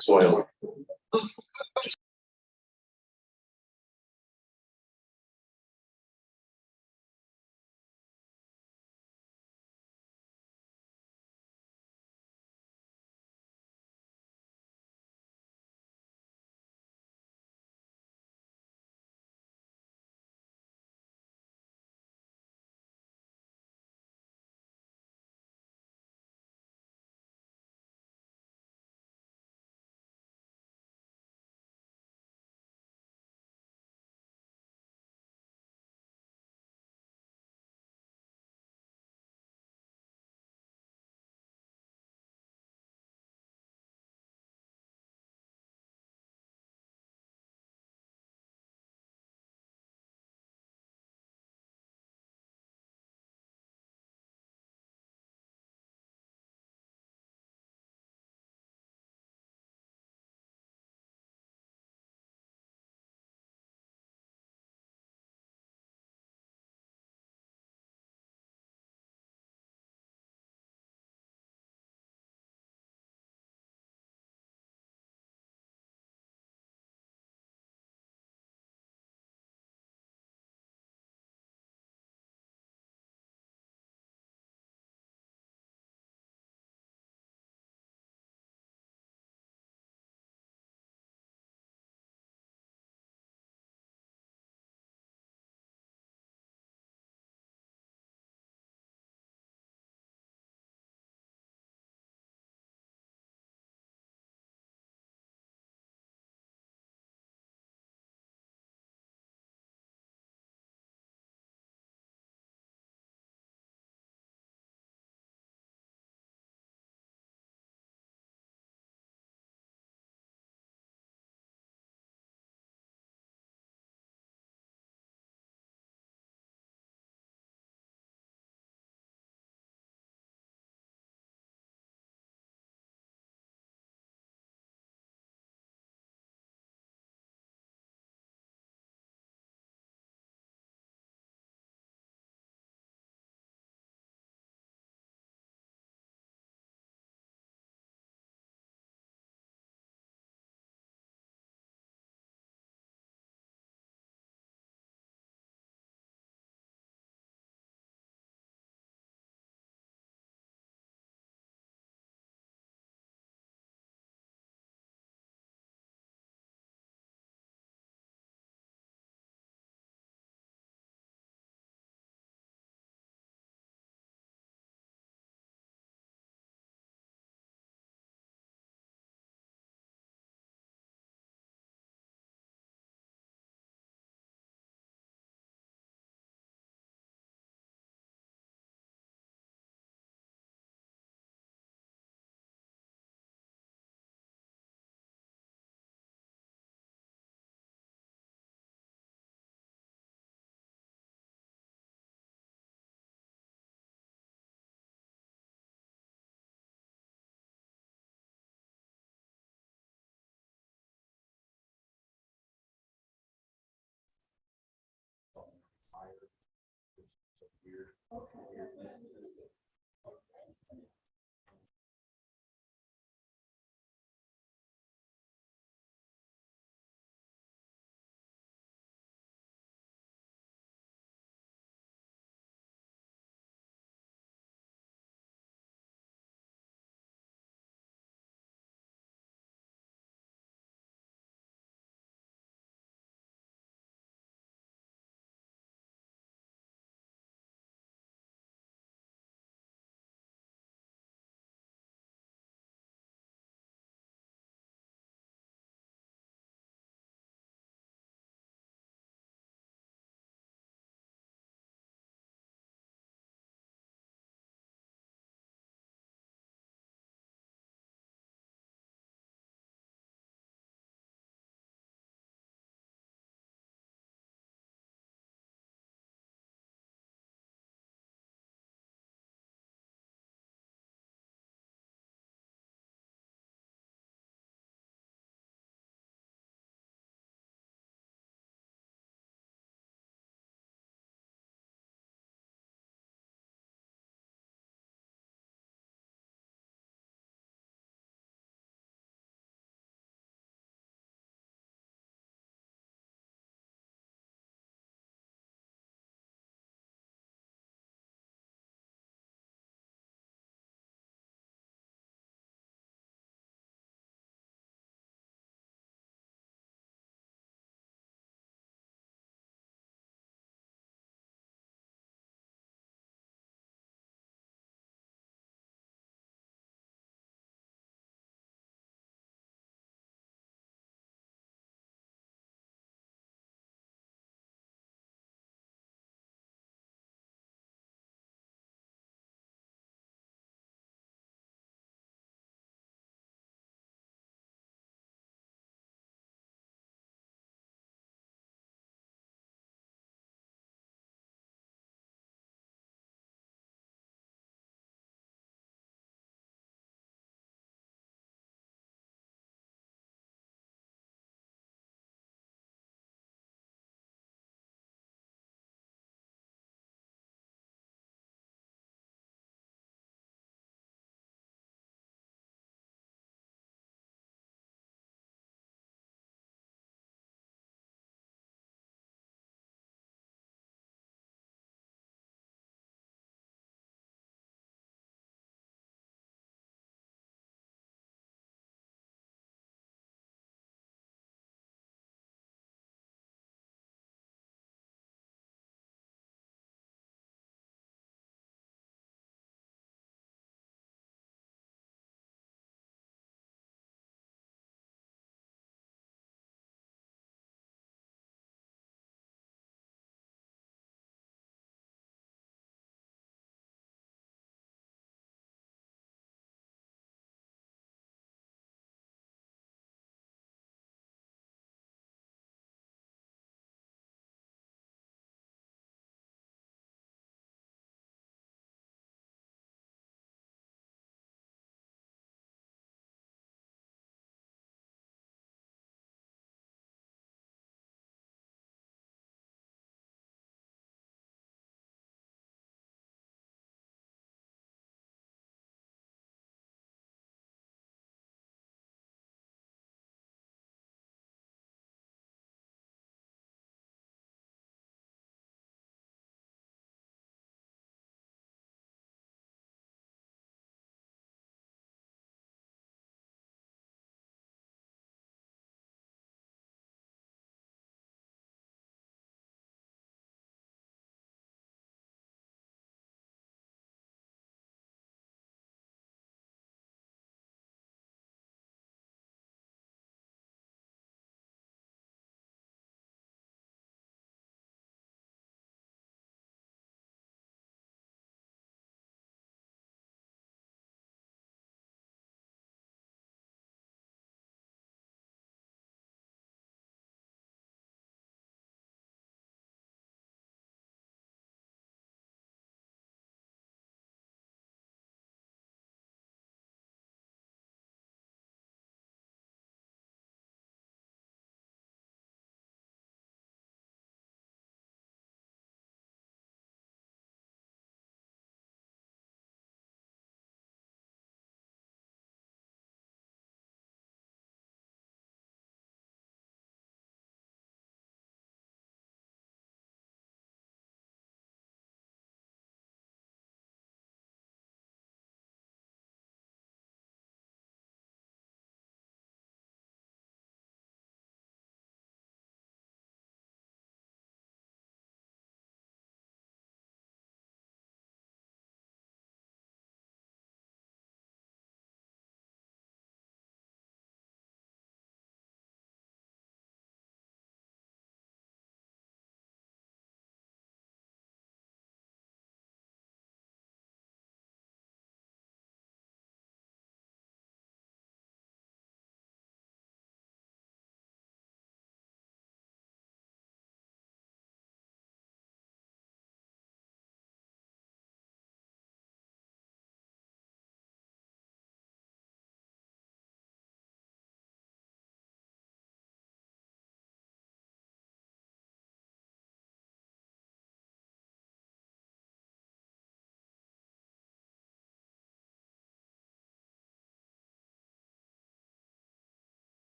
Soil.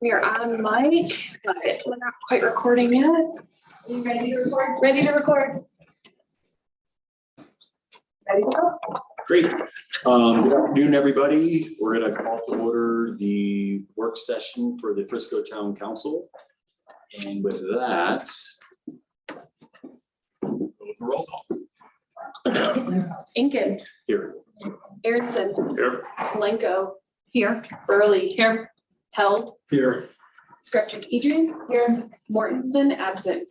We are on mic, but we're not quite recording yet. Are you ready to record? Ready to record? Ready to go? Great. Good afternoon, everybody. We're going to call to order the work session for the Frisco Town Council. And with that, go with the roll call. Inkin, Here. Aronson, Here. Malenko. Here. Burley. Here. Held. Here. Skrupchik, Adrian. Here. Mortensen, absent.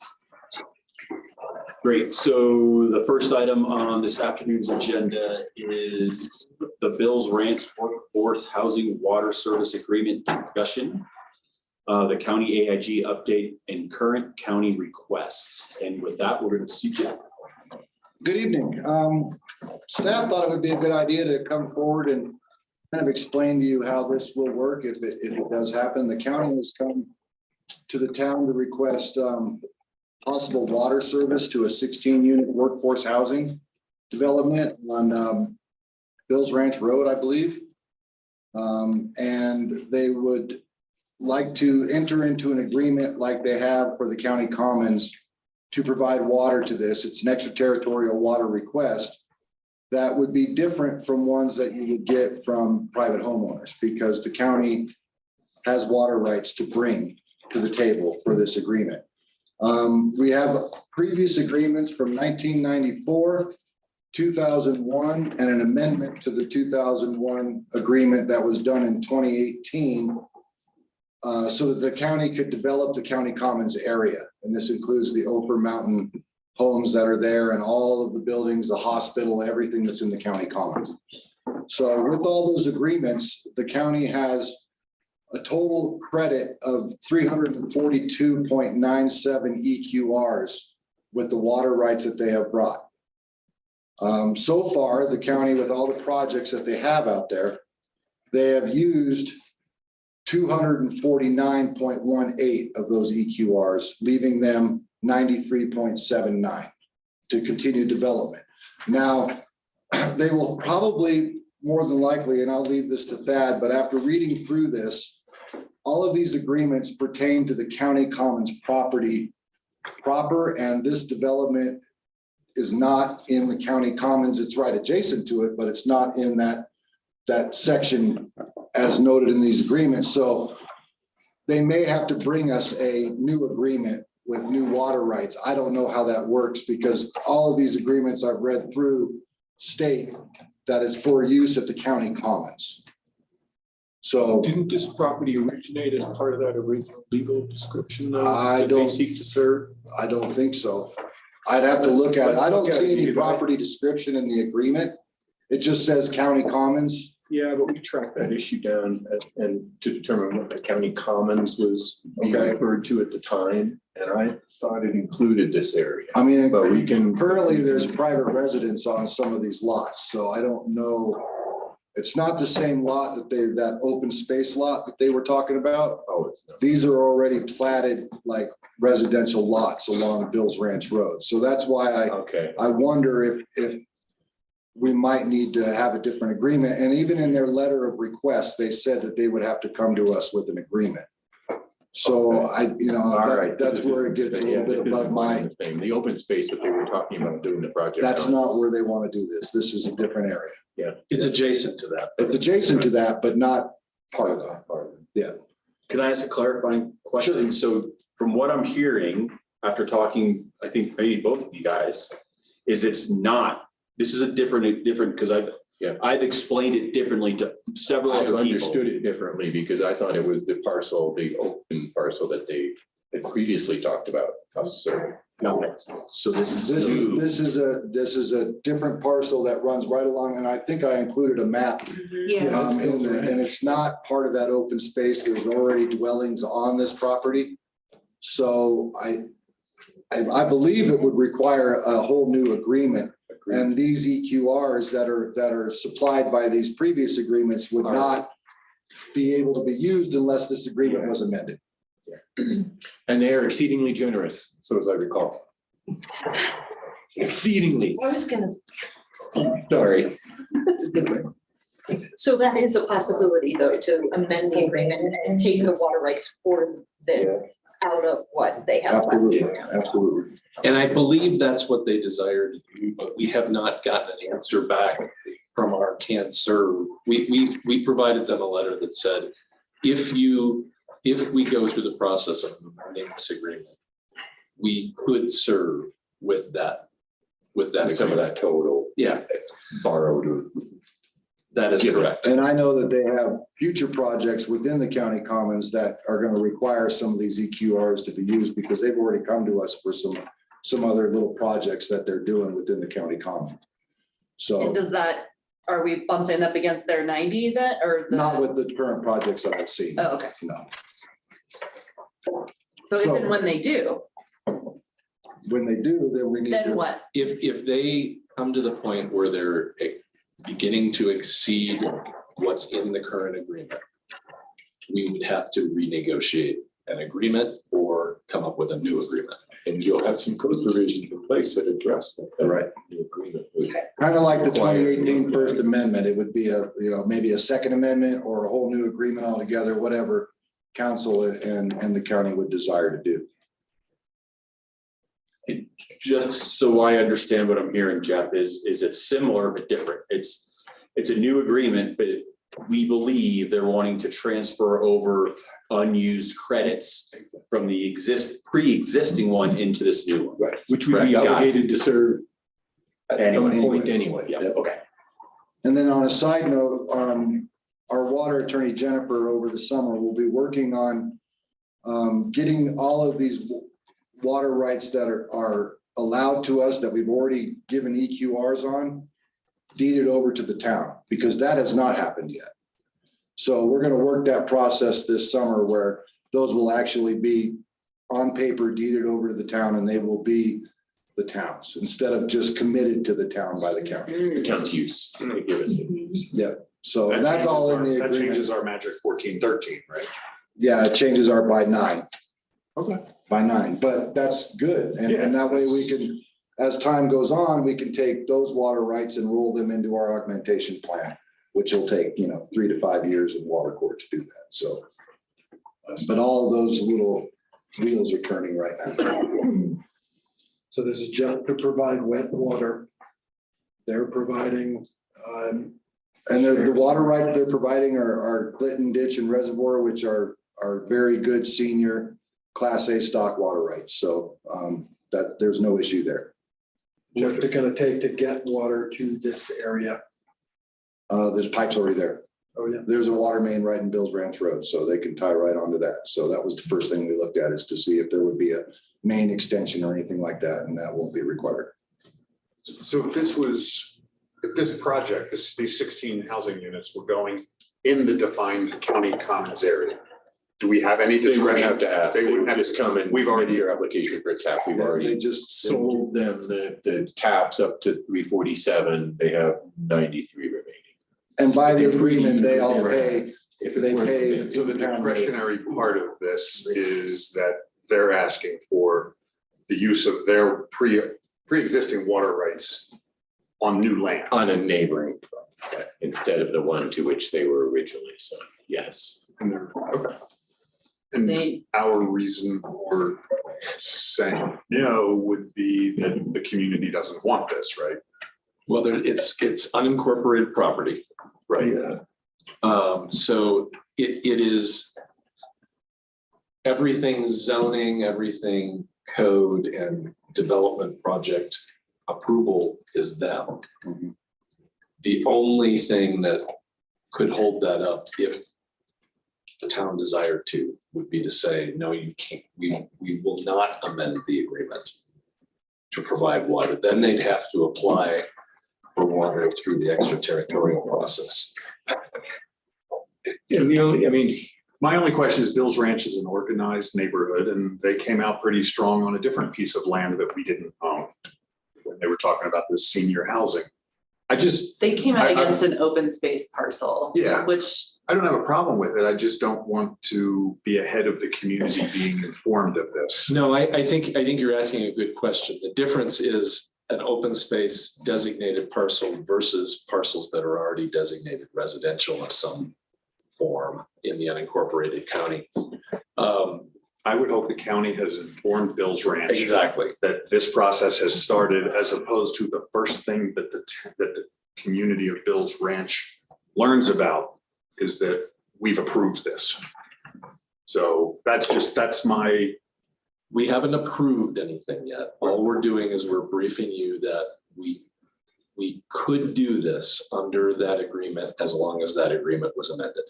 Great. So the first item on this afternoon's agenda is the Bills Ranch Workforce Housing Water Service Agreement discussion. The county AIG update and current county requests. And with that, we're going to see Jeff. Good evening. Staff thought it would be a good idea to come forward and kind of explain to you how this will work if it does happen. The county has come to the town to request possible water service to a 16-unit workforce housing development on Bills Ranch Road, I believe. And they would like to enter into an agreement like they have for the county commons to provide water to this. It's an extraterritorial water request that would be different from ones that you would get from private homeowners because the county has water rights to bring to the table for this agreement. We have previous agreements from 1994, 2001, and an amendment to the 2001 agreement that was done in 2018 so that the county could develop the county commons area. And this includes the Oper Mountain homes that are there and all of the buildings, the hospital, everything that's in the county commons. So with all those agreements, the county has a total credit of 342.97 EQRs with the water rights that they have brought. So far, the county, with all the projects that they have out there, they have used 249.18 of those EQRs, leaving them 93.79 to continue development. Now, they will probably more than likely, and I'll leave this to Thad, but after reading through this, all of these agreements pertain to the county commons property proper, and this development is not in the county commons. It's right adjacent to it, but it's not in that section as noted in these agreements. So they may have to bring us a new agreement with new water rights. I don't know how that works because all of these agreements I've read through state that is for use at the county commons. So Didn't this property originate as part of that original legal description? I that they don't- seek to serve? I don't think so. I'd have to look at it. I don't see any property description in the agreement. It just says county commons. Yeah, but we tracked that issue down and to determine what the county commons was being Okay. referred to at the time. And I thought it included this area. I mean, But we can. currently there's private residence on some of these lots, so I don't know. It's not the same lot that open space lot that they were talking about. Oh, it's not. These are already platted like residential lots along Bills Ranch Road. So that's why Okay. I wonder if we might need to have a different agreement. And even in their letter of request, they said that they would have to come to us with an agreement. So All right. that's where it gets a Yeah, little bit this above isn't my, the thing. The open space that they were talking about doing the project. that's on. not where they want to do this. This is a different area. Yeah. It's adjacent to that. It's adjacent to that, but not part of that. Can I ask a clarifying question? So from what I'm hearing, after talking, I think maybe both of you guys, is this is a different, because I've explained it differently to several I've other people. understood it differently because I thought it was the open parcel that they had previously talked about us serving. No, so this is This new. is a different parcel that runs right along, and I think I included a map Yeah. in there, and it's not part of that open space. There's already dwellings on this property. So I believe it would require a whole new agreement. And these EQRs that are supplied by these previous agreements would not be able to be used unless this agreement was amended. And they are exceedingly generous, so as I recall. Exceedingly. I was gonna. Sorry. That's a good one. So that is a possibility though, to amend the agreement and take the water rights for this out of what they have. left. Absolutely, absolutely. And I believe that's what they desire to do, but we have not gotten an answer back from our can serve. We provided them a letter that said, if we go through the process of amending this agreement, we could serve with that Some of agreement. that total Yeah, borrowed. that is correct. And I know that they have future projects within the county commons that are gonna require some of these EQRs to be used because they've already come to us for some other little projects that they're doing within the county common. And So does that, are we bumping up against their 90 then, or? not with the current projects that I've seen, Oh, okay. no. So even when they do, When they do, then we need then to, what? If they come to the point where they're beginning to exceed what's in the current agreement, we would have to renegotiate an agreement or come up with a new agreement. And you'll have some code provisions in place that address that. Right. The agreement with. kind of like the 2018 First Amendment, it would be maybe a second amendment or a whole new agreement altogether, whatever council and the county would desire to do. Just so I understand what I'm hearing, Jeff, is it's similar but different. It's a new agreement, but we believe they're wanting to transfer over unused credits from the pre-existing one into this new one. Right, which we'd Correct, be got it. obligated to serve at some Anyway. point anyway. Yeah, Yep. okay. And then on a side note, our water attorney Jennifer over the summer will be working on getting all of these water rights that are allowed to us that we've already given EQRs on deeded over to the town, because that has not happened yet. So we're gonna work that process this summer where those will actually be on paper deeded over to the town and they will be the towns instead of just committed to the town by the county. Accounts use. They give us it. Yeah, so that's all in the That changes agreement. our magic 1413, right? Yeah, it changes our by 9. Okay. By 9, but that's good. And that way we can, as time goes on, we can take those water rights and roll them into our augmentation plan, which will take, 3 to 5 years in water court to do that. So. But all those little wheels are turning right now. So this is just to provide wet water. They're providing, And the water right they're providing are Clinton Ditch and Reservoir, which are very good senior Class A stock water rights. So that there's no issue there. what they're gonna take to get water to this area. There's pipes already there. Oh, yeah. There's a water main right in Bills Ranch Road, so they can tie right onto that. So that was the first thing we looked at, is to see if there would be a main extension or anything like that, and that won't be required. So if this project, these 16 housing units were going in the defined county commons area, do we have any They wouldn't have discretion? to ask. They wouldn't have just come and. We've already- Your application for a tap. We've They already just sold them the taps up to 347. They have 93 remaining. And by the agreement, they all pay, If they pay. So the discretionary part of this is that they're asking for the use of their pre-existing water rights on new land. On a neighboring property instead of the one to which they were originally, so yes. And they're, okay. And They- our reason for saying no would be that the community doesn't want this, right? Well, it's unincorporated property. Right. So it is everything zoning, everything code and development project approval is them. The only thing that could hold that up if the town desired to would be to say, no, you can't, we will not amend the agreement to provide water. Then they'd have to apply for water through the extraterritorial process. My only question is Bill's Ranch is an organized neighborhood and they came out pretty strong on a different piece of land that we didn't own. When they were talking about this senior housing. They came out I- against an open space parcel. Yeah. Which, I don't have a problem with it. I just don't want to be ahead of the community being informed of this. No, I think you're asking a good question. The difference is an open space designated parcel versus parcels that are already designated residential of some form in the unincorporated county. I would hope the county has informed Bill's Ranch. Exactly. That this process has started, as opposed to the first thing that the community of Bill's Ranch learns about is that we've approved this. So that's my, We haven't approved anything yet. All we're doing is we're briefing you that we could do this under that agreement as long as that agreement was amended.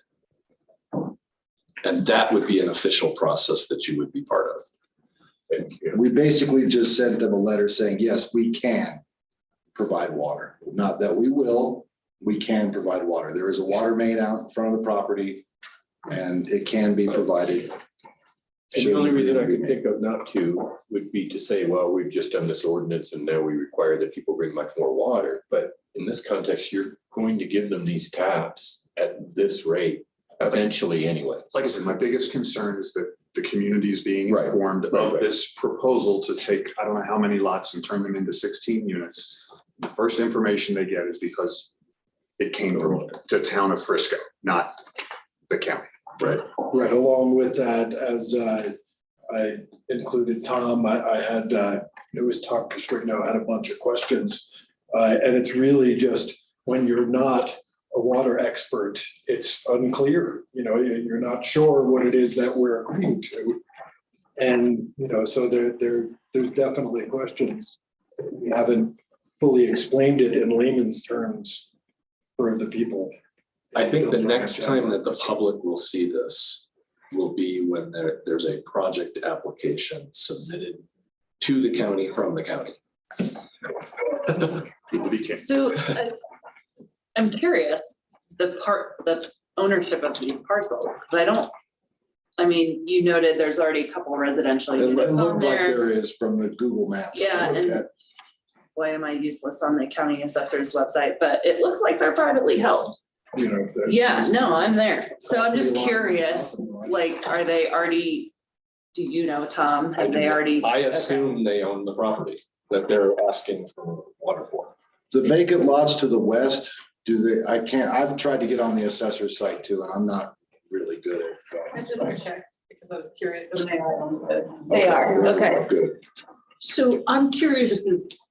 And that would be an official process that you would be part of. We basically just sent them a letter saying, yes, we can provide water. Not that we will, we can provide water. There is a water main out in front of the property and it can be provided. And the only reason I could think of not to would be to say, well, we've just done this ordinance and now we require that people bring much more water. But in this context, you're going to give them these taps at this rate eventually anyway. like I said, my biggest concern is that the community is being Right, informed right, of right. this proposal to take, I don't know how many lots and turn them into 16 units. The first information they get is because it came from the town of Frisco, not the county. Right. Right, along with that, as I included Tom, I had, it was Tom Castrino, had a bunch of questions. And it's really just when you're not a water expert, it's unclear, you're not sure what it is that we're agreeing to. And, so there's definitely questions. We haven't fully explained it in layman's terms for the people. I think the next time that the public will see this will be when there's a project application submitted to the county from the county. People became. So I'm curious, the ownership of these parcels, because you noted there's already a couple of residential It units on looked like there. there is from the Google map. Yeah, and why am I useless on the county assessor's website? But it looks like they're privately held. Yeah, no, I'm there. So I'm just curious, like, are they already, do you know, Tom, have they already? I assume they own the property that they're asking for water for. The vacant lots to the west, I've tried to get on the assessor's site too, and I'm not really good I at. just checked because I was curious, but they are, okay. Good. So I'm curious,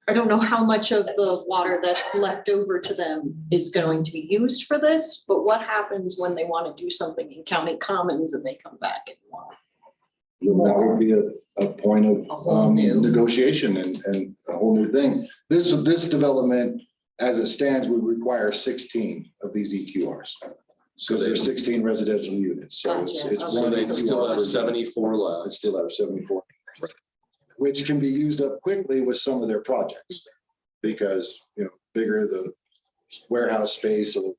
I don't know how much of the water that's left over to them is going to be used for this, but what happens when they want to do something in county commons and they come back and want? That would be a point A whole of new- negotiation and a whole new thing. This development, as it stands, would require 16 of these EQRs. Because there's 16 residential units, so Gotcha. it's So one they still EQR have per 74 unit. left. It still have 74. Which can be used up quickly with some of their projects. Because, bigger the warehouse space or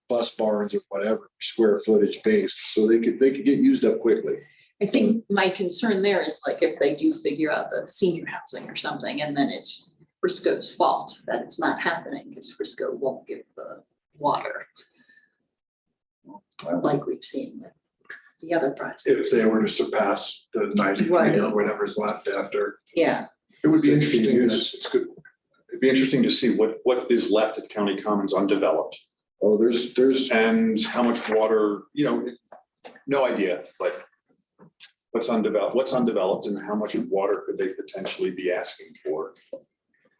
bus barns or whatever, square footage based, so they could get used up quickly. I think my concern there is like if they do figure out the senior housing or something, and then it's Frisco's fault that it's not happening because Frisco won't give the water. Like we've seen with the other project. If they were to surpass the 93 Right. or whatever's left after. Yeah, It would be 16 interesting, units. it's good. It'd be interesting to see what is left at county commons undeveloped Oh, there's and how much water, no idea, but what's undeveloped and how much water could they potentially be asking for?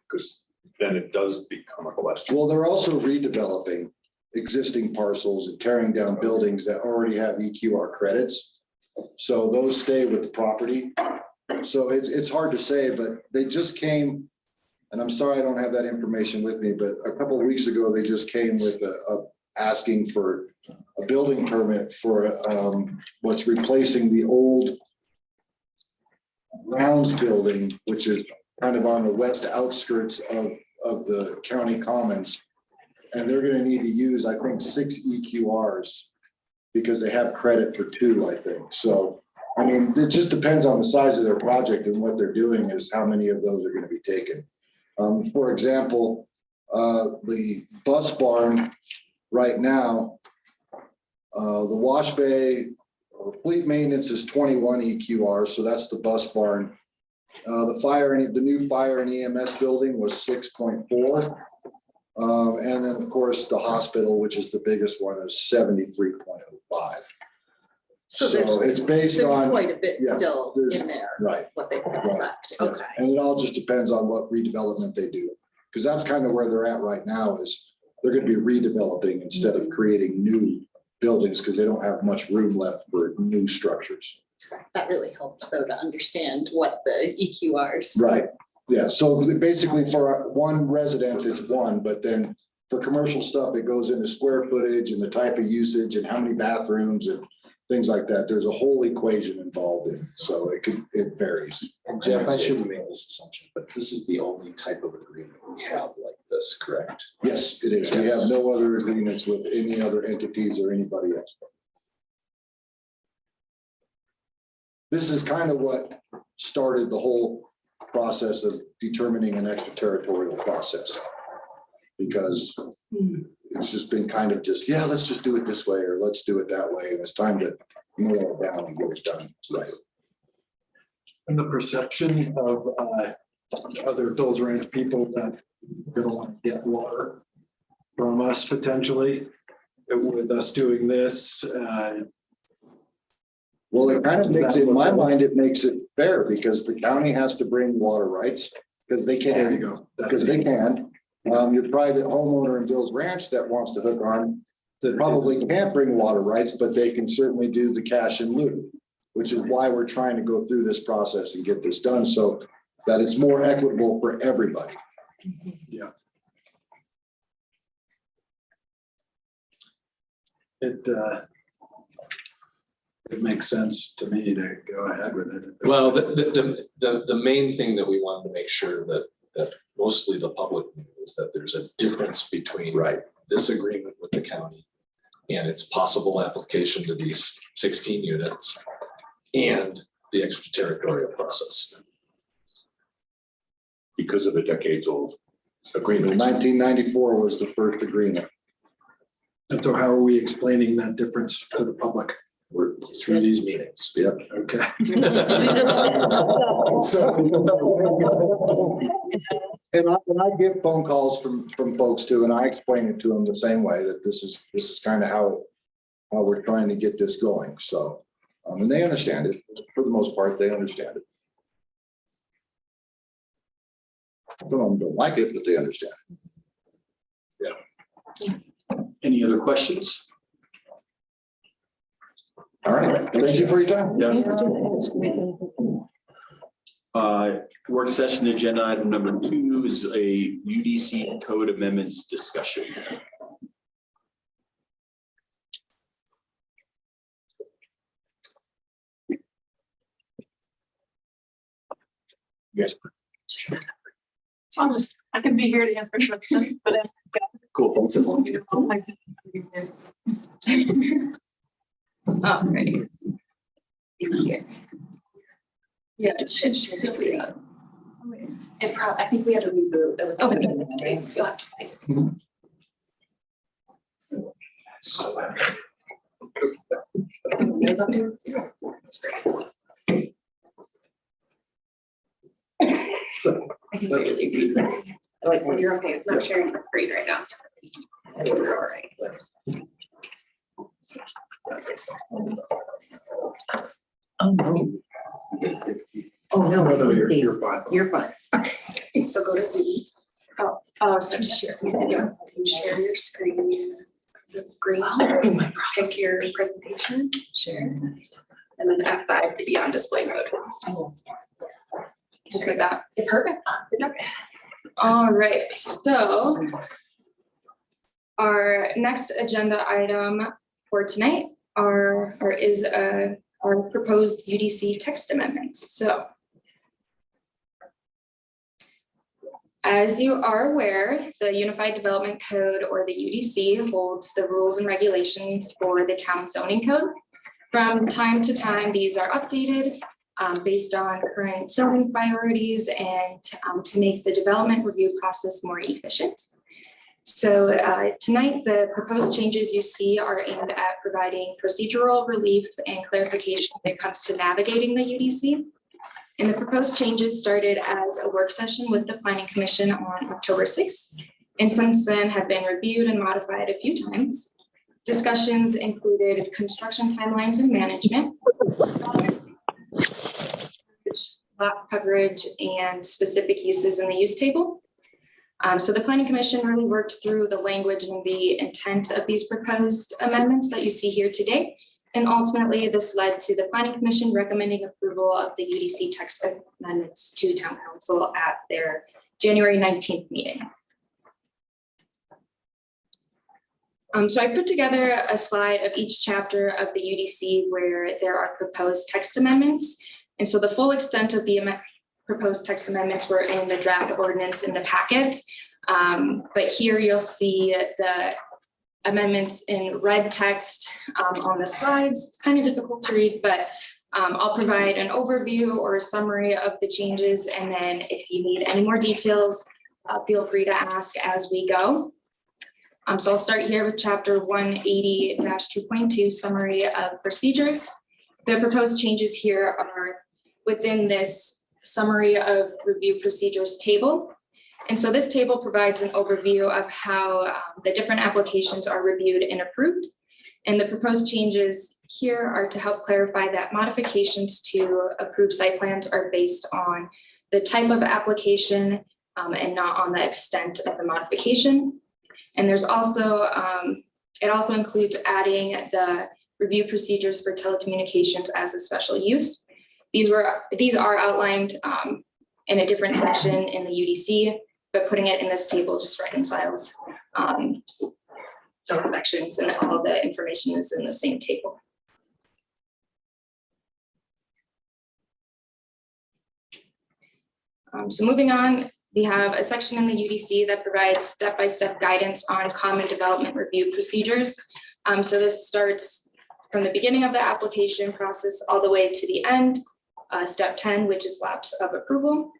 Because then it does become a question. Well, they're also redeveloping existing parcels and tearing down buildings that already have EQR credits. So those stay with the property. So it's hard to say, but they just came, and I'm sorry I don't have that information with me, but a couple of weeks ago, they just came with asking for a building permit for what's replacing the old Rounds building, which is kind of on the west outskirts of the county commons. And they're gonna need to use, I think, 6 EQRs because they have credit for 2, I think. So, it just depends on the size of their project and what they're doing is how many of those are gonna be taken. For example, the bus barn right now, the wash bay or fleet maintenance is 21 EQR, so that's the bus barn. The new fire and EMS building was 6.4. And then, of course, the hospital, which is the biggest one, is 73.05. So So it's based There's on, quite a bit yeah, still there's- in there, right. what they have Right. left. Yeah. Okay. And it all just depends on what redevelopment they do. Because that's kind of where they're at right now is they're going to be redeveloping instead of creating new buildings because they don't have much room left for new structures. That really helps though to understand what the EQRs. Right, yeah, so basically for one residence, it's one, but then for commercial stuff, it goes into square footage and the type of usage and how many bathrooms and things like that. There's a whole equation involved in it, so it varies. And Jeff, I shouldn't make this assumption, but this is the only type of agreement we have like this, correct? Yes, it is. We have no other agreements with any other entities or anybody else. This is kind of what started the whole process of determining an extraterritorial process. Because it's just been kind of just, yeah, let's just do it this way, or let's do it that way, and it's time to nail it down and get it done right. And the perception of other Bills Ranch people that are gonna want to get water from us potentially with us doing this. Well, it kind of makes, in my mind, it makes it fair because the county has to bring water rights because they can. There you go. Because they can. Your private homeowner in Bill's Ranch that wants to hook on probably can't bring water rights, but they can certainly do the cash in lieu, which is why we're trying to go through this process and get this done so that it's more equitable for everybody. Yeah. It makes sense to me to go ahead with it. Well, the main thing that we wanted to make sure that mostly the public knew is that there's a difference between Right. this agreement with the county and its possible application to these 16 units and the extraterritorial process. Because of a decades-old agreement. 1994 was the first agreement. And so how are we explaining that difference to the public? We're through these meetings. Yep. Okay. And I get phone calls from folks too, and I explain it to them the same way that this is kind of how we're trying to get this going. So, and they understand it. For the most part, they understand it. Some of them don't like it, but they understand. Any other questions? All right. Thank you for your time. Work session agenda item number 2 is a UDC code amendments discussion. Yes. Thomas, I can be here to answer questions, but Cool. Thanks. all right. Here. Yeah, it should just be. I think we had to reboot. There was. Okay. So you'll have to find it. That's great. I can really read this. Like when you're okay, it's not sharing the screen right now. I think we're all right. Oh, no. Oh, no. You're fine. You're fine. So go to Zoom. Oh, start to share. Yeah, share your screen. Green. Oh my God. Pick your presentation, share, and then F5 to be on display mode. Just like that. Perfect. All right, so our next agenda item for tonight is our proposed UDC text amendments. So as you are aware, the Unified Development Code, or the UDC, holds the rules and regulations for the town zoning code. From time to time, these are updated based on current zoning priorities and to make the development review process more efficient. So tonight, the proposed changes you see are aimed at providing procedural relief and clarification when it comes to navigating the UDC. And the proposed changes started as a work session with the Planning Commission on October 6th, and since then have been reviewed and modified a few times. Discussions included construction timelines and management, lot coverage, and specific uses in the use table. So the Planning Commission really worked through the language and the intent of these proposed amendments that you see here today. And ultimately, this led to the Planning Commission recommending approval of the UDC text amendments to Town Council at their January 19th meeting. So I put together a slide of each chapter of the UDC where there are proposed text amendments. And so the full extent of the proposed text amendments were in the draft ordinance in the packet. But here you'll see the amendments in red text on the slides. It's kind of difficult to read, but I'll provide an overview or a summary of the changes. And then if you need any more details, feel free to ask as we go. So I'll start here with chapter 180-2.2 summary of procedures. The proposed changes here are within this summary of review procedures table. And so this table provides an overview of how the different applications are reviewed and approved. And the proposed changes here are to help clarify that modifications to approved site plans are based on the type of application and not on the extent of the modification. And there's also, it also includes adding the review procedures for telecommunications as a special use. These are outlined in a different section in the UDC, but putting it in this table just reconciles both sections, and all the information is in the same table. So moving on, we have a section in the UDC that provides step-by-step guidance on common development review procedures. So this starts from the beginning of the application process all the way to the end, step 10, which is lapse of approval.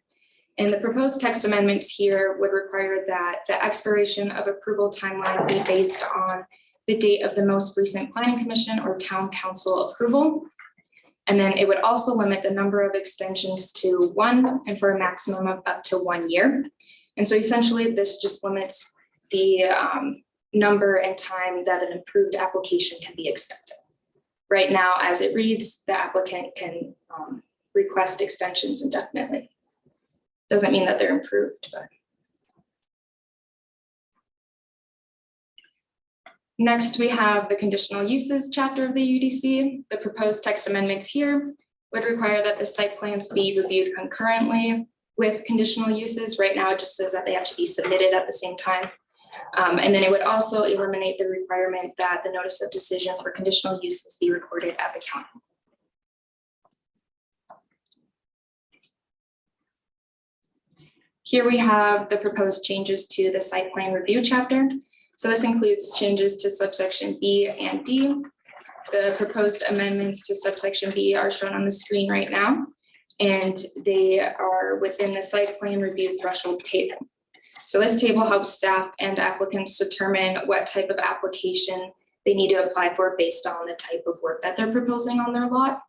And the proposed text amendments here would require that the expiration of approval timeline be based on the date of the most recent Planning Commission or Town Council approval. And then it would also limit the number of extensions to 1 and for a maximum of up to 1 year. And so essentially this just limits the number and time that an approved application can be extended. Right now, as it reads, the applicant can request extensions indefinitely. Doesn't mean that they're improved, but. Next, we have the conditional uses chapter of the UDC. The proposed text amendments here would require that the site plans be reviewed concurrently with conditional uses. Right now, it just says that they have to be submitted at the same time. And then it would also eliminate the requirement that the notice of decision for conditional uses be recorded at the county. Here we have the proposed changes to the site plan review chapter. So this includes changes to subsection B and D. The proposed amendments to subsection B are shown on the screen right now, and they are within the site plan review threshold table. So this table helps staff and applicants determine what type of application they need to apply for based on the type of work that they're proposing on their lot.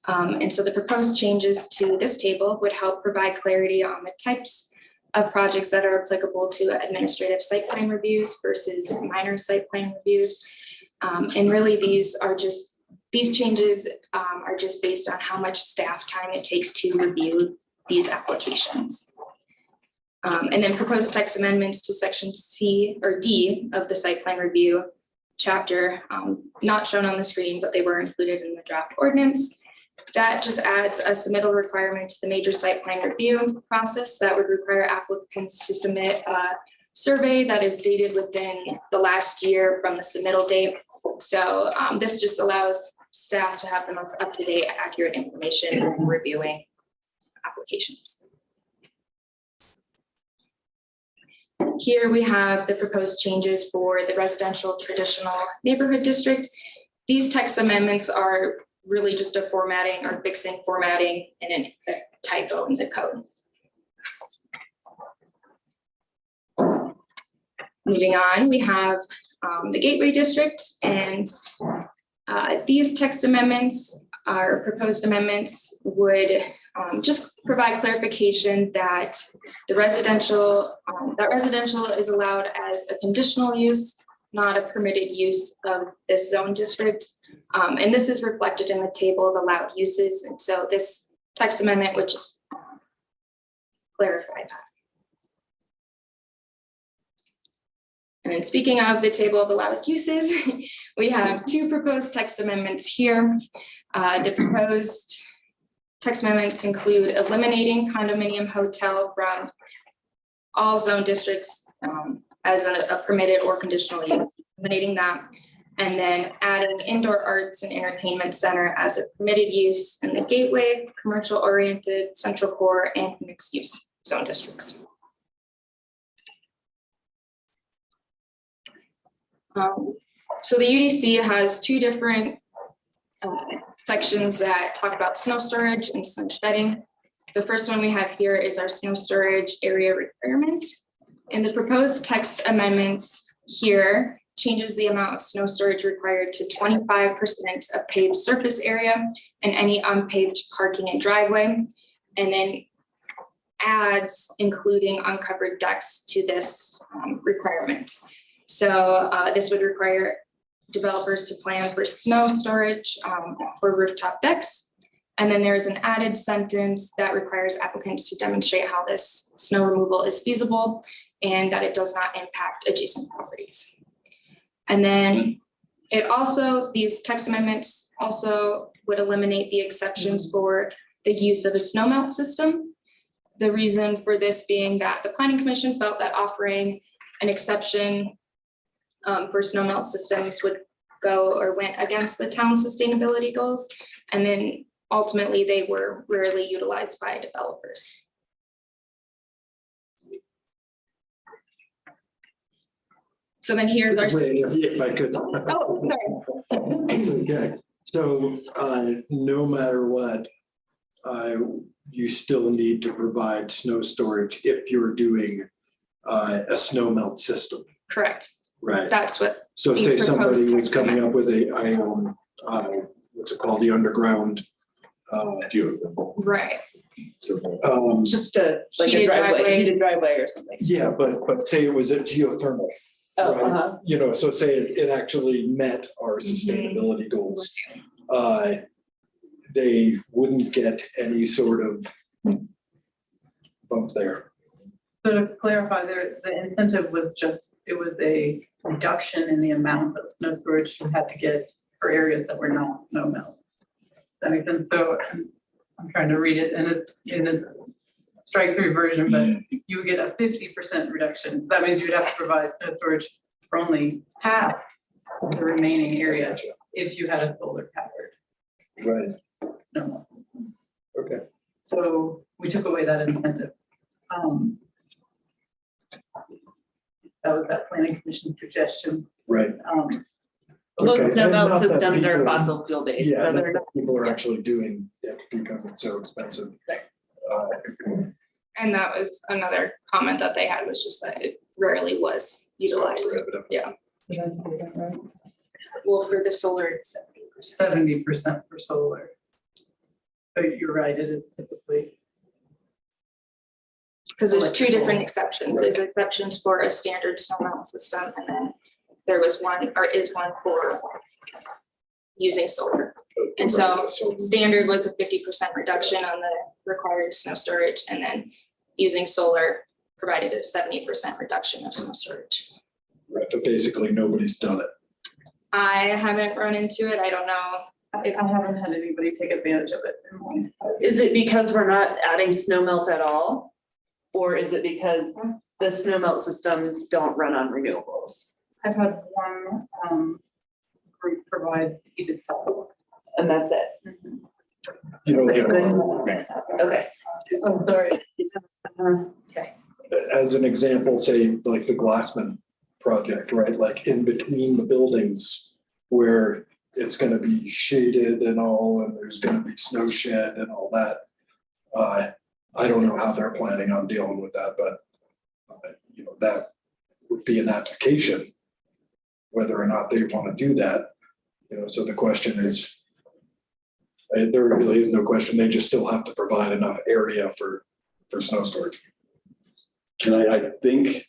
And so the proposed changes to this table would help provide clarity on the types of projects that are applicable to administrative site plan reviews versus minor site plan reviews. And really these changes are just based on how much staff time it takes to review these applications. And then proposed text amendments to section C or D of the site plan review chapter, not shown on the screen, but they were included in the draft ordinance. That just adds a submittal requirement to the major site plan review process that would require applicants to submit a survey that is dated within the last year from the submittal date. So this just allows staff to have the most up-to-date, accurate information when reviewing applications. Here we have the proposed changes for the residential traditional neighborhood district. These text amendments are really just a formatting or fixing formatting and a typo in the code. Moving on, we have the Gateway District, and these text amendments Our proposed amendments would just provide clarification that the residential is allowed as a conditional use, not a permitted use of this zone district. And this is reflected in the table of allowed uses. And so this text amendment would just clarify that. And then speaking of the table of allowed uses, we have two proposed text amendments here. The proposed text amendments include eliminating condominium hotel from all zone districts as a permitted or conditional use, eliminating that. And then adding indoor arts and entertainment center as a permitted use in the gateway, commercial oriented, central core, and mixed use zone districts. So the UDC has two different sections that talk about snow storage and snow shedding. The first one we have here is our snow storage area requirement. In the proposed text amendments here, changes the amount of snow storage required to 25% of paved surface area and any unpaved parking and driveway, and then adds including uncovered decks to this requirement. So this would require developers to plan for snow storage for rooftop decks. And then there's an added sentence that requires applicants to demonstrate how this snow removal is feasible and that it does not impact adjacent properties. And then it also, these text amendments also would eliminate the exceptions for the use of a snow melt system. The reason for this being that the Planning Commission felt that offering an exception for snow melt systems would go or went against the town's sustainability goals. And then ultimately they were rarely utilized by developers. So then here's our. If I could. Oh, sorry. It's okay. So no matter what, you still need to provide snow storage if you're doing a snow melt system, Correct. right? That's what. So the say somebody proposed was text coming up with amendments. what's it called, the underground. Right. Just a, like a Heated driveway, driveway. heated driveway or something. Yeah, but say it was a geothermal, Oh, right? You know, so say it actually met our sustainability goals. They wouldn't get any sort of bump there. So to clarify, the incentive was just, it was a reduction in the amount of snow storage you had to get for areas that were not snow melt. That makes sense. So I'm trying to read it and it's strike through version, but you would get a 50% reduction. That means you'd have to provide snow storage for only half the remaining area if you had a solar powered Right. snow melt. Okay. So we took away that incentive. That was that planning commission suggestion. Right. Most Okay. snow And melt not that systems are people- fossil fuel based. Yeah, so not they're that not- people are actually doing it because it's so expensive. And that was another comment that they had, was just that it rarely was utilized. Prohibitive. Yeah. Did I say that right? Well, for the solar, it's 70%. 70% for solar. But you're right, it is typically. Because there's two different exceptions. There's exceptions for a standard snow melt system, and then there was one, or is one for using solar. And so standard was a 50% reduction on the required snow storage, and then using solar provided a 70% reduction of snow storage. Right, but basically nobody's done it. I haven't run into it. I don't know. I haven't had anybody take advantage of it. Is it because we're not adding snow melt at all? Or is it because the snow melt systems don't run on renewables? I've had one group provide heated sidewalks. And that's it? You know, Okay. Oh, sorry. Okay. as an example, say like the Glassman project, right? Like in between the buildings where it's gonna be shaded and all, and there's gonna be snow shed and all that. I don't know how they're planning on dealing with that, but you know, that would be an application. Whether or not they want to do that, you know, so the question is, There really is no question. They just still have to provide enough area for snow storage. Can I think,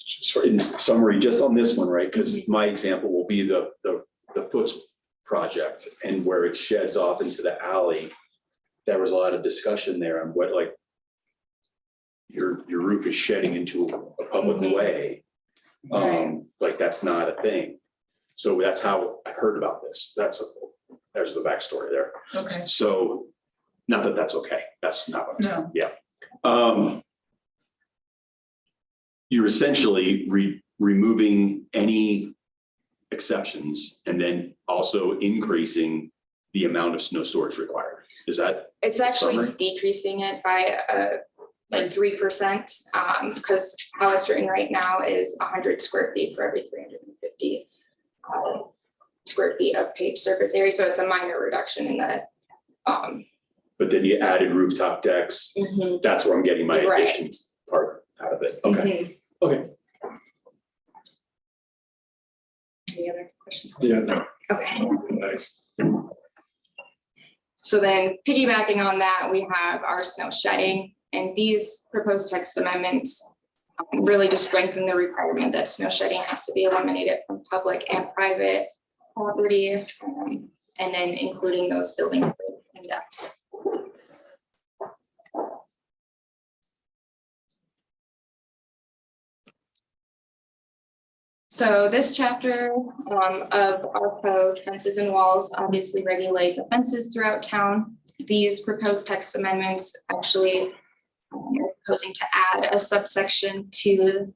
in summary, just on this one, right? Because my example will be the Foots project and where it sheds off into the alley. There was a lot of discussion there on what, like, your roof is shedding into a public way. Like, that's not a thing. So that's how I heard about this. There's the backstory there. Okay. So, not that that's okay. That's not what I'm saying. No. Yeah. You're essentially removing any exceptions and then also increasing the amount of snow storage required. Is that? It's actually Summary? decreasing it by like 3%, because how it's written right now is 100 square feet for every 350 square feet of paved surface area. So it's a minor reduction in the. But then you added rooftop decks. Mhm. That's where I'm getting my Right. additions part out of it. Okay, okay. Any other questions? Yeah, no. Okay. Nice. So then piggybacking on that, we have our snow shedding, and these proposed text amendments really just strengthen the requirement that snow shedding has to be eliminated from public and private property, and then including those building code index. So this chapter of our code, fences and walls, obviously regulate the fences throughout town. These proposed text amendments actually are proposing to add a subsection to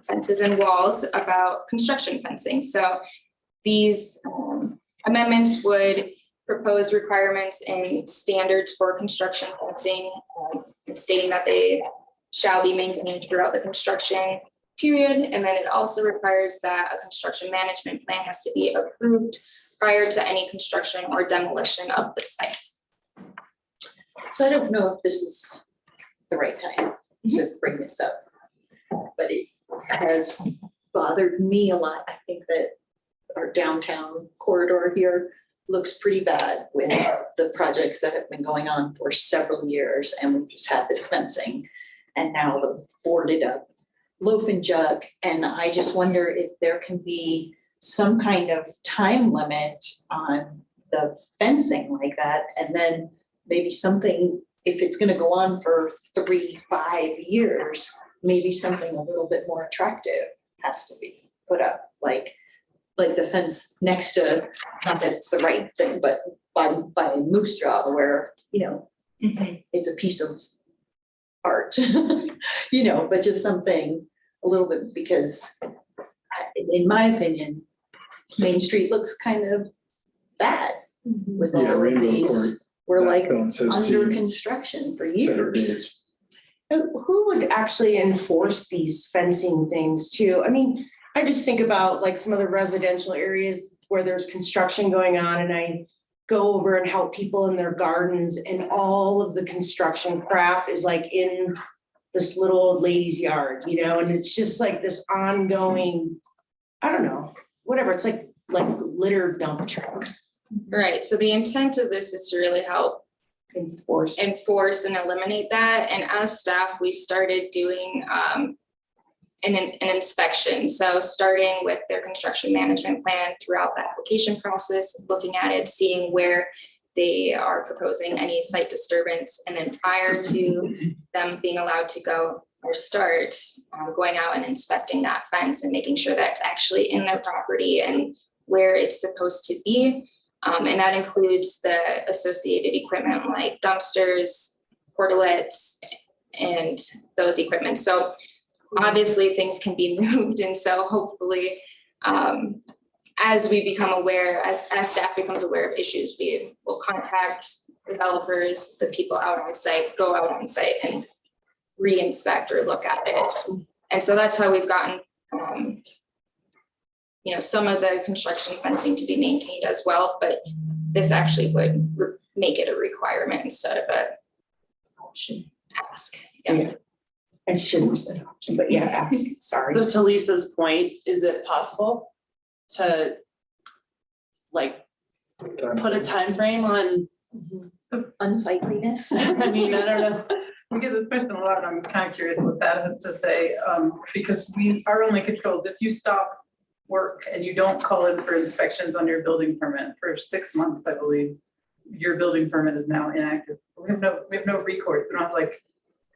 fences and walls about construction fencing. So these amendments would propose requirements and standards for construction fencing, stating that they shall be maintained throughout the construction period. And then it also requires that a construction management plan has to be approved prior to any construction or demolition of the site. So I don't know if this is the right time to bring this up, but it has bothered me a lot. I think that our downtown corridor here looks pretty bad with the projects that have been going on for several years, and we've just had this fencing and now the boarded up loaf and jug. And I just wonder if there can be some kind of time limit on the fencing like that. And then maybe something, if it's gonna go on for 3-5 years, maybe something a little bit more attractive has to be put up, like the fence next to, not that it's the right thing, but by Moose Jaw where, it's a piece of art, but just something a little bit, because in my opinion, Main Street looks kind of bad with all of Rainbow these. Court, We're that like fence has under seen construction for better years. days. Who would actually enforce these fencing things too? I mean, I just think about like some of the residential areas where there's construction going on, and I go over and help people in their gardens, and all of the construction crap is like in this little old lady's yard, and it's just like this ongoing, I don't know, whatever, it's like litter dump truck Right, so the intent of this is to really help enforce. enforce and eliminate that. And as staff, we started doing an inspection. So starting with their construction management plan throughout the application process, looking at it, seeing where they are proposing any site disturbance. And then prior to them being allowed to go or start, going out and inspecting that fence and making sure that it's actually in their property and where it's supposed to be. And that includes the associated equipment like dumpsters, portalets, and those equipment. So obviously things can be moved. And so hopefully, as we become aware, as staff becomes aware of issues, we will contact developers, the people out on site, go out on site and re-inspect or look at it. And so that's how we've gotten, some of the construction fencing to be maintained as well, but this actually would make it a requirement instead of a option ask. Yeah. I shouldn't have said option, but yeah, ask, sorry. But to Lisa's point, is it possible to put a time frame on Unsightliness. I mean, I don't know. We get this question a lot, and I'm kind of curious what that has to say, because our only controls, if you stop work and you don't call in for inspections on your building permit for 6 months, I believe, your building permit is now inactive. We have no recourse. We don't have like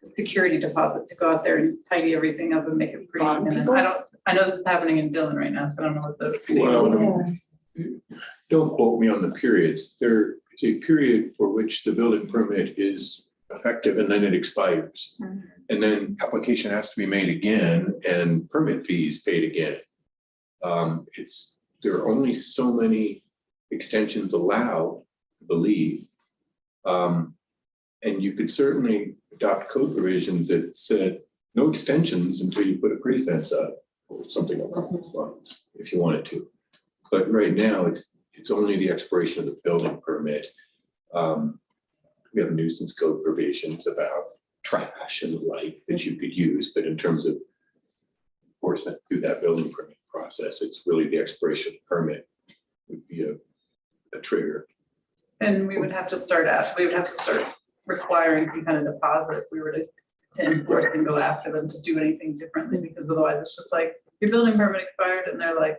a security deposit to go out there and tidy everything up and make it pretty. Bond And people? I know this is happening in Dillon right now, so I don't know what the. Well, don't quote me on the periods. There is a period for which the building permit is effective and then it expires. And then application has to be made again and permit fees paid again. There are only so many extensions allowed, I believe. And you could certainly adopt code provisions that said no extensions until you put a pre-fence up or something along those lines, if you wanted to. But right now, it's only the expiration of the building permit. We have nuisance code provisions about trash and the like that you could use, but in terms of enforcement through that building permit process, it's really the expiration of the permit would be a trigger. And we would have to start requiring some kind of deposit if we were to enforce and go after them to do anything differently, because otherwise it's just like, your building permit expired and they're like,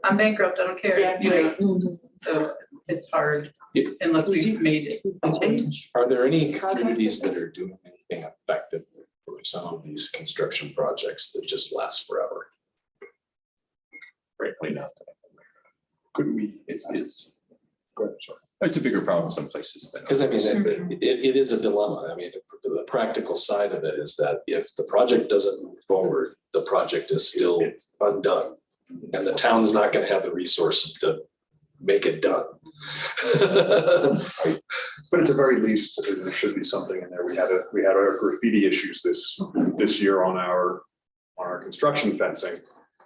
I'm bankrupt, I don't care, you know, so it's hard unless we've made it a change. Are there any communities that are doing anything effective for some of these construction projects that just last forever? Frankly, not. Could we, it's, go ahead, sorry. It's a bigger problem some places than. Because I mean, it is a dilemma. I mean, the practical side of it is that if the project doesn't move forward, the project is still undone. And the town's not gonna have the resources to make it done. But at the very least, there should be something in there. We had our graffiti issues this year on our construction fencing.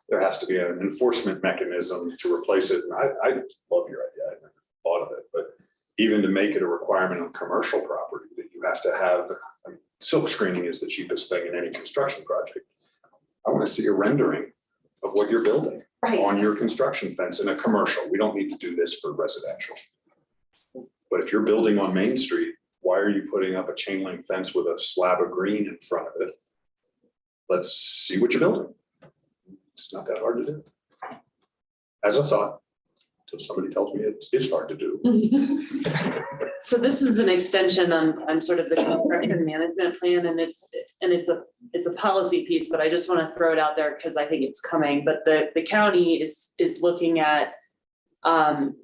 There has to be an enforcement mechanism to replace it. And I love your idea. I never thought of it, but even to make it a requirement on commercial property that you have to have, I mean, silk screening is the cheapest thing in any construction project. I want to see a rendering of what you're building on your construction fence in a commercial. We don't need to do this for residential. But if you're building on Main Street, why are you putting up a chain link fence with a slab of green in front of it? Let's see what you're building. It's not that hard to do. As a thought, until somebody tells me it is hard to do. So this is an extension on sort of the construction management plan, and it's a policy piece, but I just want to throw it out there because I think it's coming. But the county is looking at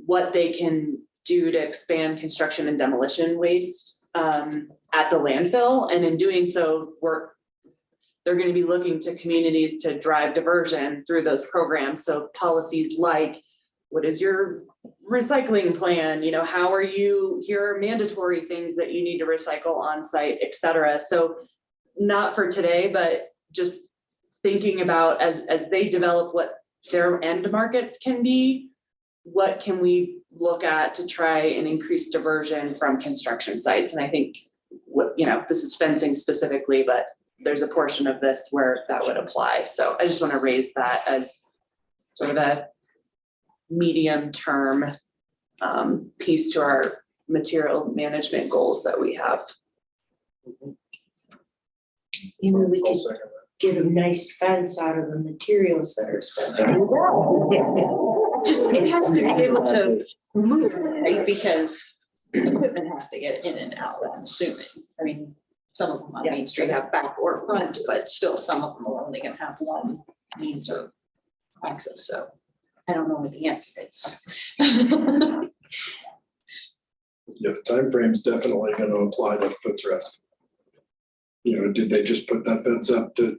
what they can do to expand construction and demolition waste at the landfill, and in doing so, they're going to be looking to communities to drive diversion through those programs. So policies like, what is your recycling plan? You know, how are you, here are mandatory things that you need to recycle on site, et cetera. So not for today, but just thinking about as they develop what their end markets can be, what can we look at to try and increase diversion from construction sites? And I think this is fencing specifically, but there's a portion of this where that would apply. So I just want to raise that as sort of a medium-term piece to our material management goals that we have. Maybe we could get a nice fence out of the materials that are sent. Just, it has to be able to move, right? Because equipment has to get in and out, I'm assuming. I mean, some of them on Main Street have back or front, but still some of them are only gonna have one means of access, so I don't know what the answer is. Yeah, the timeframe's definitely gonna apply to fence rest. You know, did they just put that fence up to,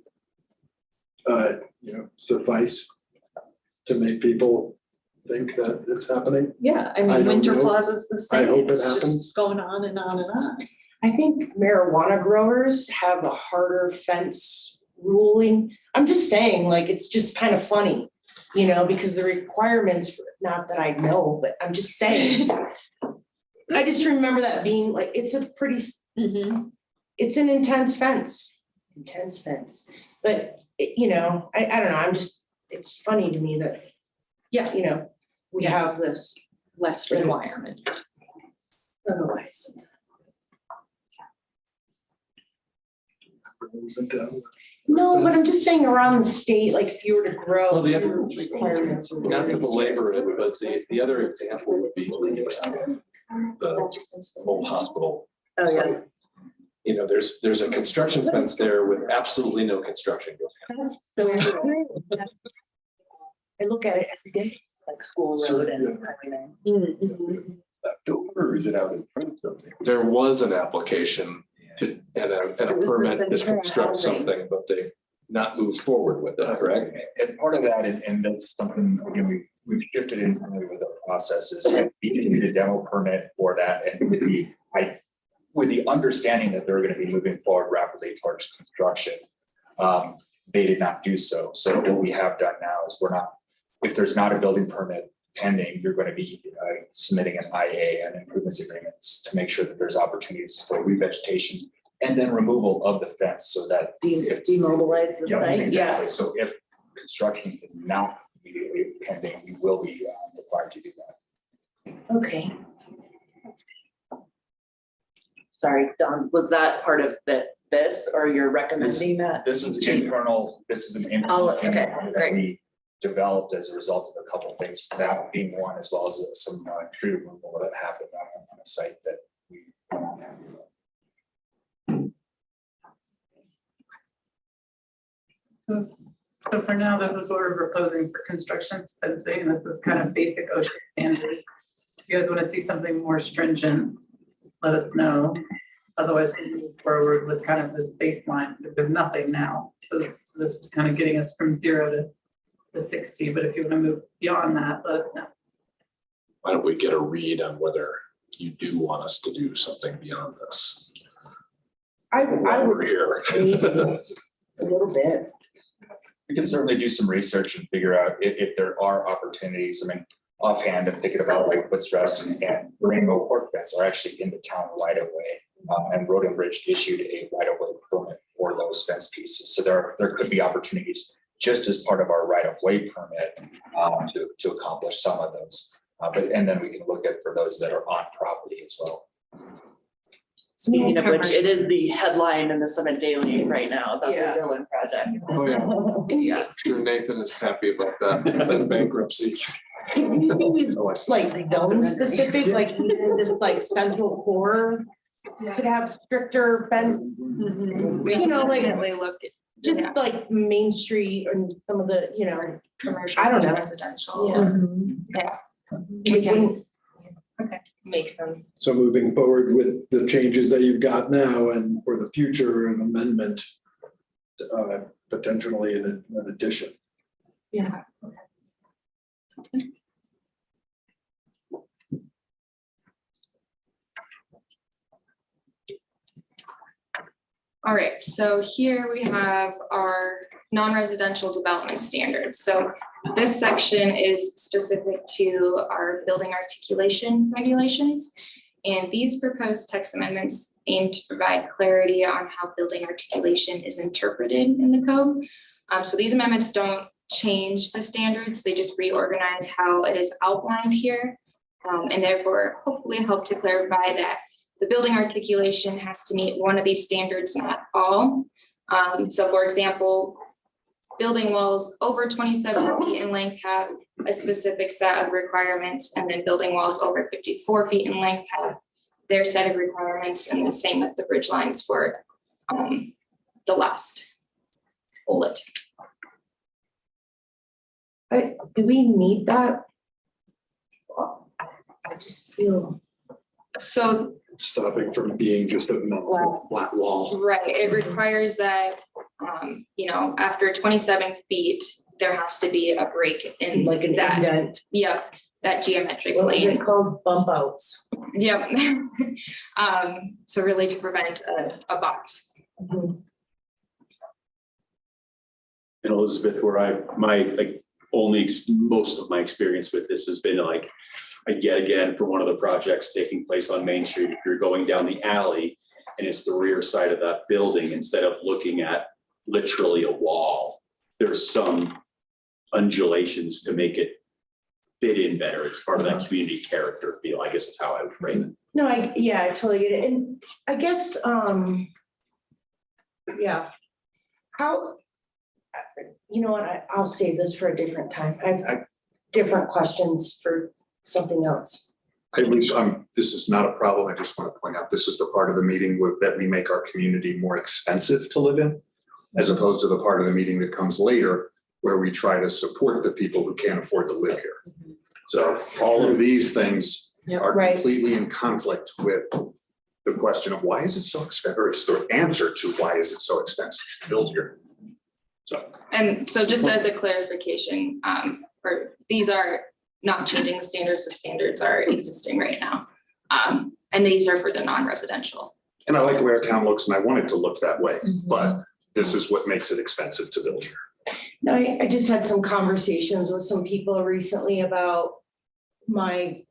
suffice to make people think that it's happening? Yeah, I I mean, don't Winter know. Plaza's the I same. hope it It's just happens. going on and on and on. I think marijuana growers have a harder fence ruling. I'm just saying, like, it's just kind of funny, because the requirements, not that I know, but I'm just saying. I just remember that being like, it's a pretty, it's an intense fence, but I don't know, it's funny to me that, we have this Less But it's- requirement. otherwise. No, but I'm just saying around the state, like if you were to grow. Well, the your other- requirements are Not to really belabor it, but the other example would be the old hospital. Oh, yeah. You know, there's a construction fence there with absolutely no construction going on. That's so weird. I look at it every day. Like school road and everything. Or is it out in front of something? There was an application and a permit to construct something, but they've not moved forward with it, correct? And part of that, and that's something, again, we've shifted in with the processes, we need a demo permit for that, and with the understanding that they're gonna be moving forward rapidly towards construction. They did not do so. So what we have done now is if there's not a building permit pending, you're gonna be submitting an IA and improvements agreements to make sure that there's opportunities for revegetation and then removal of the fence so that. Demobilize the Yeah, site, yeah. exactly. So if construction is not immediately pending, we will be required to do that. Okay. Sorry, Don, was that part of this, or you're recommending that? This is internal, this is an Oh, internal okay, that great. we developed as a result of a couple of things, that being one, as well as some tree removal that happened on a site that we. So for now, this is what we're proposing for construction fencing, and this is kind of basic OSHA standards. If you guys want to see something more stringent, let us know. Otherwise, we move forward with kind of this baseline, because there's nothing now. So this was kind of getting us from 0 to the 60, but if you want to move beyond that, let us know. Why don't we get a read on whether you do want us to do something beyond this? I While we're would here. maybe a little bit. We can certainly do some research and figure out if there are opportunities. I mean, offhand, I'm thinking about like Woodsrest and Rainbow Pork Fence are actually in the town right of way. And Road and Bridge issued a right of way permit for those fence pieces. So there could be opportunities just as part of our right of way permit to accomplish some of those. And then we can look at for those that are on property as well. Speaking of which, it is the headline in the Summit Daily right now about the Yeah. Dillon project. Oh, yeah. Yeah. Sure Nathan is happy about that bankruptcy. Like zone specific, like even just like central core could have stricter fence, We You know, like- definitely look at just Yeah. like Main Street and some of the, you know. commercial, I don't know. residential. Yeah. We can make them. So moving forward with the changes that you've got now and for the future, an amendment, potentially an addition. Yeah. All right, so here we have our non-residential development standards. So this section is specific to our building articulation regulations. And these proposed text amendments aim to provide clarity on how building articulation is interpreted in the code. So these amendments don't change the standards, they just reorganize how it is outlined here. And therefore hopefully help to clarify that the building articulation has to meet one of these standards, not all. So for example, building walls over 27 feet in length have a specific set of requirements, and then building walls over 54 feet in length have their set of requirements, and then same with the bridge lines for the last bullet. Do we need that? I just feel. So, Stopping from being just a mental flat wall. right, it requires that, after 27 feet, there has to be a break in Like an that, indent. that geometric What is plane. it called? Bump outs. Yep. So really to prevent a box. And Elizabeth, most of my experience with this has been like, again, for one of the projects taking place on Main Street, if you're going down the alley and it's the rear side of that building, instead of looking at literally a wall, there's some undulations to make it fit in better. It's part of that community character feel, I guess is how I would frame No, I totally get it. And I guess, yeah. How, you know what, I'll save this for a different time. I have different questions for something else. At least this is not a problem. I just want to point out, this is the part of the meeting that we make our community more expensive to live in, as opposed to the part of the meeting that comes later, where we try to support the people who can't afford to live here. So all of these things are Right. completely in conflict with the question of why is it so expensive, or it's the answer to why is it so expensive to build here. So. And so just as a clarification, or these are not changing the standards are existing right now. And these are for the non-residential. And I like the way our town looks, and I want it to look that way, but this is what makes it expensive to build here. No, I just had some conversations with some people recently about my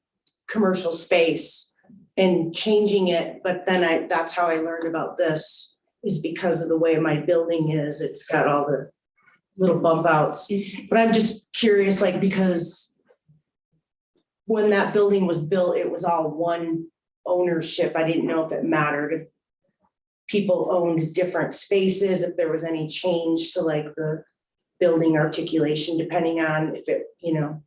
commercial space and changing it, but then that's how I learned about this, is because of the way my building is. It's got all the little bump outs. But I'm just curious, like, because when that building was built, it was all one ownership. I didn't know if it mattered if people owned different spaces, if there was any change to like the building articulation, depending on if it, you know.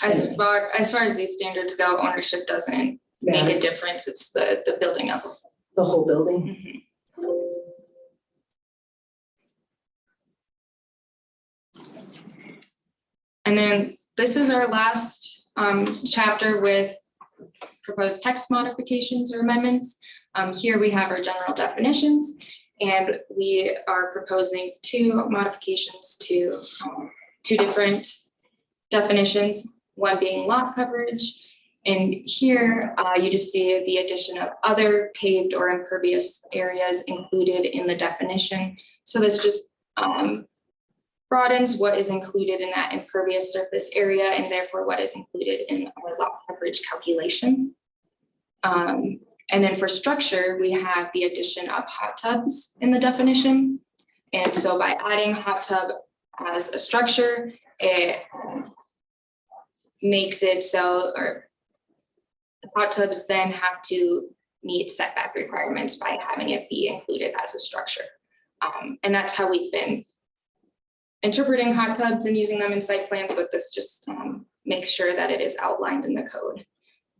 As far as these standards go, ownership doesn't make a difference. It's the building as a whole. The whole building. And then this is our last chapter with proposed text modifications or amendments. Here we have our general definitions, and we are proposing two modifications to two different definitions, one being lot coverage. And here you just see the addition of other paved or impervious areas included in the definition. So this just broadens what is included in that impervious surface area, and therefore what is included in our lot coverage calculation. And then for structure, we have the addition of hot tubs in the definition. And so by adding hot tub as a structure, it makes it so, or the hot tubs then have to meet setback requirements by having it be included as a structure. And that's how we've been interpreting hot tubs and using them in site plans, but this just makes sure that it is outlined in the code.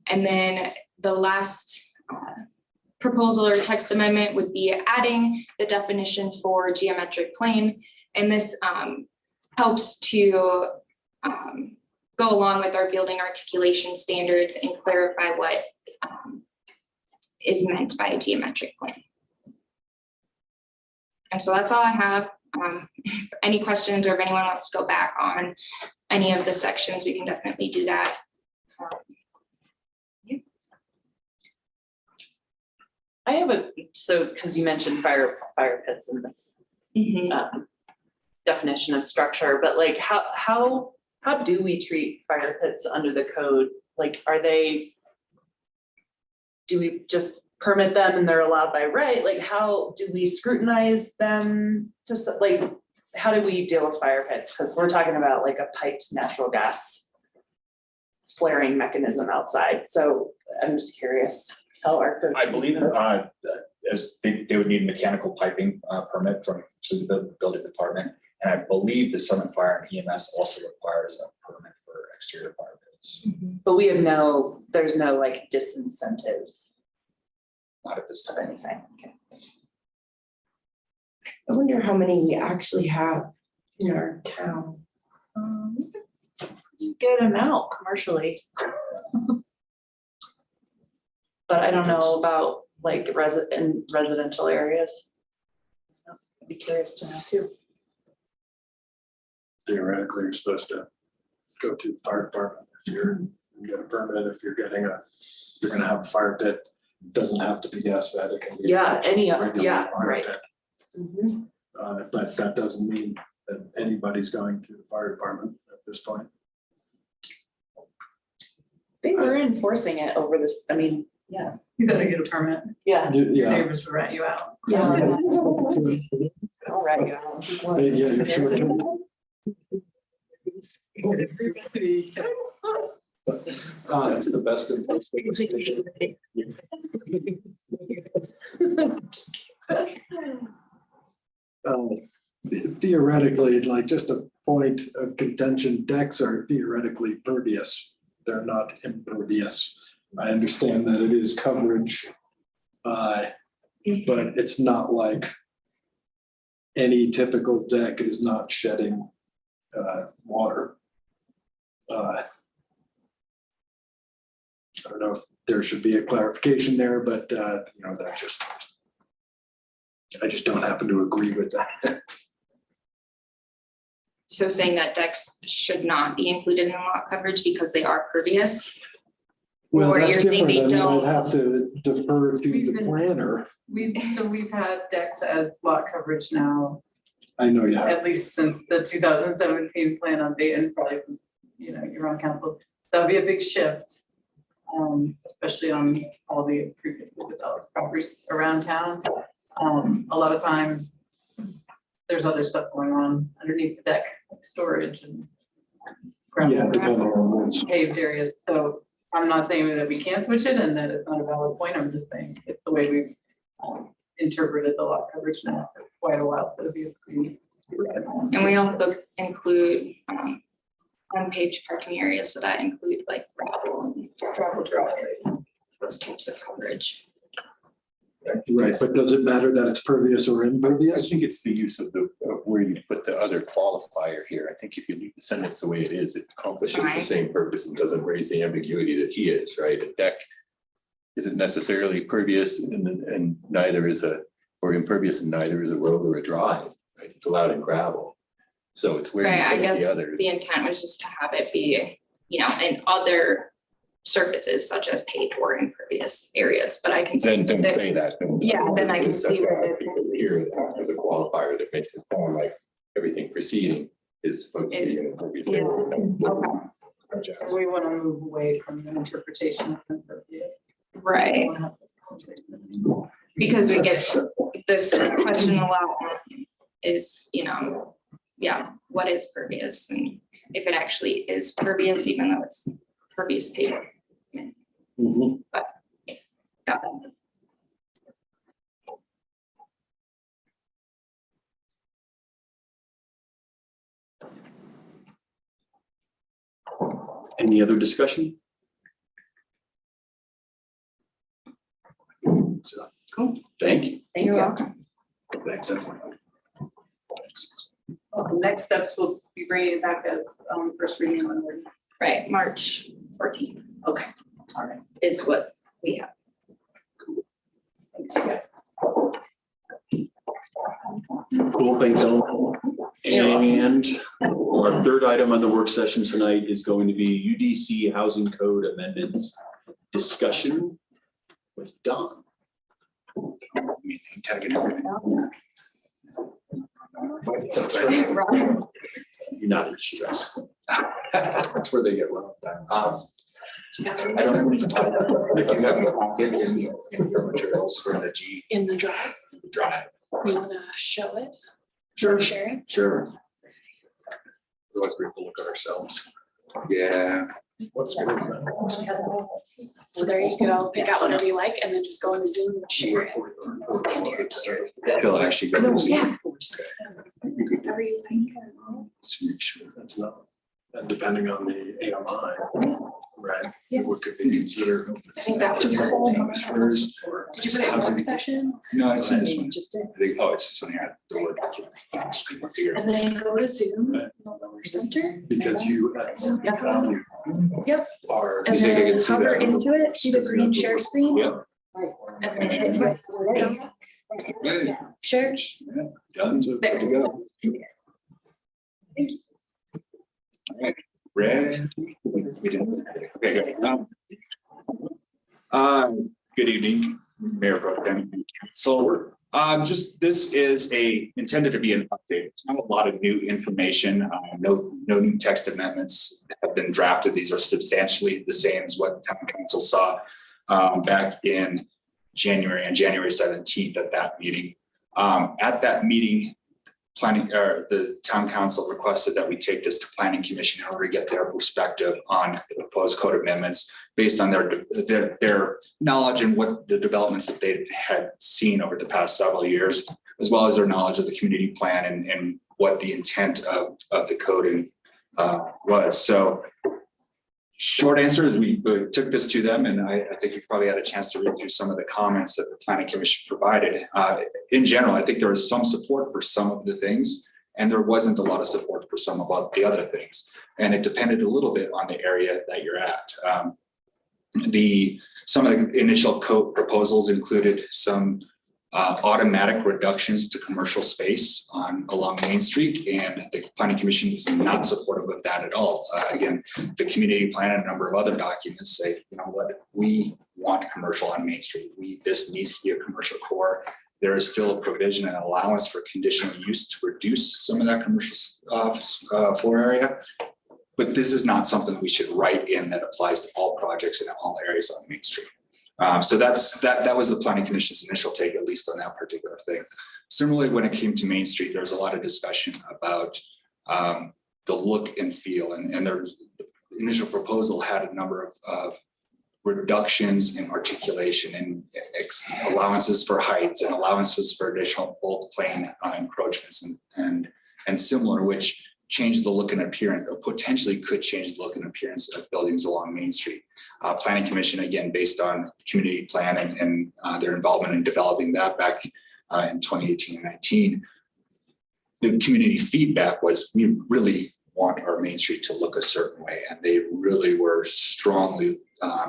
And then the last proposal or text amendment would be adding the definition for geometric plane. And this helps to go along with our building articulation standards and clarify what is meant by a geometric plane. And so that's all I have. Any questions, or if anyone wants to go back on any of the sections, we can definitely do that. I have because you mentioned fire pits in this definition of structure, but like how do we treat fire pits under the code? Like, do we just permit them and they're allowed by right? Like, how do we scrutinize them to, like, how do we deal with fire pits? Because we're talking about like a piped natural gas flaring mechanism outside. So I'm just curious how our code. I believe as they would need mechanical piping permit through the building department. And I believe the Summit Fire and EMS also requires a permit for exterior fire pits. But there's no like disincentive. Not at this Of time. anything. Okay. I wonder how many we actually have in our town. Good amount commercially. But I don't know about like in residential areas. I'd be curious to know too. Theoretically, you're supposed to go to the fire department if you get a permit, if you're gonna have a fire pit. Doesn't have to be gas fed, it can be. Yeah, regular fire right. pit. Mhm. But that doesn't mean that anybody's going to the fire department at this point. They were enforcing it over this, I mean, yeah. You gotta get a permit. Yeah. Your Yeah. neighbors will rat you out. Yeah. All right, Yeah, you're sure. That's the best. Theoretically, like just a point of contention, decks are theoretically pervious. They're not impervious. I understand that it is coverage. But it's not like any typical deck. It is not shedding water. I don't know if there should be a clarification there, but that just, I just don't happen to agree with that. So saying that decks should not be included in lot coverage because they are pervious? Well, Or that's you're saying different. they I mean, don't? I'd have to defer to the planner. We've had decks as lot coverage now, I know you have. at least since the 2017 plan update and probably, since, you're on council. That would be a big shift, especially on all the previously developed properties around town. A lot of times, there's other stuff going on underneath the deck, like storage and Yeah, gravel, depending on which. paved areas. So I'm not saying that we can't switch it and that it's not a valid point. I'm just saying it's the way we've interpreted the lot coverage now for quite a while. So it'd be a pretty. And we also include unpaved parking areas, so that includes like gravel and gravel driveway, those types of coverage. Right, but does it matter that it's pervious or I impervious? think it's the use of where you put the other qualifier here. I think if you leave the sentence the way it is, it accomplishes the Fine. same purpose and doesn't raise the ambiguity that he is, right? A deck isn't necessarily pervious and neither is or impervious and neither is a road or a drive, right? It's allowed in gravel. So it's where Right, I you put guess the other. the intent was just to have it be, in other surfaces such as paved or impervious areas, but I can see Then don't that- say that. Don't- Yeah, then I can see where it- Here, the qualifier that makes it sound like everything preceding is supposed to be an impervious. Yeah. Okay. We want to move away from the interpretation of impervious. Right, because we get this question a lot is, what is pervious? And if it actually is pervious, even though it's pervious pavement. Mhm. Got it. Any other discussion? So, Cool. thank you. You're welcome. Thanks, everyone. Next steps will be bringing it back as first reading on the. Right, March 14th Okay, all right. is what we have. Thanks, you guys. Cool, thanks, Ellen. And our third item on the work session tonight is going to be UDC Housing Code Amendments discussion with Don. It's okay. You're not in distress. That's where they get run down. I don't know. If you have a pocket in your materials for the G In the drive, drive. you wanna show it? Sure. Share it? Sure. Let's look at ourselves. Yeah. What's good? So there you could all pick out whatever you like and then just go into Zoom and share it. He'll actually go. and see. Yeah. Whatever you think. Let's make sure that's not, and depending on the AMI, right? What could be considered. I think that was your whole. First. Did you put it in work session? No, it's in this one. Just did. I think, oh, it's this one here. The word. And then go to Zoom, in the lower center. Because you. Yep. Value. Yep. Are. And You think I then can see hover that? into it, see the green share screen? Yeah. And then hit right. Hey, Share. done. There. Good to go. Thank you. Red. We didn't. Okay, good. Good evening, Mayor Pro Tem. So, this is intended to be an update. It's not a lot of new information. No new text amendments have been drafted. These are substantially the same as what town council saw back in January, on January 17th at that meeting. At that meeting, planning, or the town council requested that we take this to planning commission in order to get their perspective on the proposed code amendments based on their knowledge and what the developments that they had seen over the past several years, as well as their knowledge of the community plan and what the intent of the coding was. So short answer is we took this to them, and I think you've probably had a chance to read through some of the comments that the planning commission provided. In general, I think there was some support for some of the things, and there wasn't a lot of support for some of the other things. And it depended a little bit on the area that you're at. Some of the initial code proposals included some automatic reductions to commercial space along Main Street, and the planning commission is not supportive of that at all. Again, the community plan and a number of other documents say, you know what, we want commercial on Main Street. This needs to be a commercial core. There is still a provision and allowance for conditional use to reduce some of that commercial floor area. But this is not something we should write in that applies to all projects in all areas on Main Street. So that was the planning commission's initial take, at least on that particular thing. Similarly, when it came to Main Street, there was a lot of discussion about the look and feel, and their initial proposal had a number of reductions in articulation and allowances for heights and allowances for additional bulk plane encroachments and similar, which changed the look and appearance, or potentially could change the look and appearance of buildings along Main Street. Planning Commission, again, based on community plan and their involvement in developing that back in 2018 and 19, the community feedback was, we really want our Main Street to look a certain way. And they really were strongly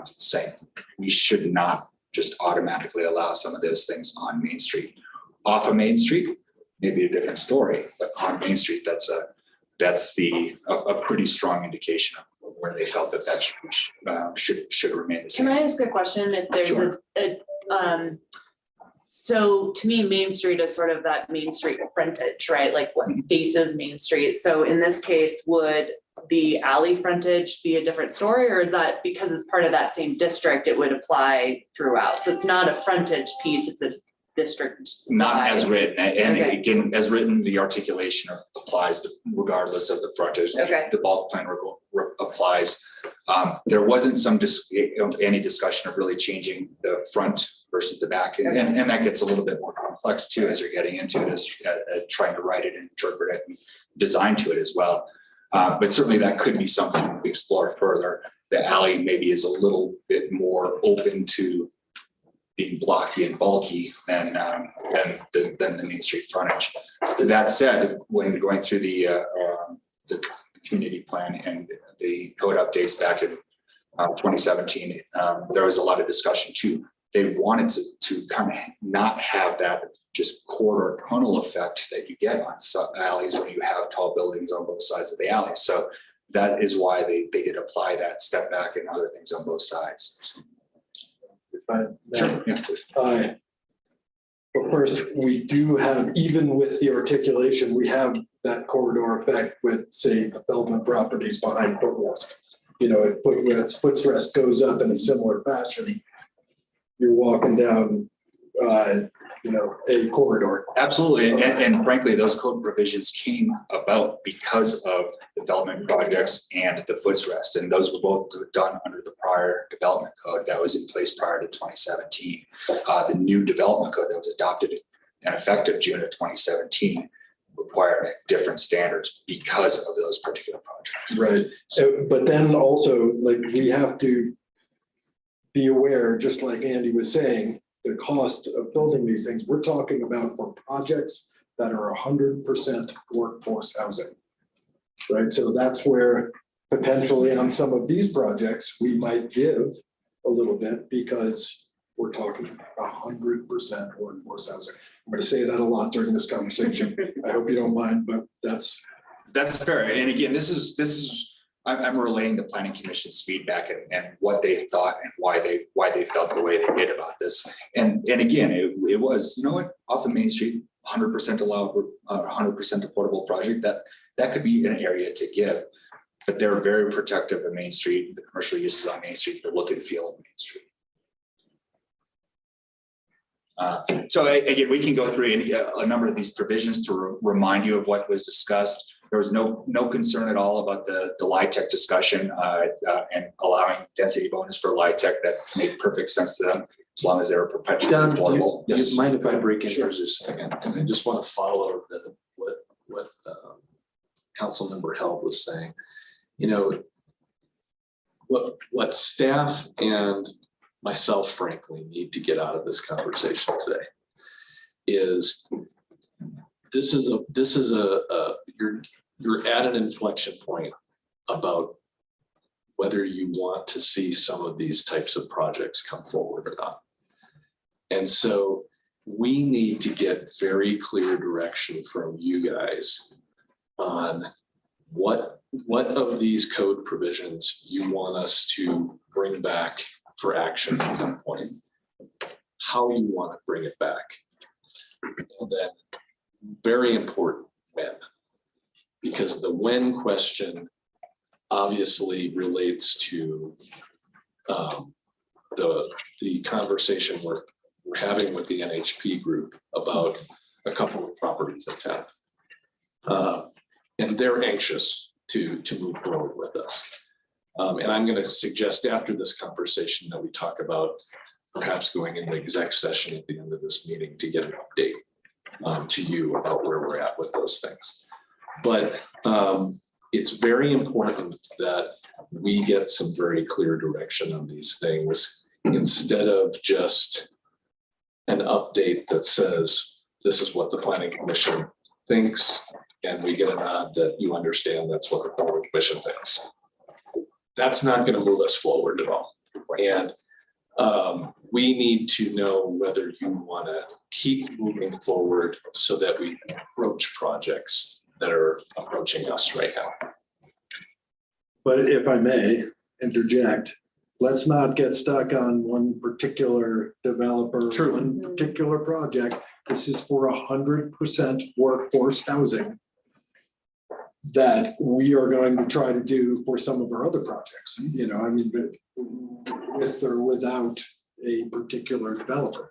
saying we should not just automatically allow some of those things on Main Street. Off of Main Street, maybe a different story, but on Main Street, that's a pretty strong indication of where they felt that should remain the same. Can I ask a question? If there's Sure. So to me, Main Street is sort of that Main Street frontage, right? Like what faces Main Street. So in this case, would the alley frontage be a different story, or is that because it's part of that same district, it would apply throughout? So it's not a frontage piece, it's a district. Not as written, and Okay. again, as written, the articulation applies regardless of the frontage. Okay. The bulk plan applies. There wasn't any discussion of really changing the front versus the back, and that gets a little bit more complex too as you're getting into it, as trying to write it and interpret it and design to it as well. But certainly that could be something we explore further. The alley maybe is a little bit more open to being blocky and bulky than the Main Street frontage. That said, when going through the community plan and the code updates back in 2017, there was a lot of discussion too. They wanted to kind of not have that just corridor tunnel effect that you get on alleys when you have tall buildings on both sides of the alley. So that is why they did apply that step back and other things on both sides. Sure. Yeah, please. But first, we do have, even with the articulation, we have that corridor effect with, say, the Feldman properties behind Footrest. You know, if Footrest goes up in a similar fashion, you're walking down, a corridor. Absolutely, and frankly, those code provisions came about because of development projects and the footrest, and those were both done under the prior development code that was in place prior to 2017. The new development code that was adopted and effective June of 2017 required different standards because of those particular projects. Right, but then also, like, we have to be aware, just like Andy was saying, the cost of building these things, we're talking about for projects that are 100% workforce housing. Right, so that's where potentially on some of these projects, we might give a little bit because we're talking 100% workforce housing. I'm going to say that a lot during this conversation. I hope you don't mind, but that's fair. And again, this is I'm relaying the planning commission's feedback and what they thought and why they felt the way they did about this. And again, it was, you know what, off of Main Street, 100% allowed, 100% affordable project, that could be an area to give. But they're very protective of Main Street, the commercial uses on Main Street, the look and feel of Main Street. So again, we can go through a number of these provisions to remind you of what was discussed. There was no concern at all about the LIHTC discussion and allowing density bonus for LIHTC. That made perfect sense to them as long as they were perpetually Don, affordable. do you mind if I break in Sure. for just a second? And I just want to follow what Councilmember Held was saying. You know, what staff and myself frankly need to get out of this conversation today is you're at an inflection point about whether you want to see some of these types of projects come forward or not. And so we need to get very clear direction from you guys on what of these code provisions you want us to bring back for action at some point, how you want to bring it back. And then very important, when, because the when question obviously relates to the conversation we're having with the NHP group about a couple of properties in town. And they're anxious to move forward with us. And I'm going to suggest after this conversation that we talk about perhaps going into exec session at the end of this meeting to get an update to you about where we're at with those things. But it's very important that we get some very clear direction on these things instead of just an update that says, this is what the planning commission thinks, and we get a nod that you understand that's what the planning commission thinks. That's not going to move us forward at all. And we need to know whether you want to keep moving forward so that we approach projects that are approaching us right now. But if I may interject, let's not get stuck on one particular developer, True. one particular project. This is for 100% workforce housing that we are going to try to do for some of our other projects, you know, I mean, but with or without a particular developer.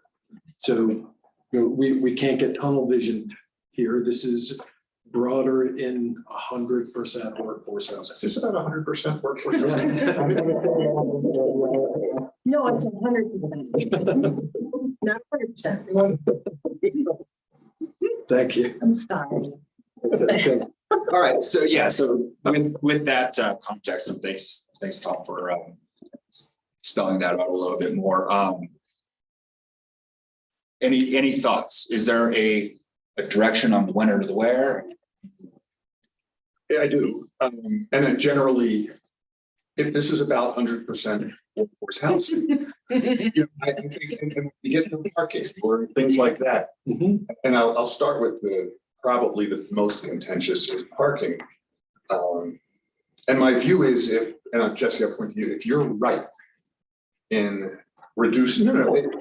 So, you know, we can't get tunnel vision here. This is broader in 100% workforce housing. Is this about 100% workforce? No, it's 100%. Not 100%. Thank you. I'm sorry. All right, so yeah, so with that context, and thanks Tom for spelling that out a little bit more. Any thoughts? Is there a direction on the when or the where? Yeah, I do. And then generally, if this is about 100% workforce housing, you know, I think and you get the parking or things like that. And I'll start with probably the most contentious is parking. And my view is and Jesse, I'll point to you, if you're right in reducing,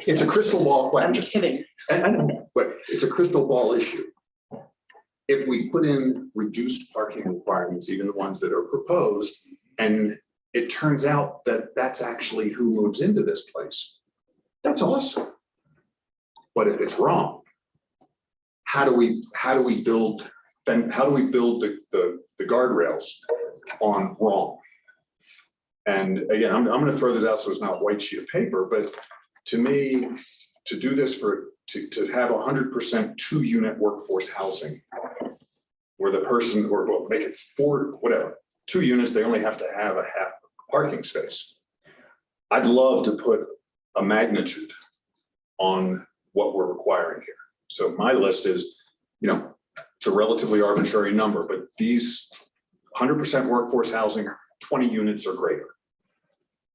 it's a crystal ball question. I'm kidding. I know, but it's a crystal ball issue. If we put in reduced parking requirements, even the ones that are proposed, and it turns out that that's actually who moves into this place, that's awesome. But if it's wrong, how do we build the guardrails on wrong? And again, I'm going to throw this out so it's not a white sheet of paper, but to me, to do this to have 100% 2-unit workforce housing, where the person, or well, make it 4, whatever, 2 units, they only have to have a half parking space. I'd love to put a magnitude on what we're requiring here. So my list is, you know, it's a relatively arbitrary number, but these 100% workforce housing, 20 units or greater,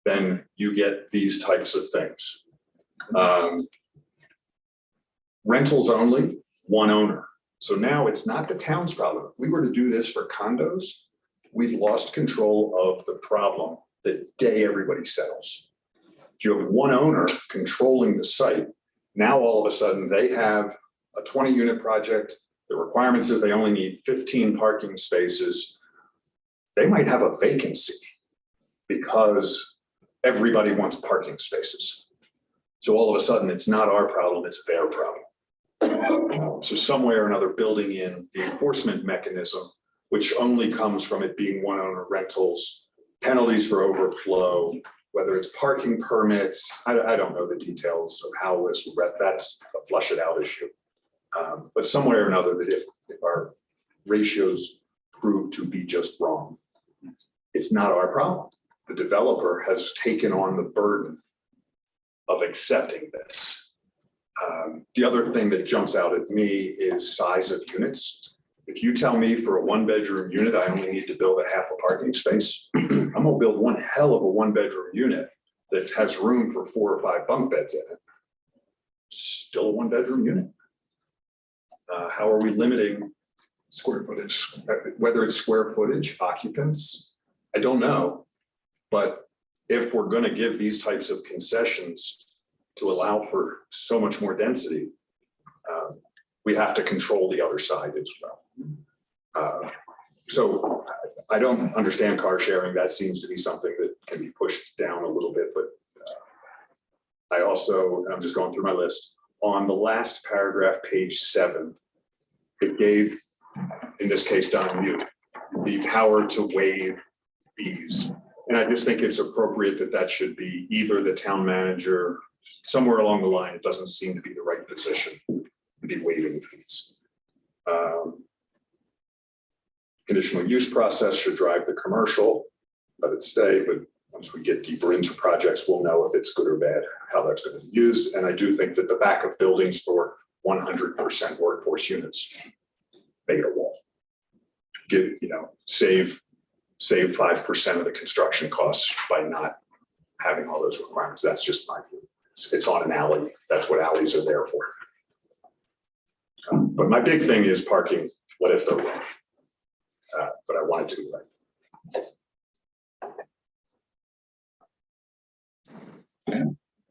then you get these types of things. Rentals only, 1 owner. So now it's not the town's problem. If we were to do this for condos, we've lost control of the problem the day everybody settles. If you have 1 owner controlling the site, now all of a sudden they have a 20-unit project. The requirement says they only need 15 parking spaces. They might have a vacancy because everybody wants parking spaces. So all of a sudden, it's not our problem, it's their problem. So some way or another, building in the enforcement mechanism, which only comes from it being one owner rentals, penalties for overflow, whether it's parking permits, I don't know the details of how this, that's a flush it out issue. But some way or another, that if our ratios prove to be just wrong, it's not our problem. The developer has taken on the burden of accepting this. The other thing that jumps out at me is size of units. If you tell me for a 1-bedroom unit, I only need to build a half a parking space, I'm gonna build one hell of a 1-bedroom unit that has room for 4 or 5 bunk beds in it. Still a 1-bedroom unit. How are we limiting square footage? Whether it's square footage, occupants, I don't know. But if we're gonna give these types of concessions to allow for so much more density, we have to control the other side as well. So I don't understand car sharing. That seems to be something that can be pushed down a little bit, but I also, I'm just going through my list. On the last paragraph, page 7, it gave, in this case, Don, you the power to waive fees. And I just think it's appropriate that that should be either the town manager, somewhere along the line. It doesn't seem to be the right position to be waiving fees. Conditional use process should drive the commercial, let it stay, but once we get deeper into projects, we'll know if it's good or bad, how that's going to be used. And I do think that the back of buildings for 100% workforce units, make it a wall. Give, save 5% of the construction costs by not having all those requirements. That's just my view. It's on an alley. That's what alleys are there for. But my big thing is parking. What if they're wrong? But I wanted to be right.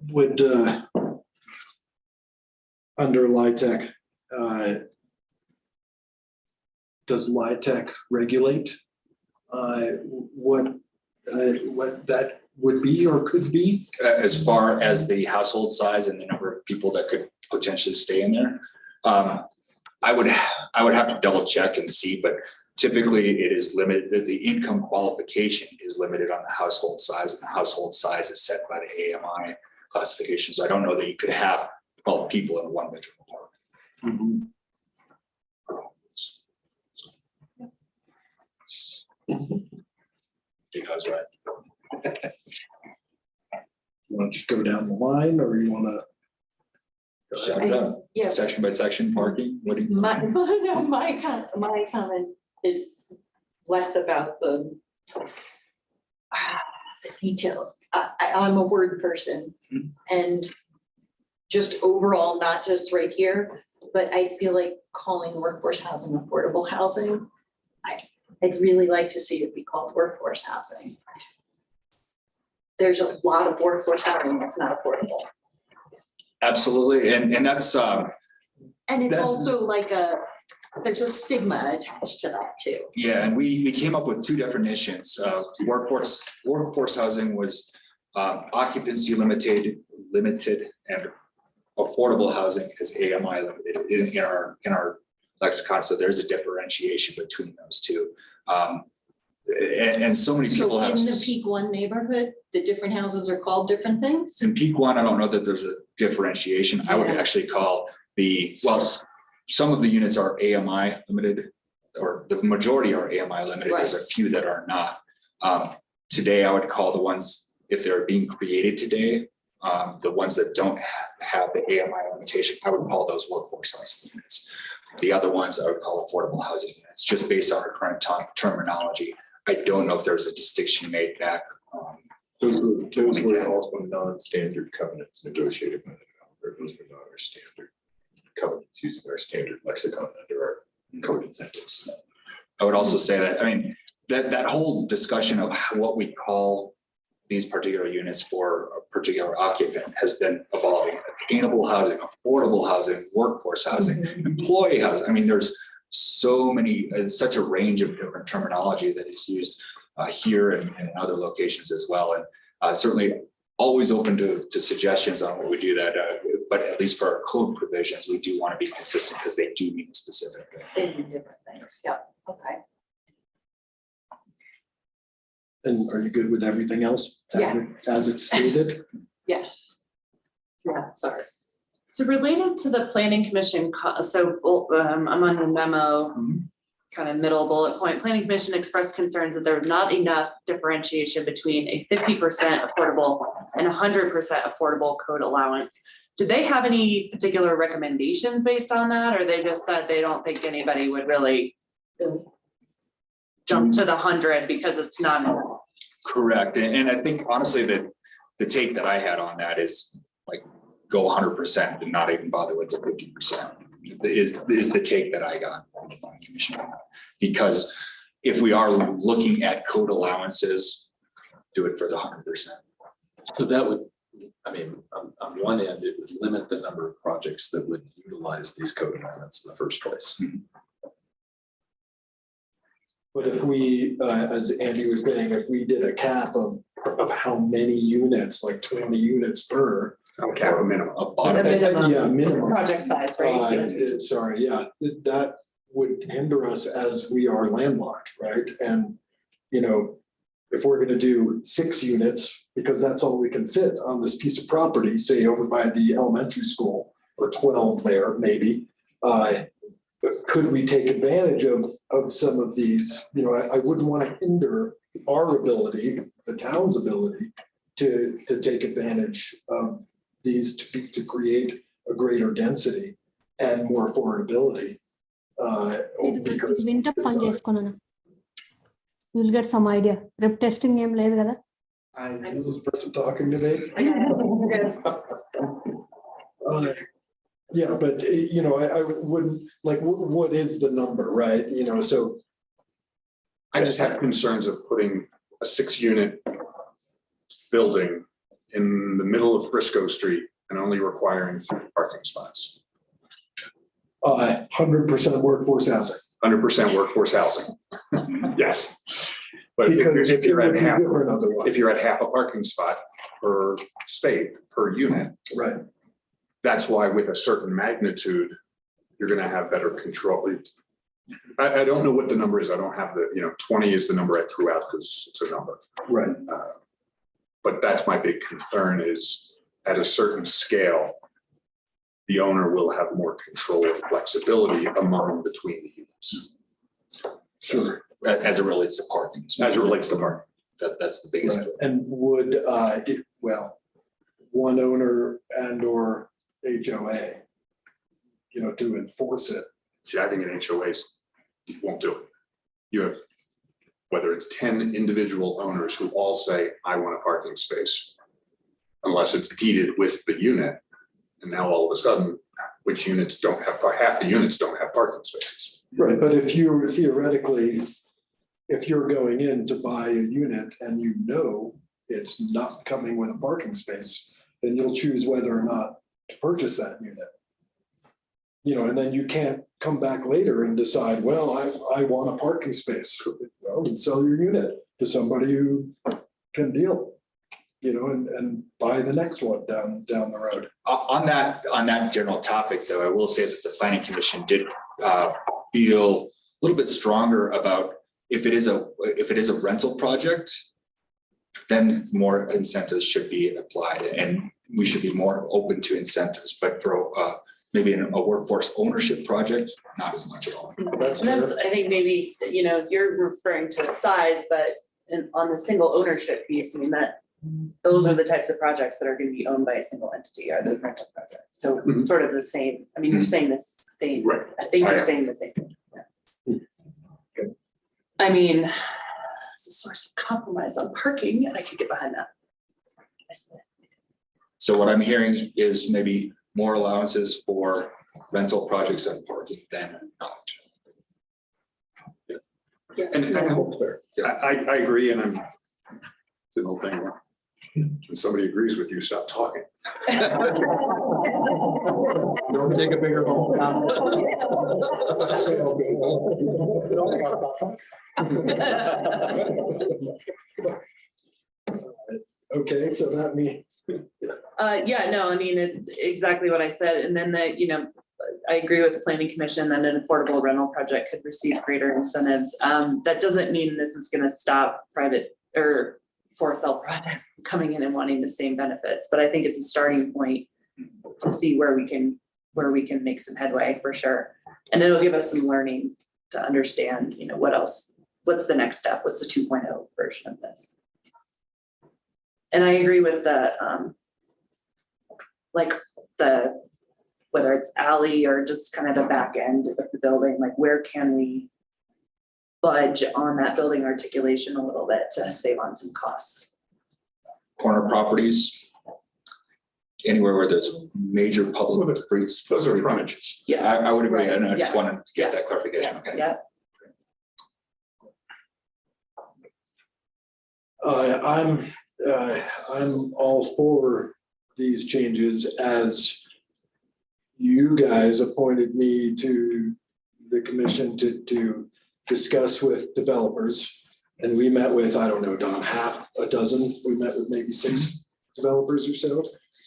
Would, under LIHTC, does LIHTC regulate what that would be or could be? As far as the household size and the number of people that could potentially stay in there, I would have to double check and see, but typically it is limited. The income qualification is limited on the household size, and the household size is set by the AMI classification. So I don't know that you could have 12 people in a 1-bedroom apartment. Because right. You want to go down the line, or you want to? Yeah. Section by section parking, what do you? My comment is less about the detail. I'm a word person, and just overall, not just right here, but I feel like calling workforce housing affordable housing, I'd really like to see it be called workforce housing. There's a lot of workforce housing that's not affordable. Absolutely, and that's And it's that's- also like there's a stigma attached to that too. yeah, and we came up with 2 definitions. Workforce housing was occupancy limited, and affordable housing is AMI limited in our lexicon. So there's a differentiation between those 2. And so many people So have. in the Peak 1 neighborhood, the different houses are called different things? In Peak 1, I don't know that there's a differentiation. I would Yeah. actually call some of the units are AMI limited, or the majority are AMI limited. There's a few that are not. Today, I would call the ones, if they're being created today, the ones that don't have the AMI limitation, I would call those workforce housing units. The other ones I would call affordable housing units, just based on our current terminology. I don't know if there's a distinction made back. Those were also non-standard covenants negotiated by the developer. Those were not our standard covenants using our standard lexicon under our code incentives. I would also say that, that whole discussion of what we call these particular units for a particular occupant has been evolving. Attainable housing, affordable housing, workforce housing, employee housing. There's so many, such a range of different terminology that is used here and in other locations as well. And certainly always open to suggestions on what we do that, but at least for our code provisions, we do want to be consistent because they do mean specific. They do different things. Yeah, okay. And are you good with everything else? As it's stated? Yes. Yeah, sorry. So related to the planning commission, I'm on the memo, kind of middle bullet point. Planning commission expressed concerns that there's not enough differentiation between a 50% affordable and 100% affordable code allowance. Do they have any particular recommendations based on that, or they just said they don't think anybody would really jump to the 100 because it's not enough? Correct. And I think honestly that the take that I had on that is like go 100% and not even bother with the 50% is the take that I got from the planning commission. Because if we are looking at code allowances, do it for the 100%. So that would, I mean, on one end, it would limit the number of projects that would utilize these code amendments in the first place. But if we, as Andy was saying, if we did a cap of how many units, like 20 units per. Cap a minimum. Yeah, minimum. Project size, right? Sorry, yeah, that would hinder us as we are landlocked, right? And, you know, if we're gonna do 6 units, because that's all we can fit on this piece of property, say over by the elementary school, or 12 there, maybe. Could we take advantage of some of these? You know, I wouldn't want to hinder our ability, the town's ability to take advantage of these to create a greater density and more affordability. Because winter పని చేసుకున్నాను. You'll get some idea. Rep testing ఏం లేదు కదా. Is this person talking today? Yeah, but you know, I wouldn't, like, what is the number, right? You know, so. I just have concerns of putting a 6-unit building in the middle of Frisco Street and only requiring 3 parking spots. 100% workforce housing. 100% workforce housing. Yes. But Because if you're it at would be half, different otherwise. if you're at half a parking spot per state, per unit, Right. that's why with a certain magnitude, you're gonna have better control. I don't know what the number is. I don't have the, 20 is the number I threw out because it's a number. Right. But that's my big concern is at a certain scale, the owner will have more control and flexibility among between the units. Sure. As it relates to parking. As it relates to parking. That's the biggest. Right. And would, one owner and or HOA, to enforce it. See, I think an HOAs won't do it. You have, whether it's 10 individual owners who all say, I want a parking space, unless it's deeded with the unit. And now all of a sudden, which units don't have, half the units don't have parking spaces. Right, but if you theoretically, if you're going in to buy a unit and it's not coming with a parking space, then you'll choose whether or not to purchase that unit. And then you can't come back later and decide, well, I want a parking space. Well, then sell your unit to somebody who can deal, and buy the next one down the road. On that general topic, though, I will say that the planning commission did feel a little bit stronger about if it is a rental project, then more incentives should be applied and we should be more open to incentives. But for maybe in a workforce ownership project, not as much at all. I think maybe, you're referring to the size, but on the single ownership piece, I mean, that those are the types of projects that are going to be owned by a single entity are the rental projects. So it's sort of the same. I mean, you're saying the same. Right. I think you're saying the same thing. Yeah. I mean, it's a source of compromise on parking, and I could get behind that. So what I'm hearing is maybe more allowances for rental projects and parking than not. And I agree, and it's an old thing. When somebody agrees with you, stop talking. Don't take a bigger home. Okay, so that means, Yeah, no, I mean, exactly what I said, and then I agree with the planning commission that an affordable rental project could receive greater incentives. That doesn't mean this is gonna stop private or for sale projects coming in and wanting the same benefits, but I think it's a starting point to see where we can make some headway for sure. And it'll give us some learning to understand, what else, what's the next step? What's the 2.0 version of this? And I agree with whether it's alley or just kind of the back end of the building, like where can we budge on that building articulation a little bit to save on some costs? Corner properties. Anywhere where there's major public streets. Those are frontages. Yeah. I would agree, and I just Yeah. wanted to get that clarification, okay? Yeah. I'm all for these changes as you guys appointed me to the commission to discuss with developers. And we met with, I don't know, Don, half a dozen, we met with maybe 6 developers or so.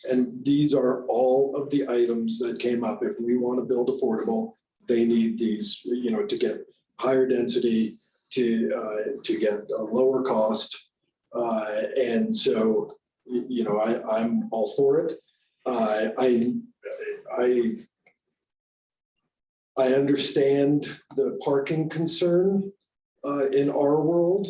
And these are all of the items that came up. If we want to build affordable, they need these, to get higher density, to get a lower cost. And so, I'm all for it. I understand the parking concern in our world,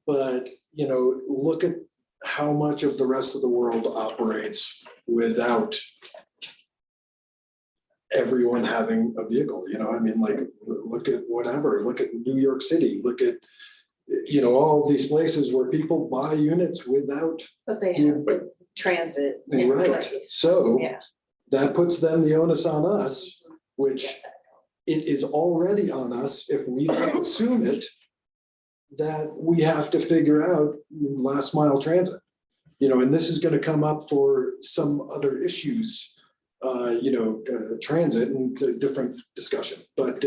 but, look at how much of the rest of the world operates without everyone having a vehicle, look at whatever, look at New York City, look at, all these places where people buy units without. But they have the transit. Right, so Yeah. that puts then the onus on us, which it is already on us if we don't assume it, that we have to figure out last mile transit. And this is gonna come up for some other issues, transit and a different discussion. But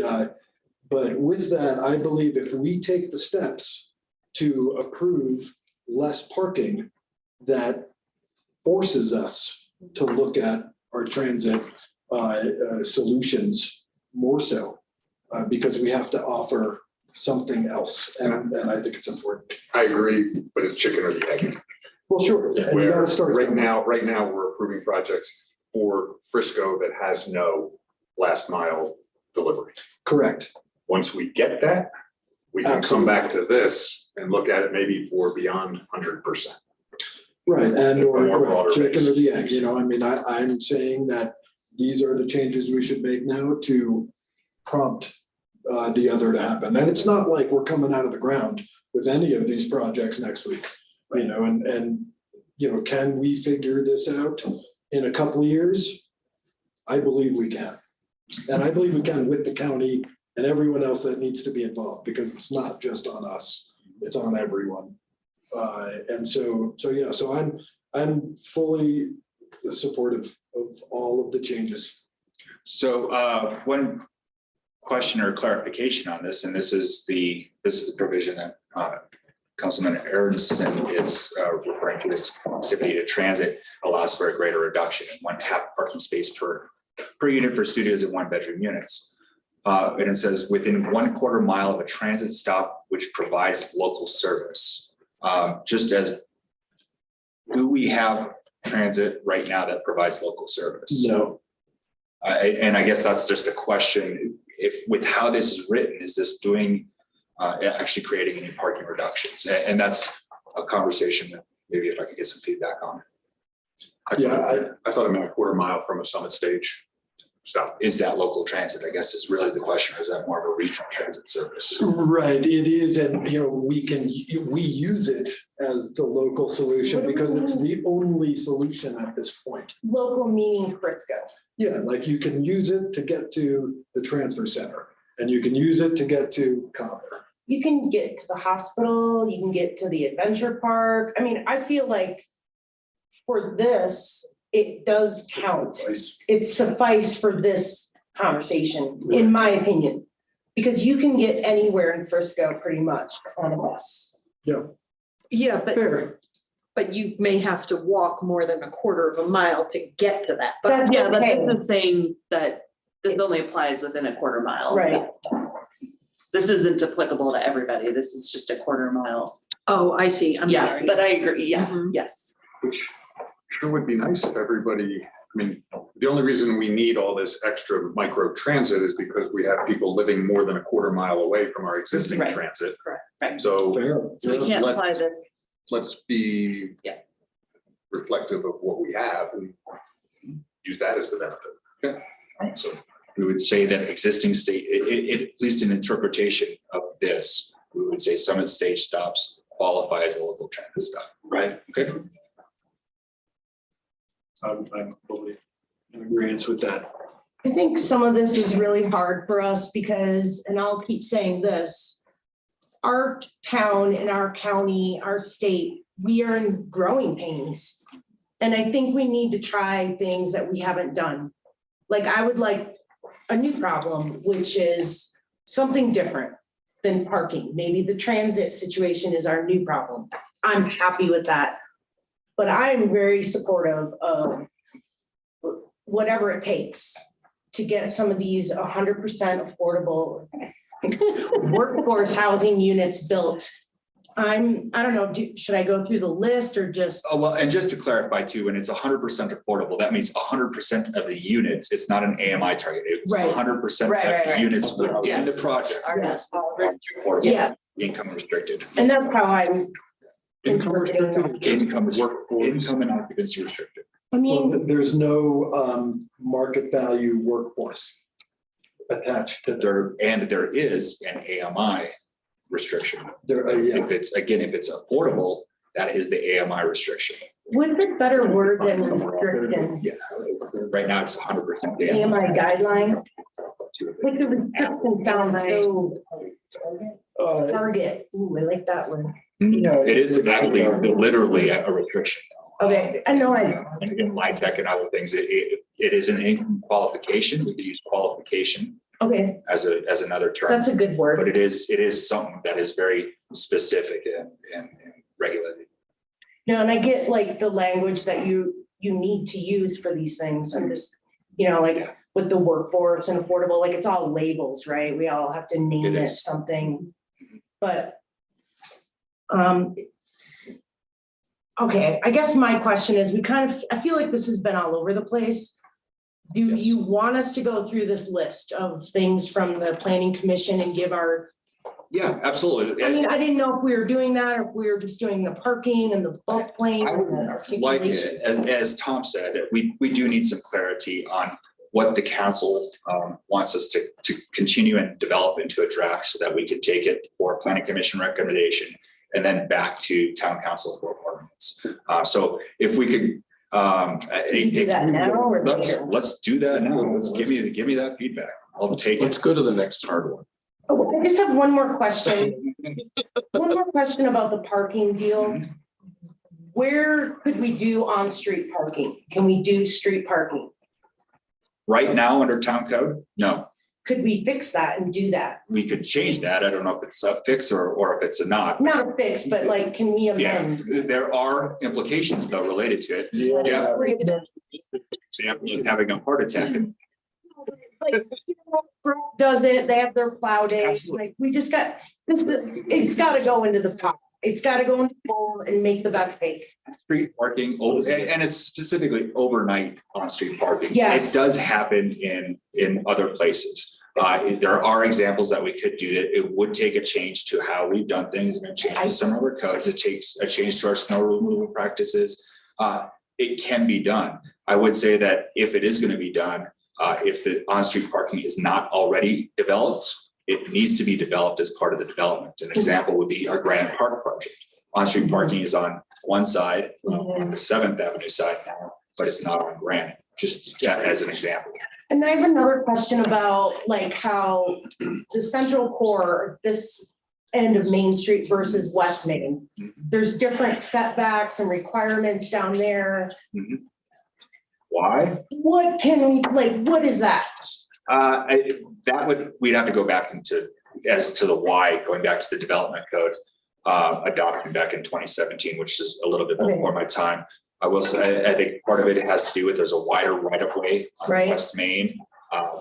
with that, I believe if we take the steps to approve less parking, that forces us to look at our transit solutions more so, because we have to offer something else, and I think it's important. I agree, but it's chicken or the egg. Well, sure, and you Where gotta start. right now, we're approving projects for Frisco that has no last mile delivery. Correct. Once we get that, we can come back to this and look at it maybe for beyond 100%. Right, and More or broader chicken or base. the egg, I'm saying that these are the changes we should make now to prompt the other to happen. And it's not like we're coming out of the ground with any of these projects next week, can we figure this out in a couple of years? I believe we can. And I believe we can with the county and everyone else that needs to be involved, because it's not just on us, it's on everyone. So I'm fully supportive of all of the changes. So one question or clarification on this, and this is the provision that Councilman Aronson is referring to as proximity to transit allows for a greater reduction in 1/2 parking space per unit for studios and 1-bedroom units. And it says within 1/4 mile of a transit stop which provides local service. Do we have transit right now that provides local service? No. And I guess that's just a question, if with how this is written, is this doing, actually creating any parking reductions? And that's a conversation that maybe if I could get some feedback on. I thought it meant 1/4 mile from a Summit Stage stop. Is that local transit, I guess is really the question, or is that more of a regional transit service? Right, it is, and we use it as the local solution because it's the only solution at this point. Local meaning Frisco. Yeah, like you can use it to get to the transfer center and you can use it to get to Conner. You can get to the hospital, you can get to the adventure park. I feel like for this, it does count. It's suffice for this conversation, in my opinion. Because you can get anywhere in Frisco pretty much on a bus. Yeah. Yeah, but Fair. But you may have to walk more than a quarter of a mile to get to that. But That's Yeah, but okay. this is saying that this only applies within a quarter mile. Right. This isn't applicable to everybody. This is just a quarter mile. Oh, I see. I'm Yeah, sorry. but I agree. Yeah, Mhm. yes. Which sure would be nice if everybody, I mean, the only reason we need all this extra micro transit is because we have people living more than a quarter mile away from our existing Right. transit. Correct. Right. So So we can't apply this. let's be Yeah. reflective of what we have and use that as the benefit. So we would say that existing state, at least in interpretation of this, we would say Summit stage stops qualify as a local transit stop. Right. Okay. I'm fully in agreement with that. I think some of this is really hard for us because, and I'll keep saying this, our town and our county, our state, we are in growing pains. And I think we need to try things that we haven't done. Like I would like a new problem, which is something different than parking. Maybe the transit situation is our new problem. I'm happy with that. But I'm very supportive of whatever it takes to get some of these 100% affordable workforce housing units built. I don't know, should I go through the list or just? Oh, well, and just to clarify too, when it's 100% affordable, that means 100% of the units, it's not an AMI target. It's Right. 100% Right, right, of the right. units within the project. Yes. Affordable, Yeah. income restricted. And that's how I'm Income interpreting that. restricted. Income and occupancy restricted. I mean, Well, there's no market value workforce attached to there. There is an AMI restriction. Yeah. If it's affordable, that is the AMI restriction. what's a better word than restriction? Yeah, right now it's 100%. AMI guideline? Like the restriction sounds so target. Ooh, I like that one. It is actually literally a restriction. Okay, I know In my tech and other things, it is an income qualification. We could use qualification okay, as another term. that's a good word. But it is something that is very specific and regulated. No, and I get like the language that you need to use for these things. I'm just, like with the workforce and affordable, like it's all labels, right? We all have to name It it is. something. But okay, I guess my question is, I feel like this has been all over the place. Do Yes. you want us to go through this list of things from the planning commission and give our, Yeah, absolutely. I mean, I didn't know if we were doing that or if we were just doing the parking and the bulk plane I and the would like, articulation. as Tom said, we do need some clarity on what the council wants us to continue and develop into a draft so that we could take it for planning commission recommendation and then back to town council for ordinance. So if we could. Do you do that now or later? Let's do that now. Let's give me that feedback. I'll take Let's it. go to the next hard one. Oh, I just have one more question. One more question about the parking deal. Where could we do on-street parking? Can we do street parking? Right now, under town code, no, Could we fix that and do that? we could change that. I don't know if it's a fix or if it's a not. Not a fix, but like, can we Yeah, amend? there are implications though related to it. Yeah. Example is having a heart attack. Like, does it, they have their plow days, like, we just got, it's gotta go into the pot. It's gotta go into the bowl and make the best bake. Street parking, and it's specifically overnight on-street parking. Yes. It does happen in other places. There are examples that we could do that. It would take a change to how we've done things and a change to some of our codes. It takes a change to our snow removal practices. It can be done. I would say that if it is going to be done, if the on-street parking is not already developed, it needs to be developed as part of the development. An example would be our Granite Park project. On-street parking is on one side, on the 7th Avenue side now, but it's not on Granite, just as an example. And I have another question about like how the central core, this end of Main Street versus West Main. There's different setbacks and requirements down there. Why? What can we, like, what is that? We'd have to go back as to the why, going back to the development code. adopted back in 2017, which is a little bit before my time. I will say, I think part of it has to do with there's a wider right of way on Right. West Main.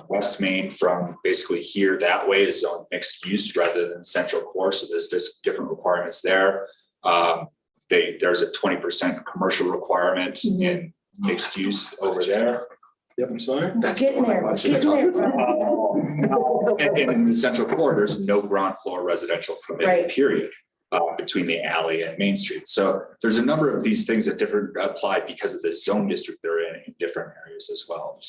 West Main from basically here that way is on mixed use rather than central core. So there's just different requirements there. There's a 20% commercial requirement in mixed use over there. Yep, I'm sorry. That's Getting the one I there, want you to getting talk there. about. And in the central core, there's no ground floor residential permitted, Right. period, between the alley and Main Street. So there's a number of these things that different apply because of the zone district they're in different areas as well.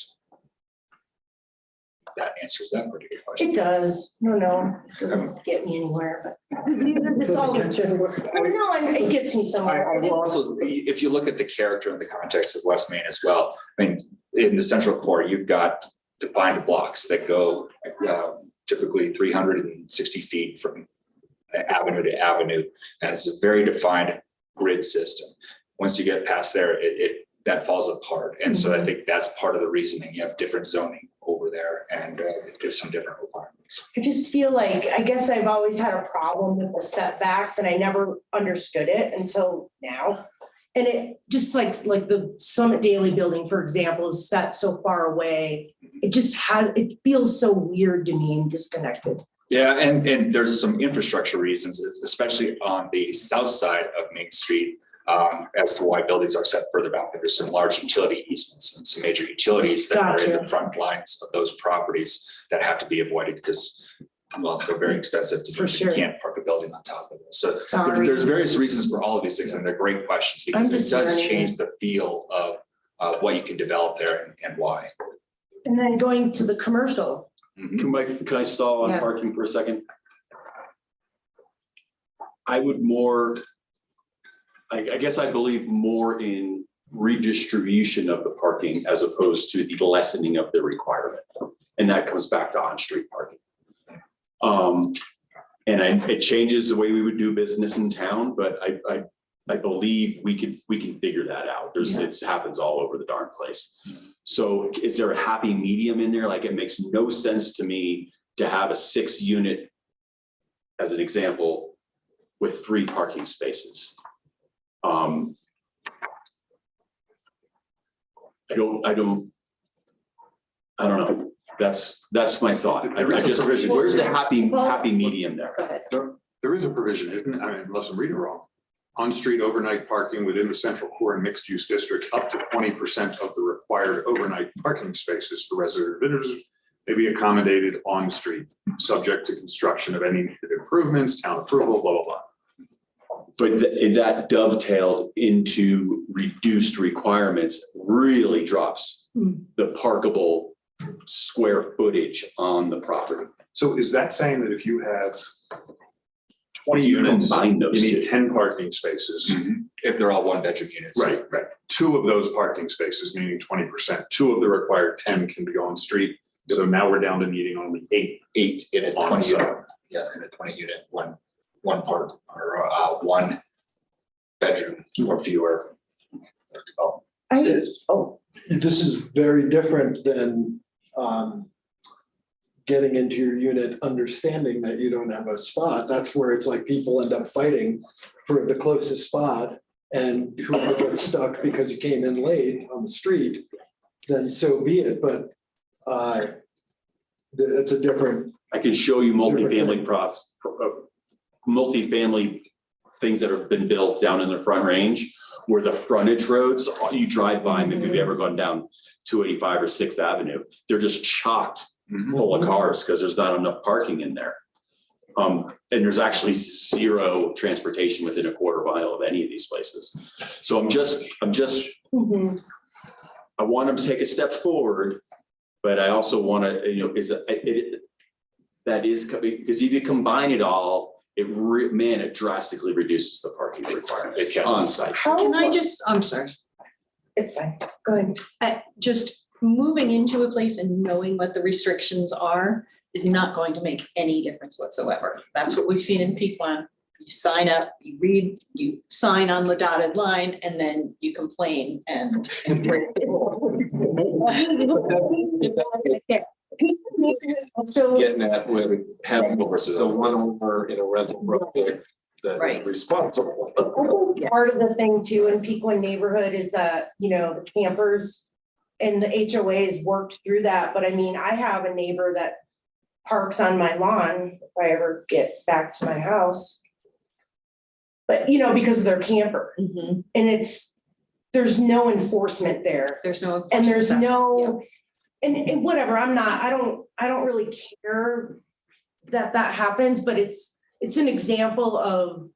That answers that pretty good question. It does. No, it doesn't get me anywhere, but. It's all- I know, it gets me somewhere. I will also, if you look at the character and the context of West Main as well, I mean, in the central core, you've got defined blocks that go typically 360 feet from avenue to avenue. And it's a very defined grid system. Once you get past there, that falls apart. And so I think that's part of the reasoning. You have different zoning over there and there's some different requirements. I just feel like, I guess I've always had a problem with the setbacks and I never understood it until now. And it just like the Summit Daily building, for example, is set so far away. It feels so weird to me and disconnected. Yeah, and there's some infrastructure reasons, especially on the south side of Main Street, as to why buildings are set further back. There's some large utility easements and some major utilities that are in the front lines of those properties that have to be avoided because, well, they're very expensive to do. You can't park a building on top of it. So there's various reasons for all of these things, and they're great questions because it does change the feel of what you can develop there and why. And then going to the commercial. Can I stall on Yeah. parking for a second? I guess I believe more in redistribution of the parking as opposed to the lessening of the requirement. And that comes back to on-street parking. It changes the way we would do business in town, but I believe we can figure that out. It happens all over the darn place. So is there a happy medium in there? Like, it makes no sense to me to have a 6-unit, as an example, with 3 parking spaces. I don't know. That's my thought. Where's the happy medium there? There is a provision, isn't it? I mean, unless I'm reading it wrong. On-street overnight parking within the central core and mixed-use district, up to 20% of the required overnight parking spaces for resident visitors may be accommodated on-street, subject to construction of any needed improvements, town approval, blah, blah, blah. But that dovetailed into reduced requirements really drops the parkable square footage on the property. So is that saying that if you have 20 units, combine those you need two. 10 parking spaces? If they're all one-bedroom units. Right. 2 of those parking spaces, meaning 20%, 2 of the required 10 can be on street. So now we're down to needing only 8. 8 in a On 20 unit. Yeah, in a 20 unit, one part or one bedroom or fewer. This is very different than getting into your unit, understanding that you don't have a spot. That's where it's like people end up fighting for the closest spot, and whoever gets stuck because you came in late on the street, then so be it. But it's a different. I can show you multifamily things that have been built down in the Front Range, where the frontage roads, you drive by them if you've ever gone down 285 or 6th Avenue, they're just chocked full of cars because there's not enough parking in there. And there's actually 0 transportation within a quarter mile of any of these places. So I'm just, I want them to take a step forward, but I also want to, because if you combine it all, it drastically reduces the parking requirement on site. I'm sorry. It's fine. Go ahead. Just moving into a place and knowing what the restrictions are is not going to make any difference whatsoever. That's what we've seen in Pequot. You sign up, you read, you sign on the dotted line, and then you complain and. So Getting at with having the one owner in a rental project that is Right. responsible. I think part of the thing too in Pequot neighborhood is that, you know, the campers and the HOAs worked through that, but I mean, I have a neighbor that parks on my lawn if I ever get back to my house. But, you know, because of their camper, Mhm. and there's no enforcement there. There's no. And there's enforcement. no, and whatever, I don't really care that happens, but it's an example of,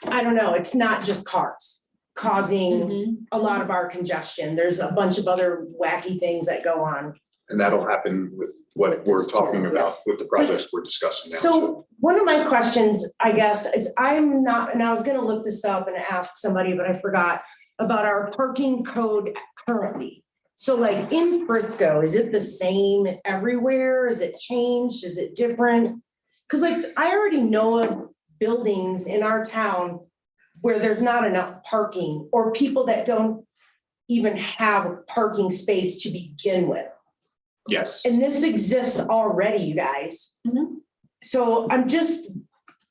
I don't know, it's not just cars causing Mhm. a lot of our congestion. There's a bunch of other wacky things that go on. And that'll happen with what we're talking about with the projects we're discussing now. So one of my questions, I guess, is I'm not, and I was gonna look this up and ask somebody, but I forgot about our parking code currently. So like in Frisco, is it the same everywhere? Is it changed? Is it different? Cause like I already know of buildings in our town where there's not enough parking or people that don't even have a parking space to begin with. Yes. And this exists already, you guys. Mhm. So I'm just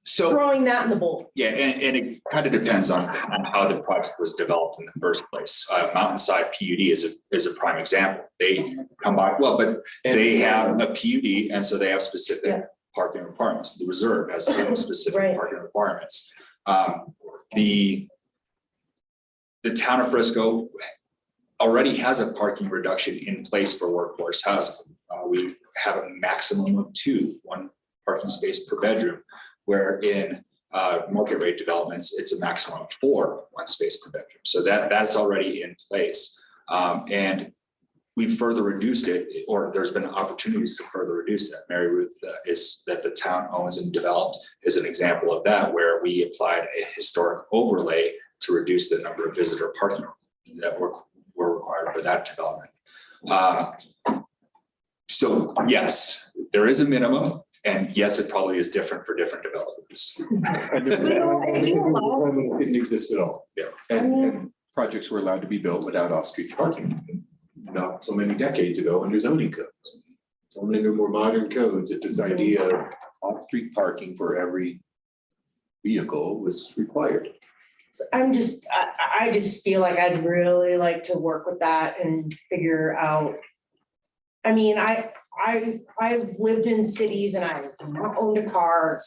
So, throwing that in the bowl. yeah, and it kind of depends on how the project was developed in the first place. Mountainside PUD is a prime example. They come by, well, but they have a PUD, and so they have specific Yeah. parking requirements. The reserve has some specific Right. parking requirements. The town of Frisco already has a parking reduction in place for workforce housing. We have a maximum of one parking space per bedroom, where in market rate developments, it's a maximum of 4 one space per bedroom. So that's already in place. And we've further reduced it, or there's been opportunities to further reduce that. Mary Ruth is that the town owns and developed is an example of that, where we applied a historic overlay to reduce the number of visitor parking that were required for that development. So yes, there is a minimum, and yes, it probably is different for different developments. Didn't exist at all. Yeah. And projects were allowed to be built without off-street parking, not so many decades ago under zoning codes. Only under more modern codes that this idea of off-street parking for every vehicle was required. So I just feel like I'd really like to work with that and figure out. I mean, I've lived in cities and I've not owned a car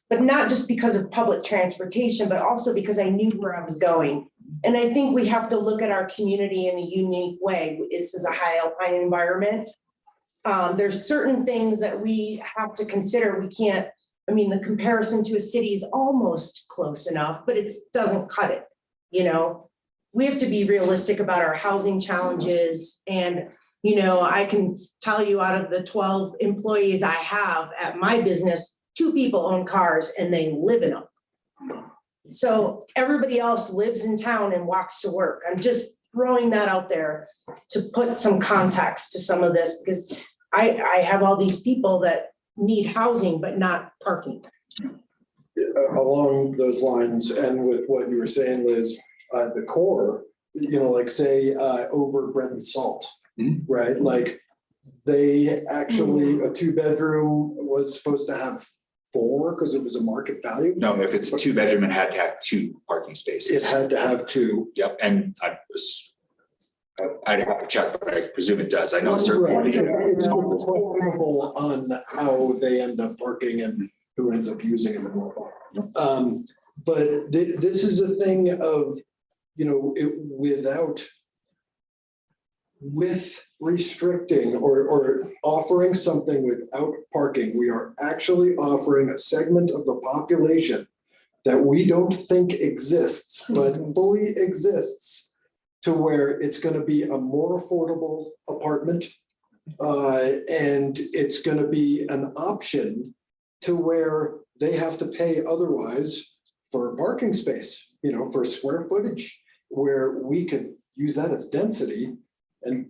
but not just because of public transportation, but also because I knew where I was going. And I think we have to look at our community in a unique way. This is a high alpine environment. There's certain things that we have to consider. We can't, I mean, the comparison to a city is almost close enough, but it doesn't cut it, you know? We have to be realistic about our housing challenges. And, you know, I can tell you out of the 12 employees I have at my business, 2 people own cars and they live in them. So everybody else lives in town and walks to work. I'm just throwing that out there to put some context to some of this, because I have all these people that need housing, but not parking. Along those lines, and with what you were saying, Liz, the core, you know, like say, over Bread and Salt, right? Like they actually, a 2-bedroom was supposed to have 4 because it was a market value. No, if it's a 2-bedroom, it had to have 2 parking It spaces. had to have 2. Yep, and I'd have to check, but I presume it does. I know certainly. It's questionable on how they end up parking and who ends up using it more. But this is a thing of, you know, with restricting or offering something without parking, we are actually offering a segment of the population that we don't think exists, but fully exists, to where it's going to be a more affordable apartment. And it's going to be an option to where they have to pay otherwise for a parking space, you know, for square footage, where we could use that as density and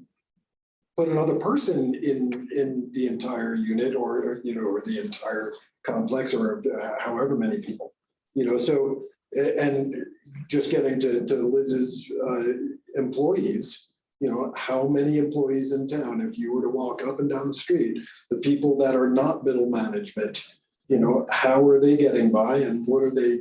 put another person in the entire unit or, you know, or the entire complex, or however many people, you know, so, and just getting to Liz's employees, you know, how many employees in town, if you were to walk up and down the street, the people that are not middle management, how are they getting by and what are they,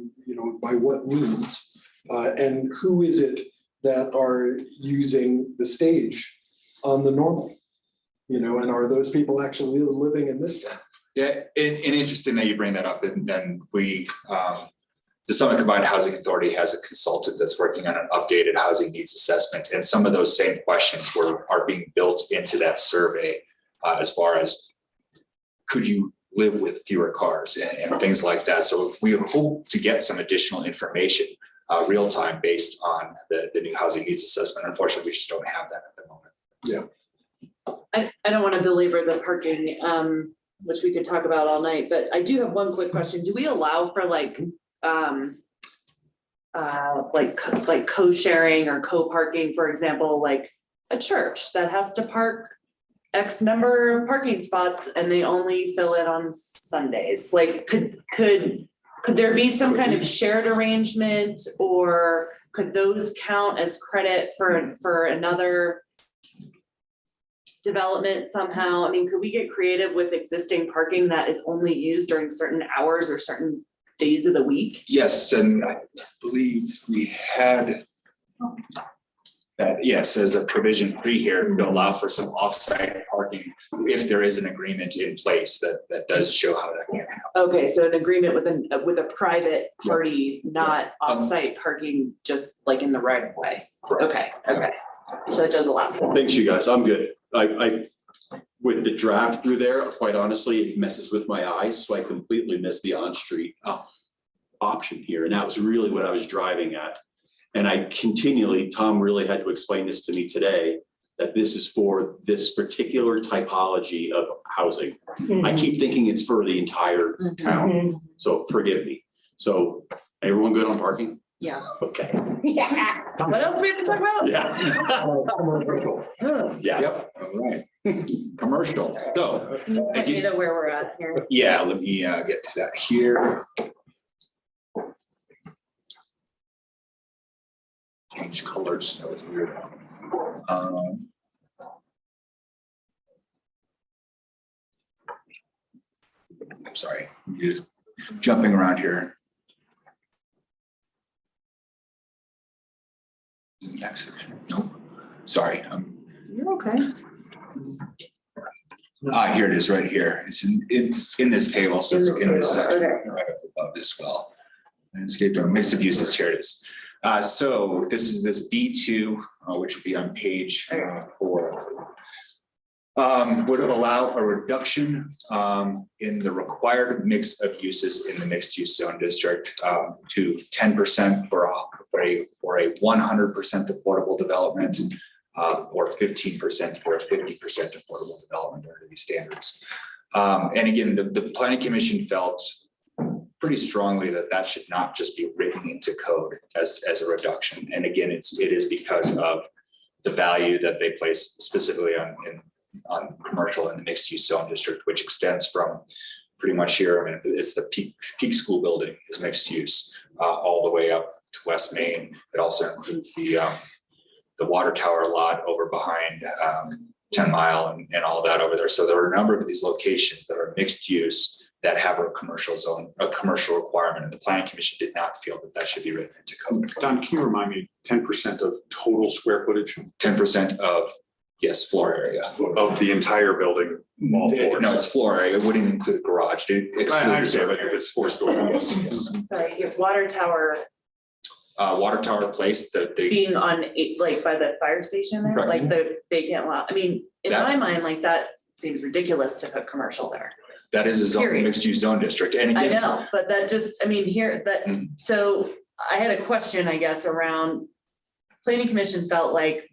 by what means? And who is it that are using the stage on the normal? And are those people actually living in this town? Yeah, and interesting that you bring that up, and we, the Summit Combined Housing Authority has a consultant that's working on an updated housing needs assessment, and some of those same questions are being built into that survey, as far as could you live with fewer cars and things like that. So we hope to get some additional information, real time, based on the new housing needs assessment. Unfortunately, we just don't have that at the moment. Yeah. I don't want to belabor the parking, which we could talk about all night, but I do have one quick question. Do we allow for like co-sharing or co-parking, for example, like a church that has to park X number of parking spots and they only fill it on Sundays? Like, could there be some kind of shared arrangement, or could those count as credit for another development somehow? I mean, could we get creative with existing parking that is only used during certain hours or certain days of the week? Yes, and I believe we had that, yes, as a provision 3 here, to allow for some off-site parking if there is an agreement in place that does show how that can happen. Okay, so an agreement with a private party, not off-site parking, just like in the right of way. Okay. So it does allow. Thanks, you guys. I'm good. I with the draft through there, quite honestly, it messes with my eyes, so I completely missed the on-street option here, and that was really what I was driving at. And I continually, Tom really had to explain this to me today, that this is for this particular typology of housing. I keep thinking it's for the entire town, so forgive me. So everyone good on parking? Yeah. Okay. Yeah. What else do we have to talk about? Yeah. Yep, all right. Commercial. So, You know where we're at here. yeah, let me get to that here. Change colors, that was weird. I'm sorry, I'm just jumping around here. Next section. Nope, sorry. You're okay. Here it is, right here. It's in this table, so it's in this section Okay. right up above as well. Landscape or mix of uses, here it is. So this is this B2, which would be on page 4. Would allow a reduction in the required mix of uses in the mixed use zone district to 10% for a 100% affordable development, or 15% for a 50% affordable development under these standards. And again, the planning commission felt pretty strongly that should not just be written into code as a reduction. And again, it is because of the value that they place specifically on commercial in the mixed use zone district, which extends from pretty much here. I mean, it's the peak school building is mixed use all the way up to West Main. It also includes the water tower lot over behind 10 Mile and all that over there. So there are a number of these locations that are mixed use that have a commercial zone, a commercial requirement, and the planning commission did not feel that should be written into code. Don, can you remind me, 10% of total square footage 10% of, yes, floor area. of the entire building? All floors? No, it's floor area. It wouldn't include garage. It I excludes understand, but if it's 4-story. yes. Sorry, your water tower Water tower place, the being on, like, by the fire station there, Right. like the vacant lot. I mean, in That- my mind, like, that seems ridiculous to put commercial there. that is a zone, Period. mixed use zone district. And I again, know, but that just, I mean, here, that, so I had a question, I guess, around planning commission felt like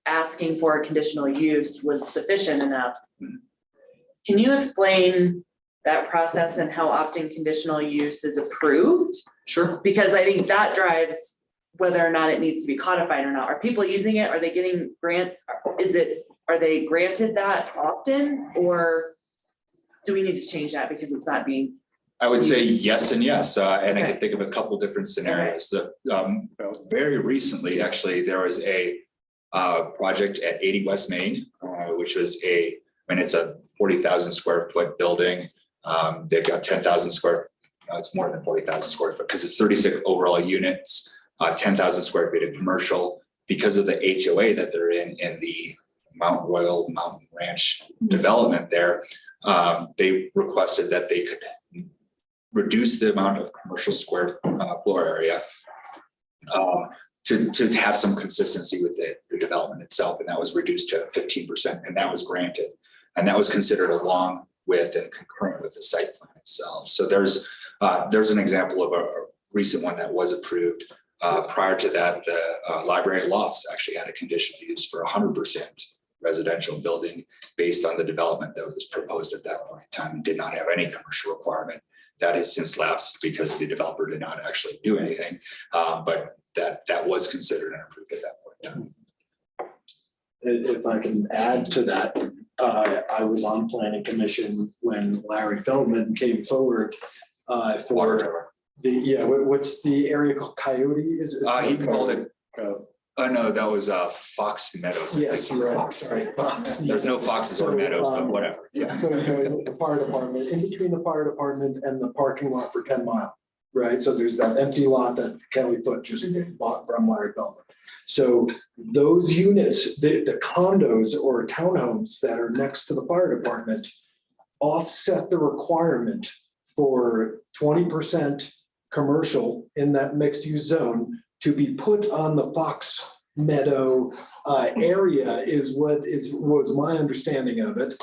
asking for a conditional use was sufficient enough. Can you explain that process and how often are use is approved? sure. Because I think that drives whether or not it needs to be codified or not. Are people using it? Are they getting are they granted that often? Or do we need to change that because it's not being? I would say yes and yes, and I Okay. can think of a couple different scenarios that, very recently, actually, there was a project at 80 West Main, which was it's a 40,000 square foot building. They've got 10,000 square, no, it's more than 40,000 square foot because it's 36 overall units, 10,000 square feet of commercial. Because of the HOA that they're in the Mount Royal Mountain Ranch development there, they requested that they could reduce the amount of commercial square floor area to have some consistency with the development itself, and that was reduced to 15%, and that was granted. And that was considered along with and concurrent with the site plan itself. So there's an example of a recent one that was approved. Prior to that, the Library Lofts actually had a conditional use for 100% residential building based on the development that was proposed at that point in time and did not have any commercial requirement. That has since lapsed because the developer did not actually do anything, but that was considered and approved at that point in time. If I can add to that, I was on planning commission when Larry Feldman came forward Water for tower. what's the area called Coyote? Is it? He called it, no, that was Fox Meadows. I Yes, think. you're right, sorry. Fox. There's no foxes or meadows, but whatever. Yeah. So the fire department, in between the fire department and the parking lot for 10 Mile, right? So there's that empty lot that Kelly Foot just bought from Larry Feldman. So those units, the condos or townhomes that are next to the fire department offset the requirement for 20% commercial in that mixed use zone to be put on the Fox Meadow area was my understanding of it.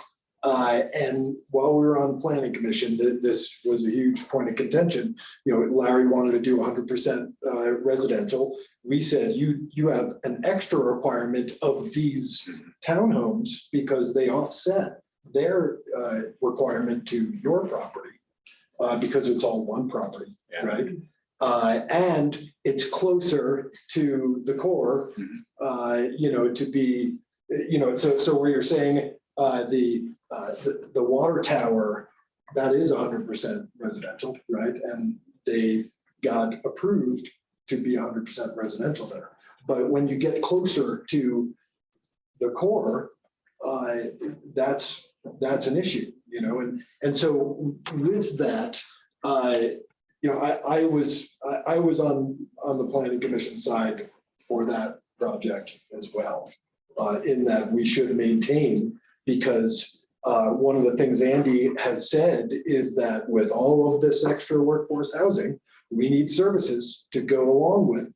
And while we were on planning commission, this was a huge point of contention. You know, Larry wanted to do 100% residential. We said, you have an extra requirement of these townhomes because they offset their requirement to your property because it's all one property, right? And it's closer to the core, to be, so where you're saying the water tower, that is 100% residential, right? And they got approved to be 100% residential there. But when you get closer to the core, that's an issue, and so with that, I was on the planning commission side for that project as well, in that we should maintain, because one of the things Andy has said is that with all of this extra workforce housing, we need services to go along with.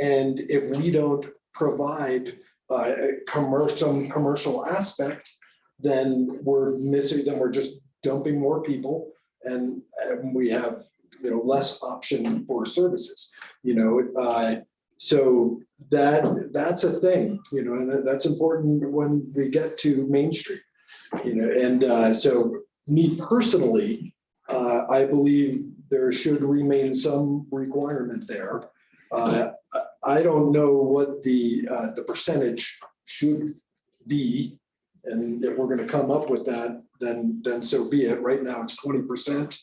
And if we don't provide some commercial aspect, then we're just dumping more people and we have less option for services, so that's a thing, and that's important when we get to Main Street, and so me personally, I believe there should remain some requirement there. I don't know what the percentage should be, and if we're going to come up with that, then so be it. Right now, it's 20%.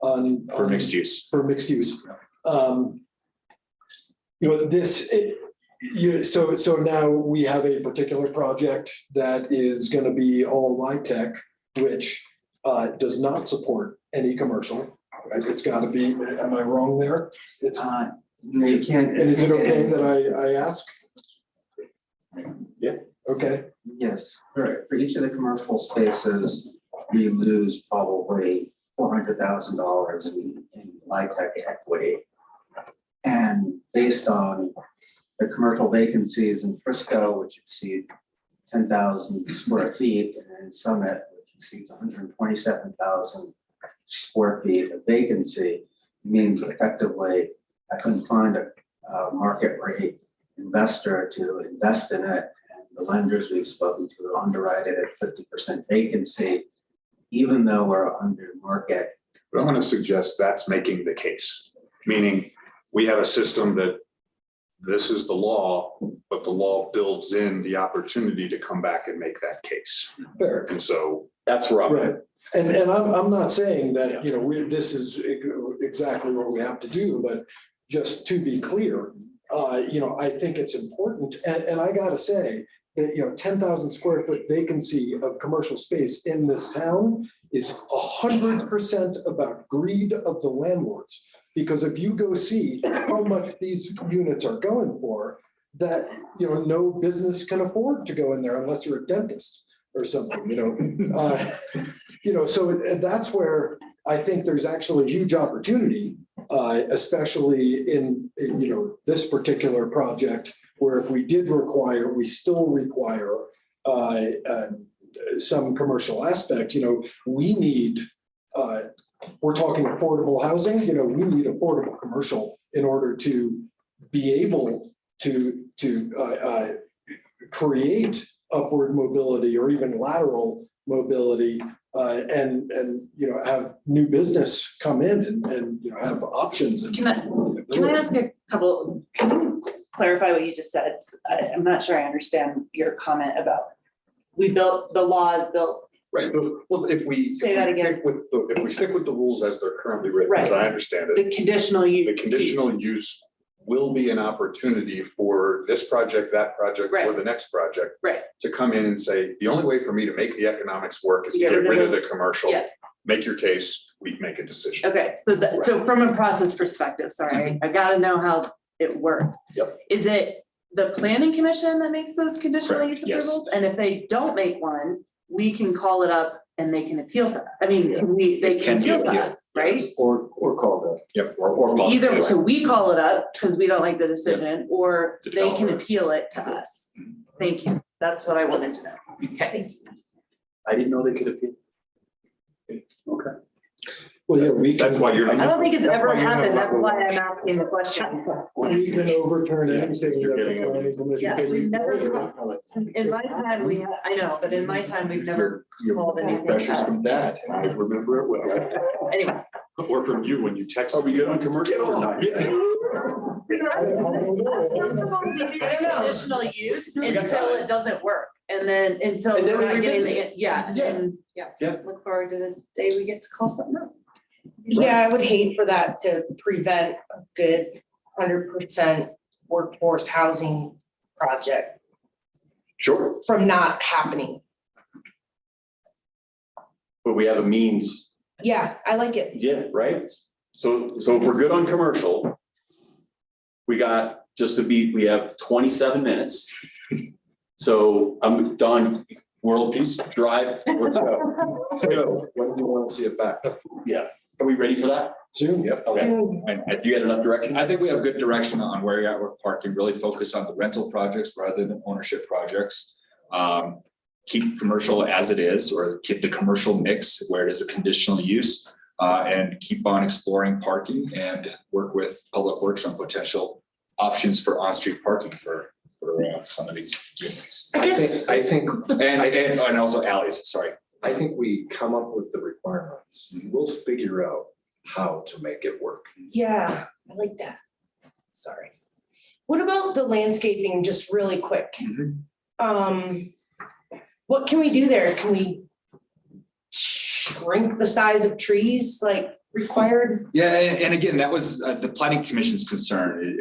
For mixed use. For mixed use. So now we have a particular project that is going to be all LIHTC, which does not support any commercial. Right? It's got to be. Am I wrong there? It's you can't. And is it okay that I ask? Yeah. Okay. Yes. For each of the commercial spaces, we lose probably $400,000 in LIHTC equity. And based on the commercial vacancies in Frisco, which exceed 10,000 square feet, and in Summit, which exceeds 127,000 square feet of vacancy, means effectively I couldn't find a market rate investor to invest in it. And the lenders we've spoken to underwrite it at 50% vacancy, even though we're under market. But I'm going to suggest that's making the case, meaning we have a system that this is the law, but the law builds in the opportunity to come back and make that case. Fair. And so That's where I'm. Right. And I'm not saying that, this is exactly what we have to do, but just to be clear, I think it's important. And I got to say, that, 10,000 square foot vacancy of commercial space in this town is 100% about greed of the landlords. Because if you go see how much these units are going for, that, no business can afford to go in there unless you're a dentist or something, so that's where I think there's actually a huge opportunity, especially in, this particular project, where if we we still require some commercial aspect, we need, we're talking affordable housing, we need affordable commercial in order to be able to create upward mobility or even lateral mobility, and have new business come in and have options. Can I ask a couple, can you clarify what you just said? I'm not sure I understand your comment about, the law is built. Right, well, if we. Say that again. If we stick with the rules as they're currently written, as I understand it. The conditional use. The conditional use will be an opportunity for this project, that project, or the next project. Right. To come in and say, the only way for me to make the economics work is to get rid of the commercial. Yeah. Make your case, we make a decision. Okay, so from a process perspective, sorry, I gotta know how it works. Yep. Is it the planning commission that makes those conditional Correct, use yes. approvals? And if they don't make one, we can call it up and they can appeal to, they can appeal to us, right? Or call that. Yep, or. Either, so we call it up because we don't like the decision, or The they can developer. appeal it to us. Thank you. That's what I wanted to know. Okay. I didn't know they could appeal. Okay. Well, yeah, we That's can, why you're. I don't think it's ever That's why you're not happened. That's allowed- why I'm asking the question. we can overturn anything. You're that the getting it. planning commission Yeah, can we've never, do. in my time, I know, but in my time, we've never called anything Pressures up. from that, and I remember it well. Anyway. Or from you when you text. Are we good on commercial or not? Conditional use until it doesn't work, and then until And then we're we not getting revisit and Yeah. look forward to the day we get to call something up. Yeah, I would hate for that to prevent a good 100% workforce housing project Sure, from not happening. but we have a means. Yeah, I like it. Yeah, right? So if we're good on commercial, we got, we have 27 minutes. So I'm done, world peace, drive, let's go. So, when do you want to see it back? Yeah, are we ready for that? Soon. Yep. Okay, and you got enough direction? I think we have good direction on where you're at with parking, really focus on the rental projects rather than ownership projects. Keep commercial as it is, or keep the commercial mix where it is a conditional use. And keep on exploring parking and work with Public Works on potential options for on-street parking for some of these units. I think, And also alleys, sorry. I think we come up with the requirements. We'll figure out how to make it work. Yeah, I like that. Sorry. What about the landscaping, just really quick? What can we do there? Can we shrink the size of trees like required? Yeah, and again, that was the planning commission's concern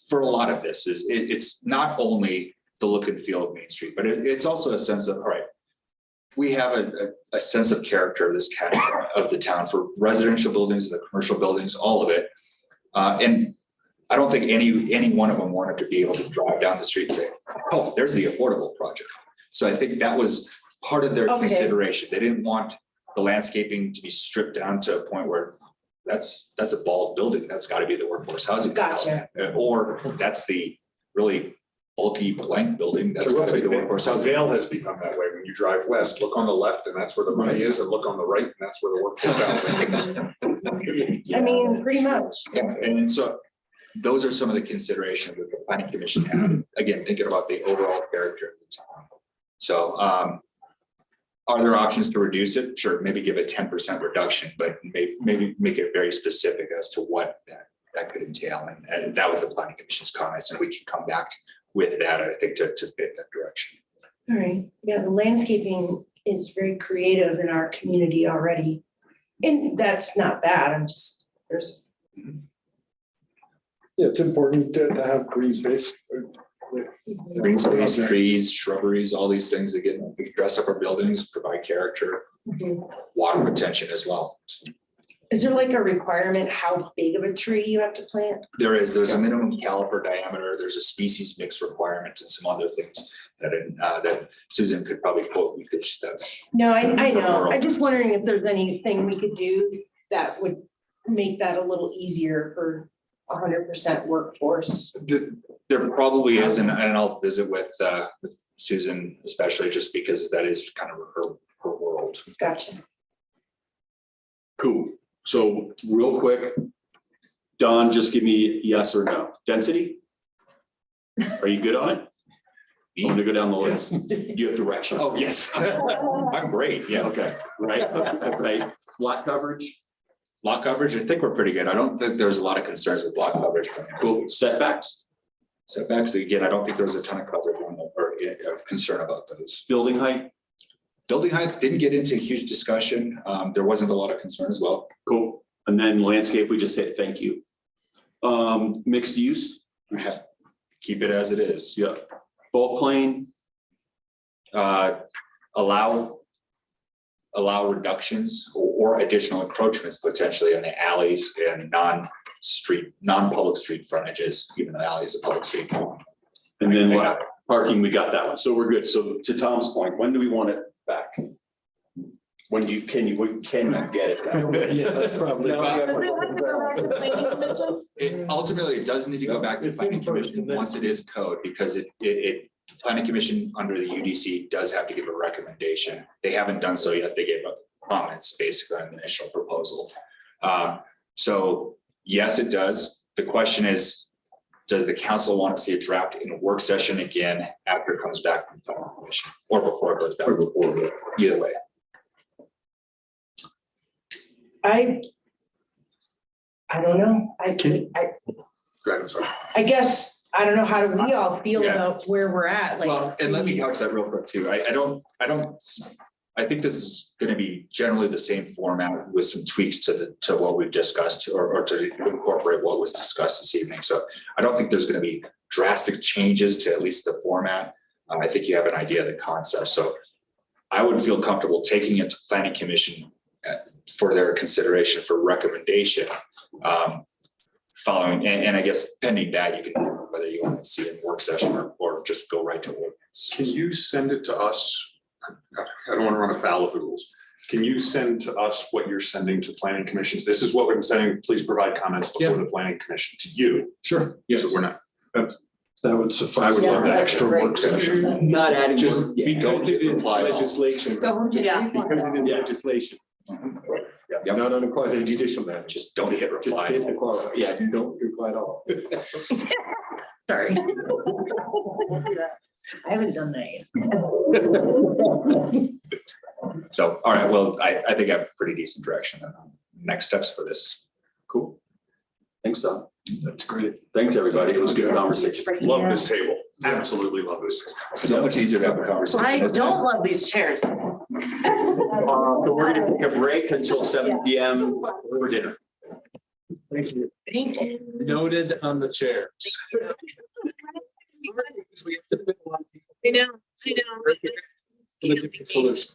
for a lot of this is it's not only the look and feel of Main Street, but it's also a sense of, all right, we have a sense of character of this category of the town for residential buildings, the commercial buildings, all of it. And I don't think any one of them wanted to be able to drive down the street and say, oh, there's the affordable project. So I think that was part of their consideration. They didn't want the landscaping to be stripped down to a point where that's a bald building. That's got to be the workforce housing. Gotcha. Or that's the really bulky blank building. That's got to be the workforce housing. Vale has become that way. When you drive west, look on the left and that's where the money is, and look on the right and that's where the workforce housing is. I mean, pretty much. Yeah, and so those are some of the considerations that the planning commission had. Again, thinking about the overall character of the town. So are there options to reduce it? Sure, maybe give a 10% reduction, but maybe make it very specific as to what that could entail. And that was the planning commission's comments, and we can come back with that, I think, to fit that direction. All right. Yeah, the landscaping is very creative in our community already. And that's not bad. I'm just, Yeah, it's important to have green space. Green space, trees, shrubberies, all these things that we dress up our buildings, provide character, water retention as well. Is there like a requirement how big of a tree you have to plant? There's a minimum caliper diameter, there's a species mix requirement and some other things that Susan could probably quote, because that's. No, I know. I'm just wondering if there's anything we could do that would make that a little easier for 100% workforce. There probably is, and I'll visit with Susan, especially just because that is kind of her world. Gotcha. Cool. So real quick, Don, just give me yes or no. Density? Are you good on it? You want to go down the list? You have direction. Oh, yes. I'm great, yeah. Okay, right, right. Lot coverage? Lot coverage, I think we're pretty good. I don't think there's a lot of concerns with lot coverage. Cool. Setbacks? Setbacks, again, I don't think there was a ton of coverage on or concern about those. Building height? Building height didn't get into a huge discussion. There wasn't a lot of concern as well. Cool. And then landscape, we just hit thank you. Mixed use? Keep it as it is. Yeah. Bulk plane? Allow reductions or additional encroachments potentially on the alleys and non-public street frontages, even though alley is a public street. And then parking, we got that one. So we're good. So to Tom's point, when do we want it back? When can you get it back? Yeah, that's probably. Ultimately, it does need to go back to the planning commission once it is code, because the planning commission under the UDC does have to give a recommendation. They haven't done so yet. They gave comments basically on the initial proposal. So yes, it does. The question is, does the council want to see a draft in a work session again after it comes back from the planning commission, or before it goes back? Either way. I don't know. Go ahead, I'm sorry. I guess, I don't know, how do we all feel Yeah. about where we're at? Like, Well, and let me couch that real quick too. I think this is going to be generally the same format with some tweaks to what we've discussed or to incorporate what was discussed this evening. So I don't think there's going to be drastic changes to at least the format. I think you have an idea of the concept. So I would feel comfortable taking it to planning commission for their consideration for recommendation. Following, and I guess pending that, you can, whether you want to see it in work session or just go right to ordinance. Can you send it to us? I don't want to run afoul of the rules. Can you send to us what you're sending to planning commissions? This is what I'm saying. Please provide comments before the planning commission to you. Sure. Yes. So we're not. That would suffice. I would love that. Extra work session. Not adding. Just Yeah. because it is legislation. Yeah. Because it is legislation. Yep. Not on a quasi judicial matter. Just don't hit Just reply. hit the qualify. Yeah, you don't reply at all. sorry. I haven't done that yet. So, all right, well, I think I have pretty decent direction on next steps for this. Cool. Thanks, Don. That's great. Thanks, everybody. It was a good conversation. Love this table. Absolutely love this. So much easier to have a conversation. I don't love these chairs. So we're gonna take a break until 7 p.m. for dinner. Thank you. Thank you. Noted on the chair. I know. Solution.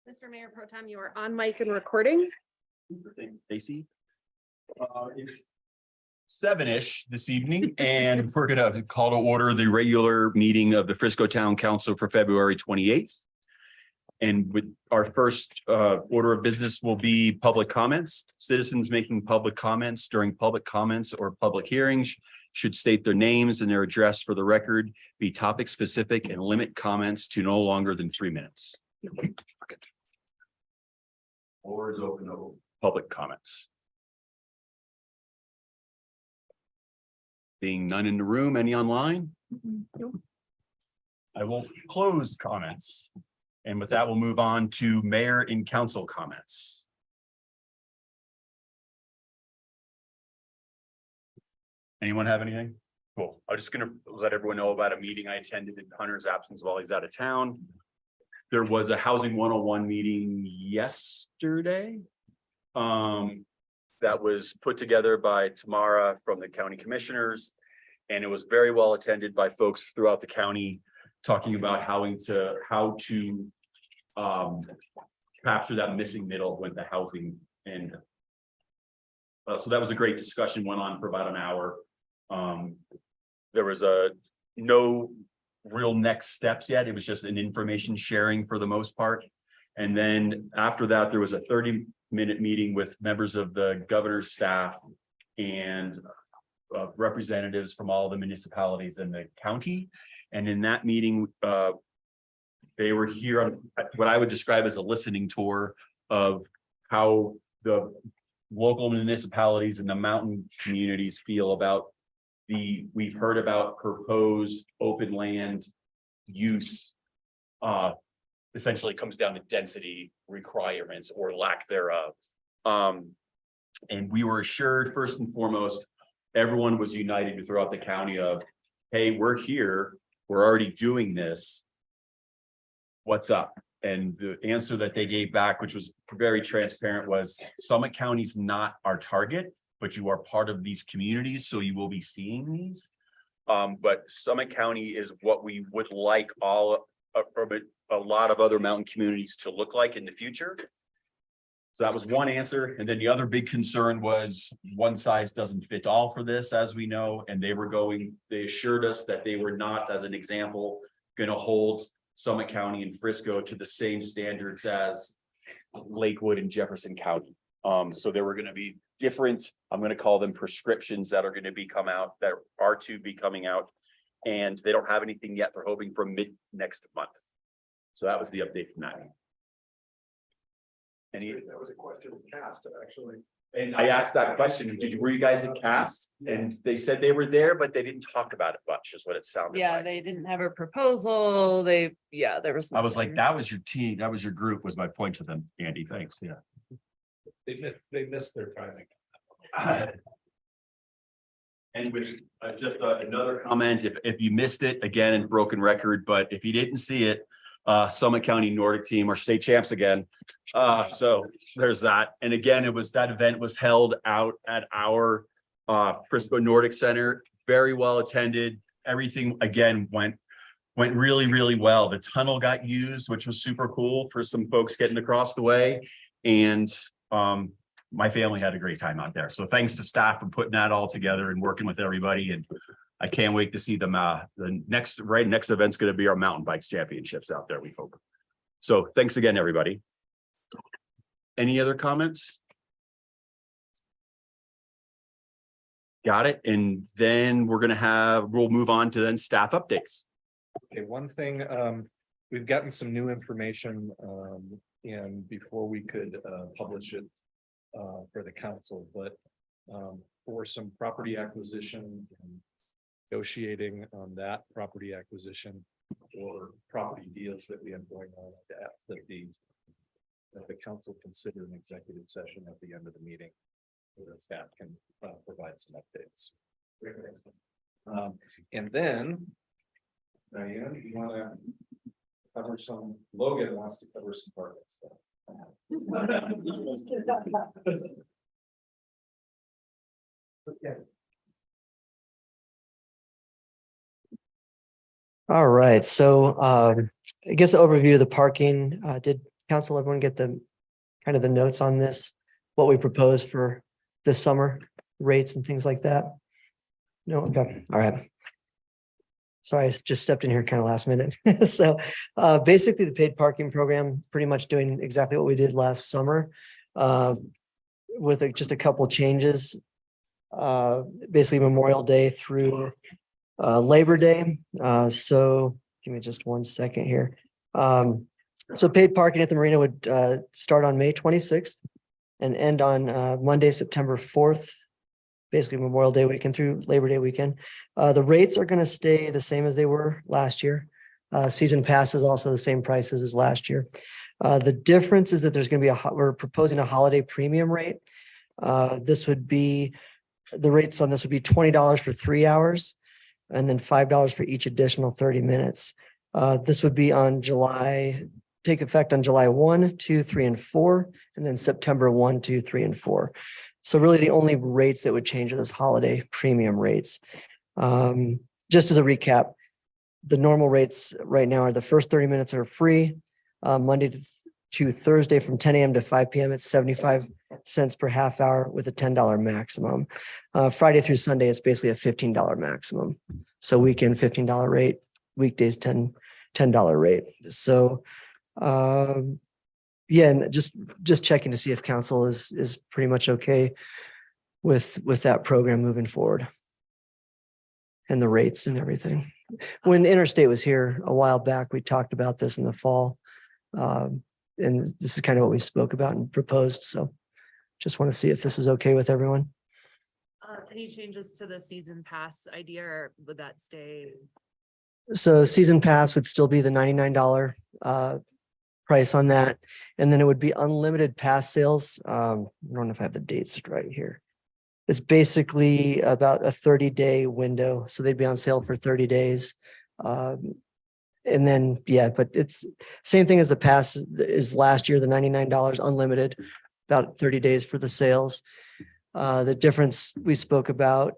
Mr. Mayor Pro Tem, you are on mic and recording. Stacy? It's 7-ish this evening, and we're gonna call to order the regular meeting of the Frisco Town Council for February 28th. And with our first order of business will be public comments. Citizens making public comments during public comments or public hearings should state their names and their address for the record, be topic specific, and limit comments to no longer than 3 minutes. Floor is open to public comments. Being none in the room, any online? I will close comments. And with that, we'll move on to mayor and council comments. Anyone have anything? Cool. I'm just gonna let everyone know about a meeting I attended in Hunter's absence while he's out of town. There was a Housing 101 meeting yesterday. That was put together by Tamara from the county commissioners. And it was very well attended by folks throughout the county, talking about how to capture that missing middle with the housing. And so that was a great discussion, went on for about an hour. There was no real next steps yet. It was just an information sharing for the most part. And then after that, there was a 30-minute meeting with members of the governor's staff and representatives from all the municipalities in the county. And in that meeting, they were here on what I would describe as a listening tour of how the local municipalities and the mountain communities feel about we've heard about proposed open land use. Essentially comes down to density requirements or lack thereof. And we were assured, first and foremost, everyone was united throughout the county of, hey, we're here, we're already doing this. What's up? And the answer that they gave back, which was very transparent, was Summit County's not our target, but you are part of these communities, so you will be seeing these. But Summit County is what we would like a lot of other mountain communities to look like in the future. So that was one answer. And then the other big concern was one size doesn't fit all for this, as we know. And they assured us that they were not, as an example, going to hold Summit County and Frisco to the same standards as Lakewood and Jefferson County. So there were going to be different, I'm going to call them prescriptions that are going to be coming out. And they don't have anything yet. They're hoping for mid next month. So that was the update from that. That was a question cast, actually. And I asked that question, were you guys at CAST? And they said they were there, but they didn't talk about it much, is what it sounded Yeah, like. they didn't have a proposal. There was. I was like, that was your team, that was your group, was my point to them, Andy, thanks, yeah. They missed their timing. And with just another comment, if you missed it, again, in broken record, but if you didn't see it, Summit County Nordic team are state champs again. So there's that. And again, that event was held out at our Frisco Nordic Center, very well attended. Everything again went really, really well. The tunnel got used, which was super cool for some folks getting across the way. And my family had a great time out there. So thanks to staff for putting that all together and working with everybody. And I can't wait to see them. The next event's going to be our mountain bikes championships out there, we hope. So thanks again, everybody. Any other comments? Got it. And then we'll move on to then staff updates. Okay, one thing, we've gotten some new information, and before we could publish it for the council, but for some property acquisition and negotiating on that property acquisition or property deals that we have going on, to ask that the council consider an executive session at the end of the meeting, so that staff can provide some updates. And then, Diane, you want to cover some? Logan wants to cover some parking stuff. Okay. All right, so I guess the overview of the parking, did council, everyone get the kind of the notes on this, what we propose for this summer, rates and things like that? No, okay, all right. Sorry, I just stepped in here kind of last minute. So basically the paid parking program, pretty much doing exactly what we did last summer. With just a couple changes. Basically Memorial Day through Labor Day. So give me just 1 second here. So paid parking at the marina would start on May 26th and end on Monday, September 4th. Basically Memorial Day weekend through Labor Day weekend. The rates are going to stay the same as they were last year. Season pass is also the same prices as last year. The difference is that there's going to be we're proposing a holiday premium rate. This would be, the rates on this would be $20 for 3 hours and then $5 for each additional 30 minutes. This would be on take effect on July 1, 2, 3, and 4, and then September 1, 2, 3, and 4. So really the only rates that would change are those holiday premium rates. Just as a recap, the normal rates right now are the first 30 minutes are free. Monday to Thursday from 10 a.m. to 5 p.m. It's 75 cents per half hour with a $10 maximum. Friday through Sunday, it's basically a $15 maximum. So weekend $15 rate, weekdays $10 rate. So yeah, and just checking to see if council is pretty much okay with that program moving forward and the rates and everything. When Interstate was here a while back, we talked about this in the fall. And this is kind of what we spoke about and proposed. So just want to see if this is okay with everyone. Any changes to the season pass idea, or would that stay? So season pass would still be the $99 price on that. And then it would be unlimited pass sales. I don't know if I have the dates right here. It's basically about a 30-day window. So they'd be on sale for 30 days. And then, yeah, but it's same thing as the pass is last year, the $99 unlimited, about 30 days for the sales. The difference we spoke about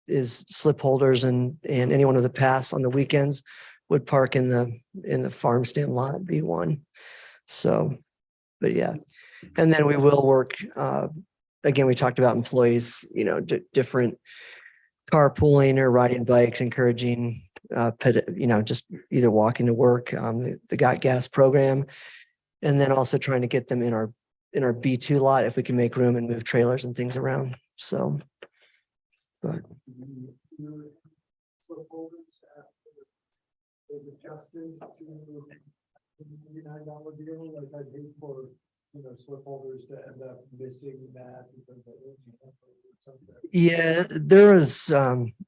is slip holders and anyone with a pass on the weekends would park in the farm stand lot B1. So, but yeah, and then we will work, again, we talked about employees, different carpooling or riding bikes, encouraging, just either walking to work, the Got Gas program, and then also trying to get them in our B2 lot if we can make room and move trailers and things around. So, but. Adjusted to $99 deal, like I'd hate for, slip holders to end up missing that because they something. Yeah, there was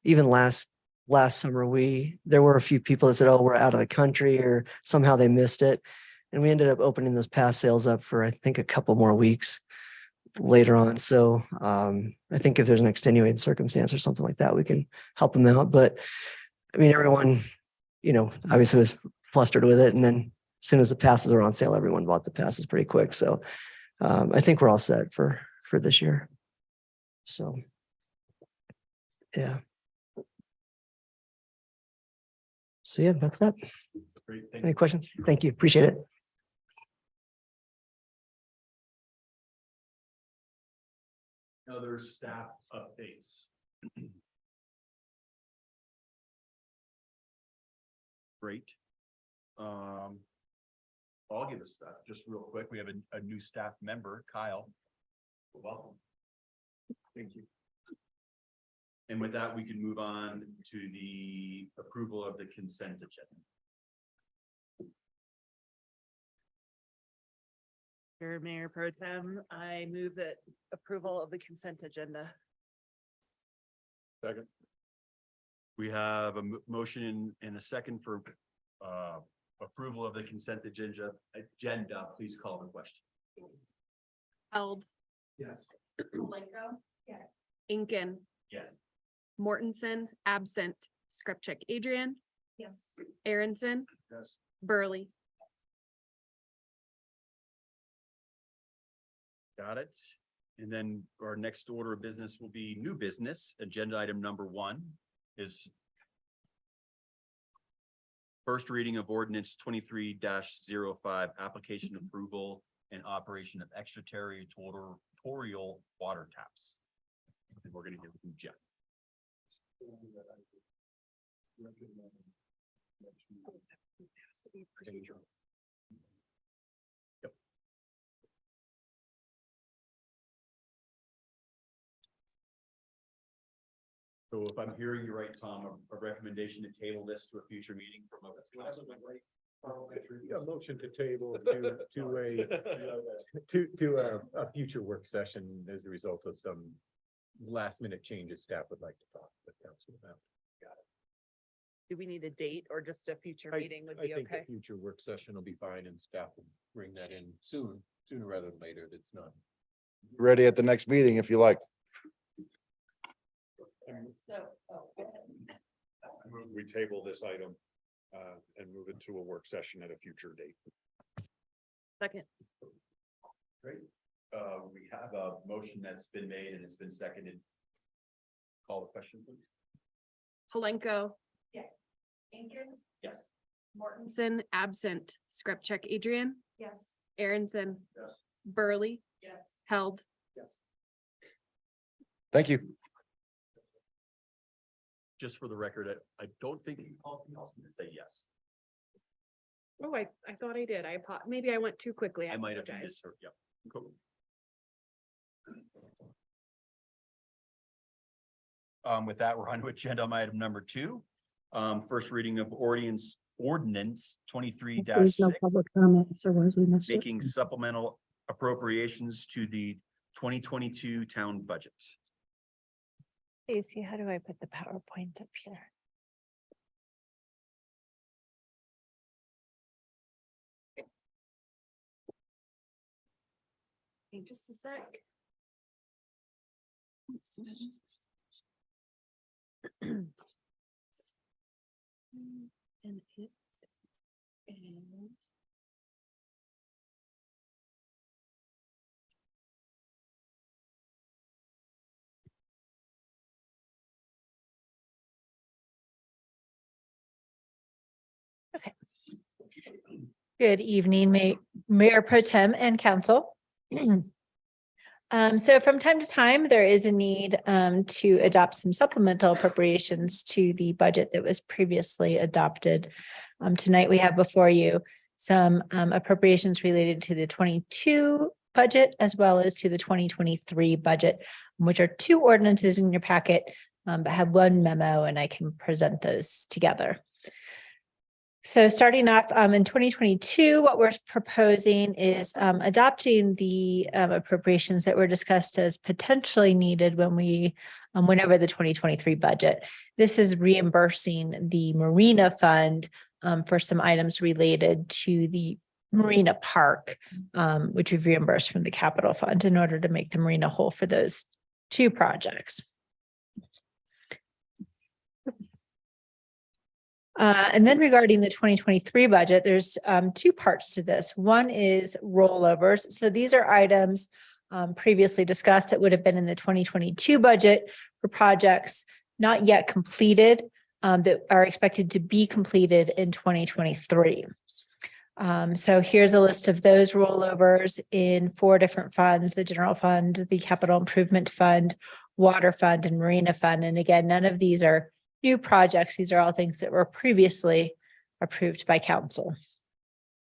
even last summer there were a few people that said, oh, we're out of the country, or somehow they missed it. And we ended up opening those pass sales up for, I think, a couple more weeks later on. So I think if there's an extenuating circumstance or something like that, we can help them out. But I mean, everyone, obviously was flustered with it. And then as soon as the passes were on sale, everyone bought the passes pretty quick. So I think we're all set for this year. So, yeah. So yeah, that's that. Great. Any questions? Thank you. Appreciate it. Other staff updates. Great. I'll give us that just real quick. We have a new staff member, Kyle. Welcome. Thank you. And with that, we can move on to the approval of the consent agenda. Mayor Pro Tem, I move that approval of the consent agenda. Second. We have a motion and a second for approval of the consent agenda. Please call the question. Held. Yes. Malenko? Yes. Incan. Yes. Mortensen, absent. Skripchik, Adrian. Yes. Aronson, Yes. Burley. Got it. And then our next order of business will be new business. Agenda item number 1 is First reading of ordinance 23-05, application approval and operation of extraterritorial water taps. And we're gonna hear from Jeff. Yep. So if I'm hearing you right, Tom, a recommendation to table this to a future meeting from a. Yeah, motion to table to a future work session as a result of some last minute changes staff would like to talk with council about. Do we need a date or just a future meeting would I be think okay? a future work session will be fine and staff will bring that in sooner rather than later. That's not. Ready at the next meeting if you like. We table this item and move it to a work session at a future date. Second. Great. We have a motion that's been made and it's been seconded. Call the question, please. Halenko. Yes. Incan. Yes. Mortensen, absent. Skrupcheck, Adrian. Yes. Aaronson. Yes. Burley. Yes. Held. Yes. Thank you. Just for the record, I don't think you called me else to say yes. Oh, I thought I did. Maybe I went too quickly. I might have apologize. misheard. Yep. Cool. With that, we're on to agenda item number 2. First reading of ordinance 23-6. There's no public comment, otherwise we missed it. Making supplemental appropriations to the 2022 town budget. Stacy, how do I put the PowerPoint up here? Hey, just a sec. And it is. Okay. Good evening, Mayor Pro Tem and Council. So from time to time, there is a need to adopt some supplemental appropriations to the budget that was previously adopted. Tonight, we have before you some appropriations related to the 22 budget as well as to the 2023 budget, which are 2 ordinances in your packet, but have 1 memo, and I can present those together. So starting off in 2022, what we're proposing is adopting the appropriations that were discussed as potentially needed when we went over the 2023 budget. This is reimbursing the Marina Fund for some items related to the Marina Park, which we've reimbursed from the Capital Fund in order to make the marina whole for those 2 projects. And then regarding the 2023 budget, there's 2 parts to this. One is rollovers. So these are items previously discussed that would have been in the 2022 budget for projects not yet completed that are expected to be completed in 2023. So here's a list of those rollovers in 4 different funds: the General Fund, the Capital Improvement Fund, Water Fund, and Marina Fund. And again, none of these are new projects. These are all things that were previously approved by council.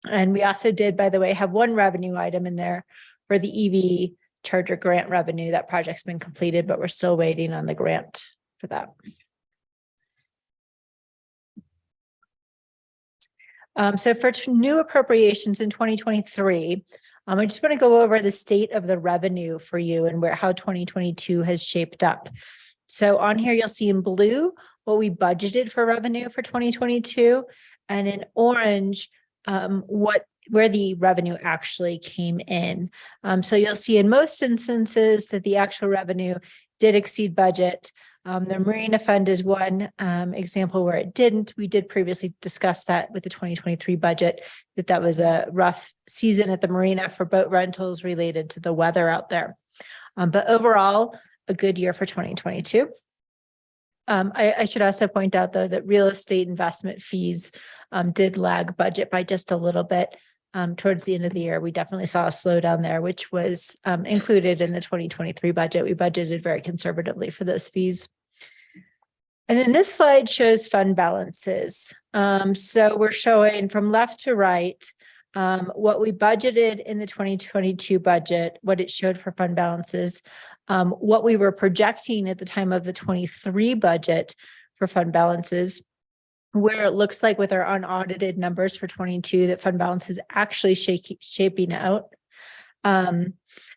And we also did, by the way, have 1 revenue item in there for the EV charger grant revenue. That project's been completed, but we're still waiting on the grant for that. So for new appropriations in 2023, I just want to go over the state of the revenue for you and how 2022 has shaped up. So on here, you'll see in blue what we budgeted for revenue for 2022, and in orange, where the revenue actually came in. So you'll see in most instances that the actual revenue did exceed budget. The Marina Fund is one example where it didn't. We did previously discuss that with the 2023 budget, that was a rough season at the marina for boat rentals related to the weather out there. But overall, a good year for 2022. I should also point out, though, that real estate investment fees did lag budget by just a little bit. Towards the end of the year, we definitely saw a slowdown there, which was included in the 2023 budget. We budgeted very conservatively for those fees. And then this slide shows fund balances. So we're showing from left to right what we budgeted in the 2022 budget, what it showed for fund balances, what we were projecting at the time of the 23 budget for fund balances, where it looks like with our unaudited numbers for 22 that fund balance is actually shaping out. And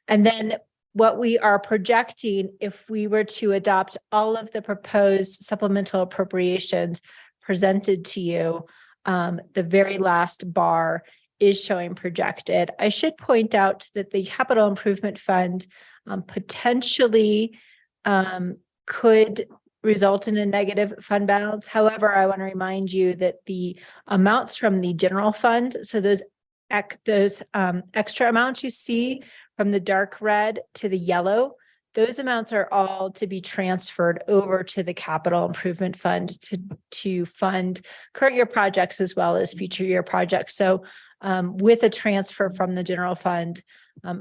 then what we are projecting if we were to adopt all of the proposed supplemental appropriations presented to you, the very last bar is showing projected. I should point out that the Capital Improvement Fund potentially could result in a negative fund balance. However, I want to remind you that the amounts from the general fund, so those extra amounts you see from the dark red to the yellow, those amounts are all to be transferred over to the Capital Improvement Fund to fund current year projects as well as future year projects. So with a transfer from the general fund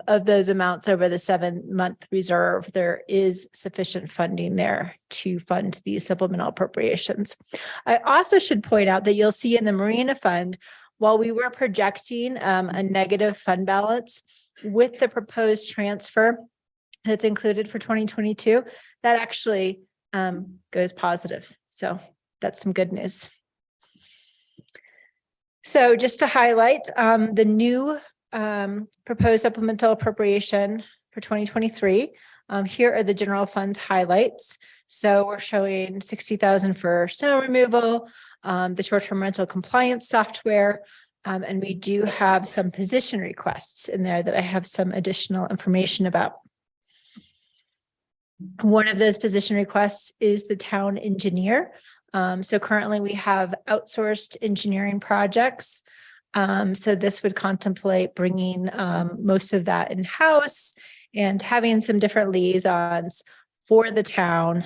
of those amounts over the 7-month reserve, there is sufficient funding there to fund these supplemental appropriations. I also should point out that you'll see in the Marina Fund, while we were projecting a negative fund balance with the proposed transfer that's included for 2022, that actually goes positive. So that's some good news. So just to highlight the new proposed supplemental appropriation for 2023, here are the general fund highlights. So we're showing 60,000 for snow removal, the short-term rental compliance software, and we do have some position requests in there that I have some additional information about. One of those position requests is the town engineer. So currently we have outsourced engineering projects. So this would contemplate bringing most of that in-house and having some different liaisons for the town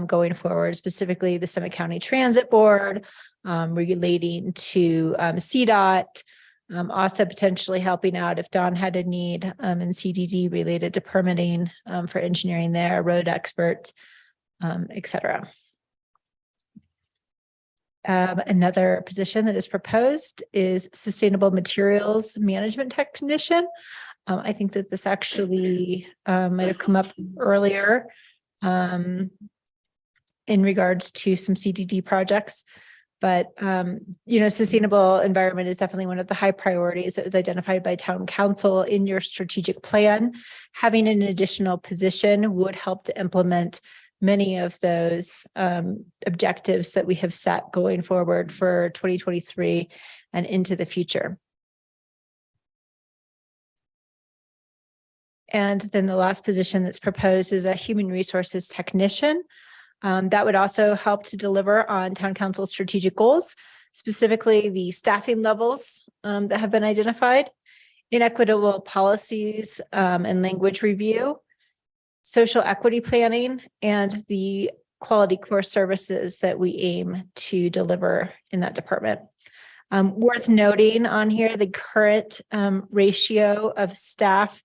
going forward, specifically the Summit County Transit Board, relating to CDOT, also potentially helping out if Don had a need in CDD related to permitting for engineering there, road expert, et cetera. Another position that is proposed is Sustainable Materials Management Technician. I think that this actually might have come up earlier in regards to some CDD projects. But, sustainable environment is definitely one of the high priorities that was identified by town council in your strategic plan. Having an additional position would help to implement many of those objectives that we have set going forward for 2023 and into the future. And then the last position that's proposed is a human resources technician. That would also help to deliver on town council strategic goals, specifically the staffing levels that have been identified, inequitable policies and language review, social equity planning, and the quality core services that we aim to deliver in that department. Worth noting on here, the current ratio of staff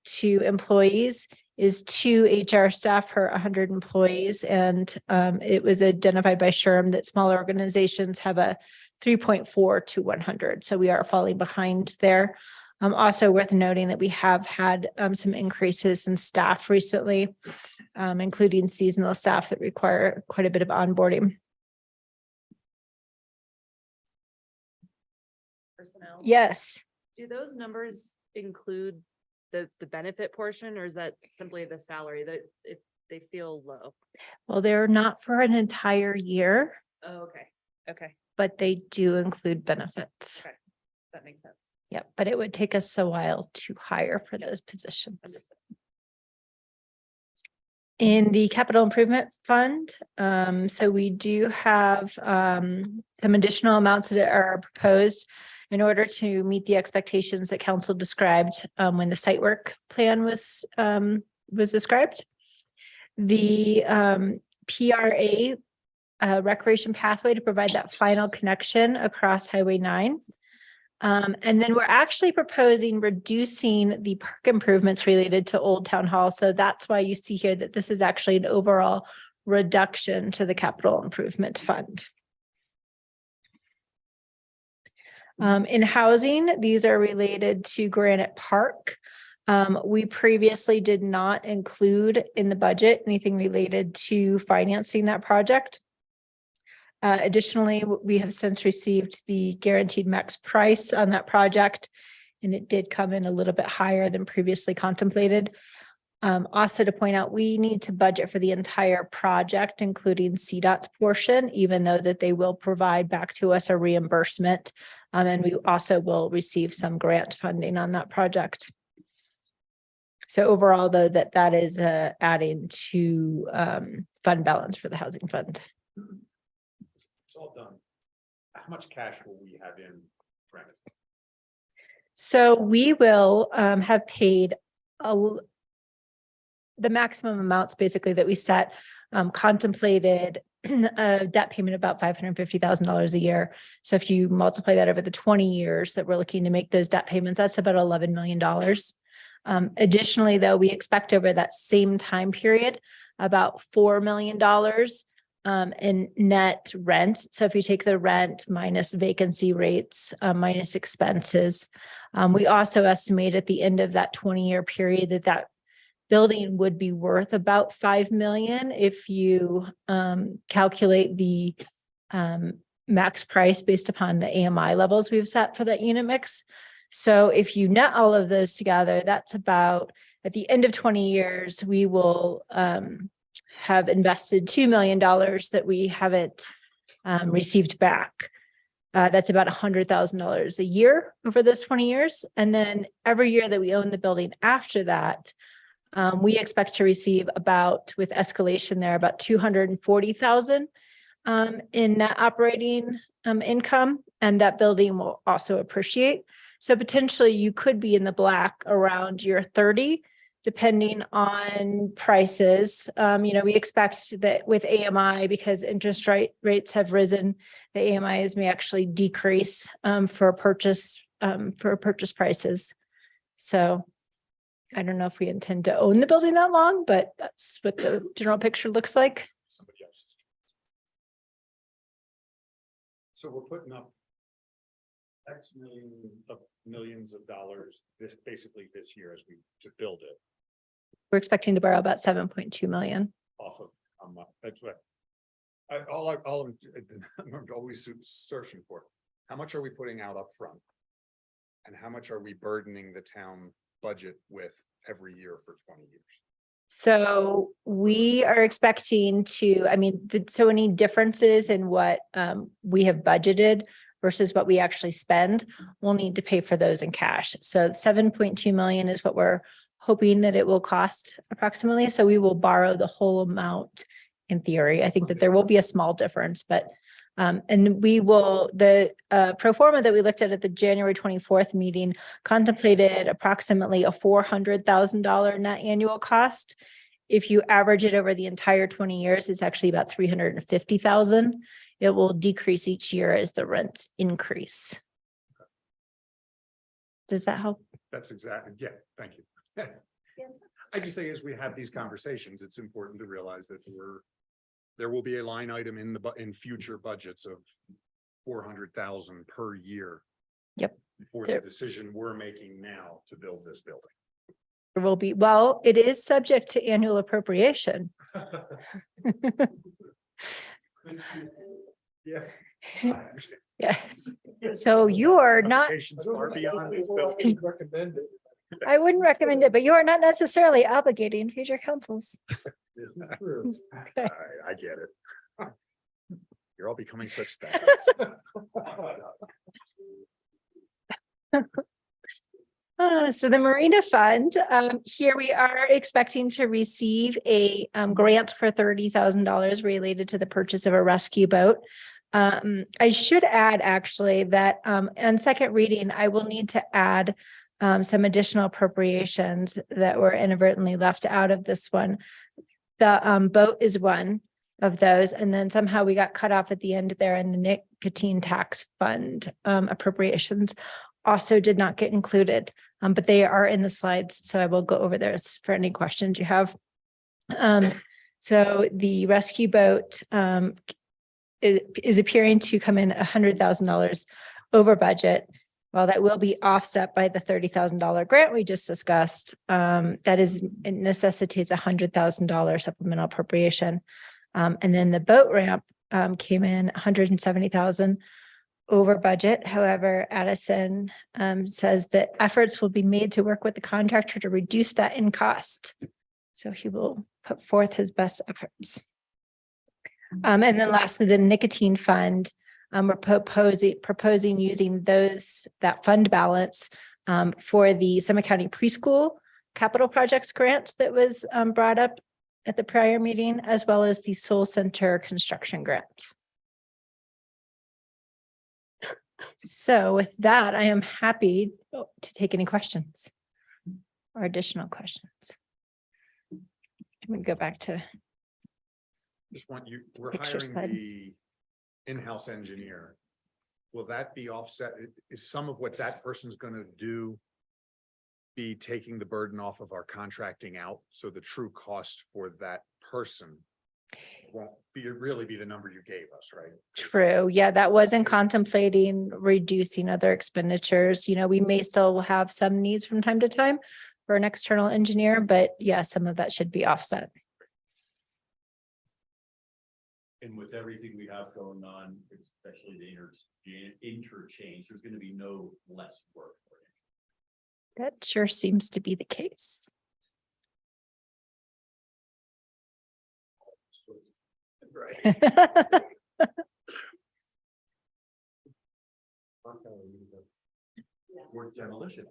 to employees is 2 HR staff per 100 employees. And it was identified by SHRM that smaller organizations have a 3.4 to 100. So we are falling behind there. Also worth noting that we have had some increases in staff recently, including seasonal staff that require quite a bit of onboarding. Personnel. Yes. Do those numbers include the benefit portion, or is that simply the salary that if they feel low? Well, they're not for an entire year. Oh, okay. Okay. But they do include benefits. Okay. That makes sense. Yep, but it would take us a while to hire for those positions. Understood. In the Capital Improvement Fund, so we do have some additional amounts that are proposed in order to meet the expectations that council described when the site work plan was described. The PRA recreation pathway to provide that final connection across Highway 9. And then we're actually proposing reducing the park improvements related to Old Town Hall. So that's why you see here that this is actually an overall reduction to the capital improvement fund. In housing, these are related to Granite Park. We previously did not include in the budget anything related to financing that project. Additionally, we have since received the guaranteed max price on that project, and it did come in a little bit higher than previously contemplated. Also to point out, we need to budget for the entire project, including CDOT's portion, even though that they will provide back to us a reimbursement. And we also will receive some grant funding on that project. So overall, though, that is adding to fund balance for the housing fund. It's all done. How much cash will we have in Granite? So we will have paid the maximum amounts basically that we set, contemplated a debt payment about $550,000 a year. So if you multiply that over the 20 years that we're looking to make those debt payments, that's about $11 million. Additionally, though, we expect over that same time period about $4 million in net rent. So if you take the rent minus vacancy rates, minus expenses, we also estimate at the end of that 20-year period that building would be worth about $5 million if you calculate the max price based upon the AMI levels we've set for that unit mix. So if you net all of those together, that's about, at the end of 20 years, we will have invested $2 million that we haven't received back. That's about $100,000 a year over those 20 years. And then every year that we own the building after that, we expect to receive about, with escalation there, about $240,000 in net operating income, and that building will also appreciate. So potentially you could be in the black around year 30, depending on prices. We expect that with AMI, because interest rates have risen, the AMIs may actually decrease for purchase prices. So I don't know if we intend to own the building that long, but that's what the general picture looks like. Somebody else's. So we're putting up X millions of dollars basically this year as we to build it We're expecting to borrow about 7.2 million. off of, that's what. I'm always searching for. How much are we putting out up front? And how much are we burdening the town budget with every year for 20 years? So we are expecting to, so any differences in what we have budgeted versus what we actually spend, we'll need to pay for those in cash. So 7.2 million is what we're hoping that it will cost approximately. So we will borrow the whole amount in theory. I think that there will be a small difference, but and we will, the pro forma that we looked at the January 24th meeting contemplated approximately a $400,000 net annual cost. If you average it over the entire 20 years, it's actually about $350,000. It will decrease each year as the rents increase. Does that help? That's exactly, yeah, thank you. I just think as we have these conversations, it's important to realize that there will be a line item in future budgets of 400,000 per year. Yep. For the decision we're making now to build this building. There will be, well, it is subject to annual appropriation. Yeah. I understand. Yes. So you are not, Far beyond this building. I wouldn't recommend it, but you are not necessarily obligating future councils. Okay. I get it. You're all becoming such stats. So the Marina Fund, here we are expecting to receive a grant for $30,000 related to the purchase of a rescue boat. I should add actually that on second reading, I will need to add some additional appropriations that were inadvertently left out of this one. The boat is one. of those. And then somehow we got cut off at the end there, and the nicotine tax fund appropriations also did not get included, but they are in the slides. So I will go over those for any questions you have. So the rescue boat is appearing to come in $100,000 over budget. While that will be offset by the $30,000 grant we just discussed, it necessitates $100,000 supplemental appropriation. And then the boat ramp came in $170,000 over budget. However, Addison says that efforts will be made to work with the contractor to reduce that in cost. So he will put forth his best efforts. And then lastly, the nicotine fund. We're proposing using that fund balance for the Summit County Preschool Capital Projects Grant that was brought up at the prior meeting, as well as the Soul Center Construction Grant. So with that, I am happy to take any questions or additional questions. I'm going to go back to Just want you, we're picture hiring slide. the in-house engineer. Will that be offset? Is some of what that person's gonna do be taking the burden off of our contracting out? So the true cost for that person won't really be the number you gave us, right? True. Yeah, that wasn't contemplating reducing other expenditures. You know, we may still have some needs from time to time for an external engineer, but yeah, some of that should be offset. And with everything we have going on, especially the interchange, there's gonna be no less work for you. That sure seems to be the case. Right. Work demolition.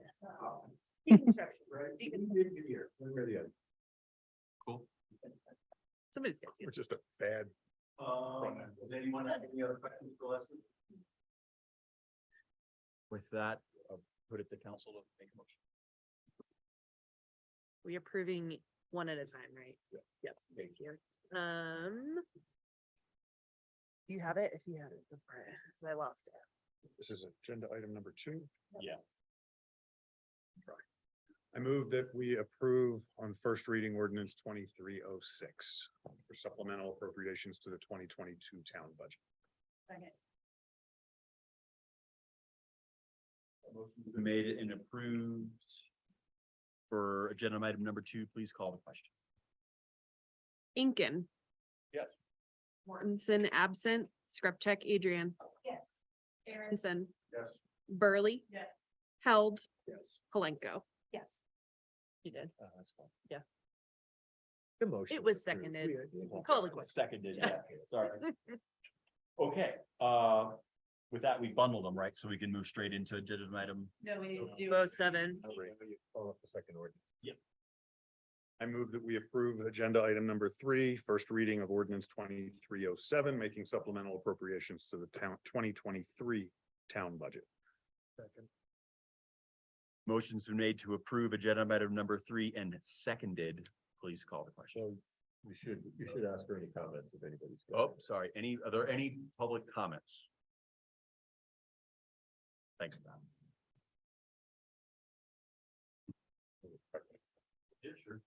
Deconstruction. Cool. Somebody's got to. Or just a bad. Does anyone have any other questions for Leslie? With that, I'll put it to council to make a motion. We approving one at a time, right? Yep, thank you. You have it, if you have it, because I lost it. This is agenda item number 2. Yeah. I move that we approve on first reading ordinance 2306 for supplemental appropriations to the 2022 town budget. Motion's been made and approved. For agenda item number 2, please call the question. Incan. Yes. Mortensen absent, Skrupcheck Adrian. Yes. Aronson, Yes. Burley. Yes. Held, Yes. Palenko. Yes. You did. That's fine. Yeah. The motion. It was seconded. Call the question. Seconded, yeah, sorry. Okay, with that, we bundled them, right? So we can move straight into agenda item. No, we need to do 207. Call up the second ordinance. Yep. I move that we approve agenda item number 3, first reading of ordinance 2307, making supplemental appropriations to the town 2023 town budget. Second. Motion's been made to approve agenda item number 3 and seconded. Please call the question. You should ask for any comments if anybody's. got Oh, any. sorry. Are there any public comments? Thanks, Tom. Yeah, sure.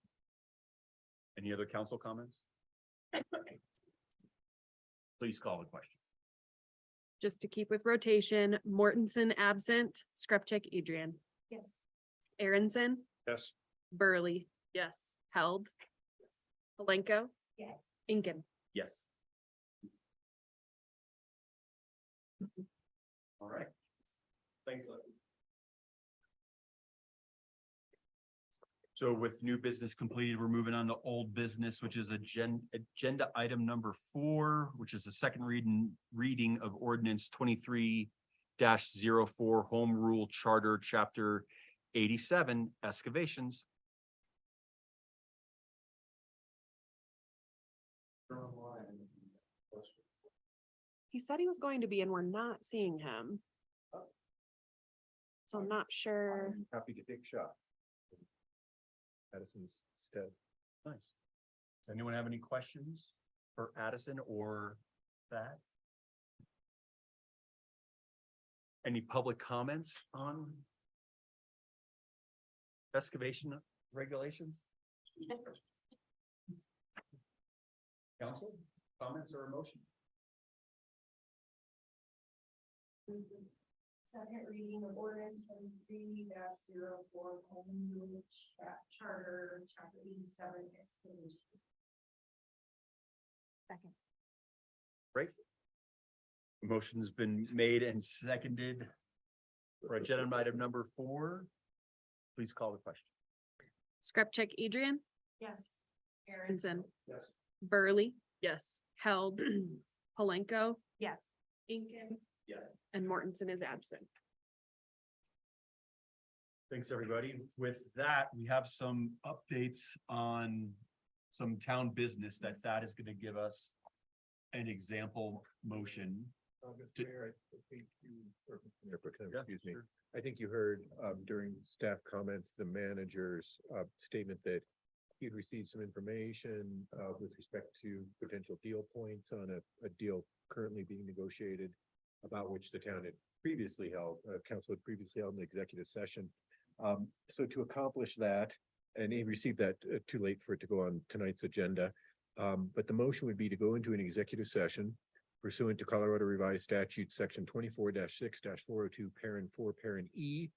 Any other council comments? Please call the question. Just to keep with rotation, Mortensen absent, Skrupcheck Adrian. Yes. Aronson, Yes. Burley, Yes. Held. Palenko, Yes. Incan. Yes. All right. Thanks. Leslie. So with new business completed, we're moving on to old business, which is agenda item number 4, which is the second reading of ordinance 23-04 Home Rule Charter, Chapter 87, excavations. He said he was going to be and we're not seeing him. So I'm not sure. Happy to take a shot. Addison's stead. Nice. Does anyone have any questions for Addison or that? Any public comments on excavation regulations? Council, comments or emotion? Second reading of ordinance 23-04 home rule charter, chapter 87 excavation. Second. Great. Motion's been made and seconded for agenda item number 4. Please call the question. Skrupcheck, Adrian, Yes. Aronson, Yes. Burley. Yes. Held, Polenko, Yes. Incan, Yes. and Mortensen is absent. Thanks, everybody. With that, we have some updates on some town business that Thad is going to give us an example motion. Mayor, I think you, or Mayor Pro Tem, Yeah, excuse me. sure. I think you heard during staff comments, the manager's statement that he'd received some information with respect to potential deal points on a deal currently being negotiated, about which the town had previously held, council had previously held an executive session. So to accomplish that, and he received that too late for it to go on tonight's agenda. But the motion would be to go into an executive session pursuant to Colorado Revised Statute, section 24-6-402, parent 4, parent E,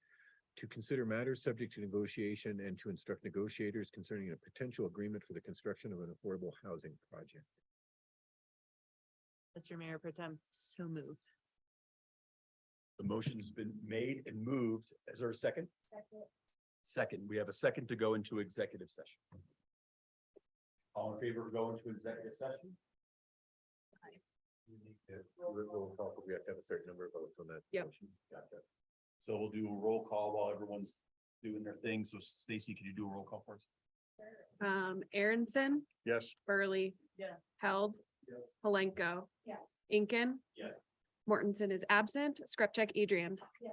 to consider matters subject to negotiation and to instruct negotiators concerning a potential agreement for the construction of an affordable housing project. Mr. Mayor Pro Tem, so moved. The motion's been made and moved. Is there a second? Second, we have a second to go into executive session. All in favor of going to executive session? Roll call, but we have to have a certain number of votes on that. Yep. motion. Gotcha. So we'll do a roll call while everyone's doing their thing. So Stacy, can you do a roll call for us? Aronson, Yes. Burley. Yeah. Held. Yes. Polenko. Yes. Incan. Yes. Mortensen is absent. Skrupcheck, Adrian. Yes.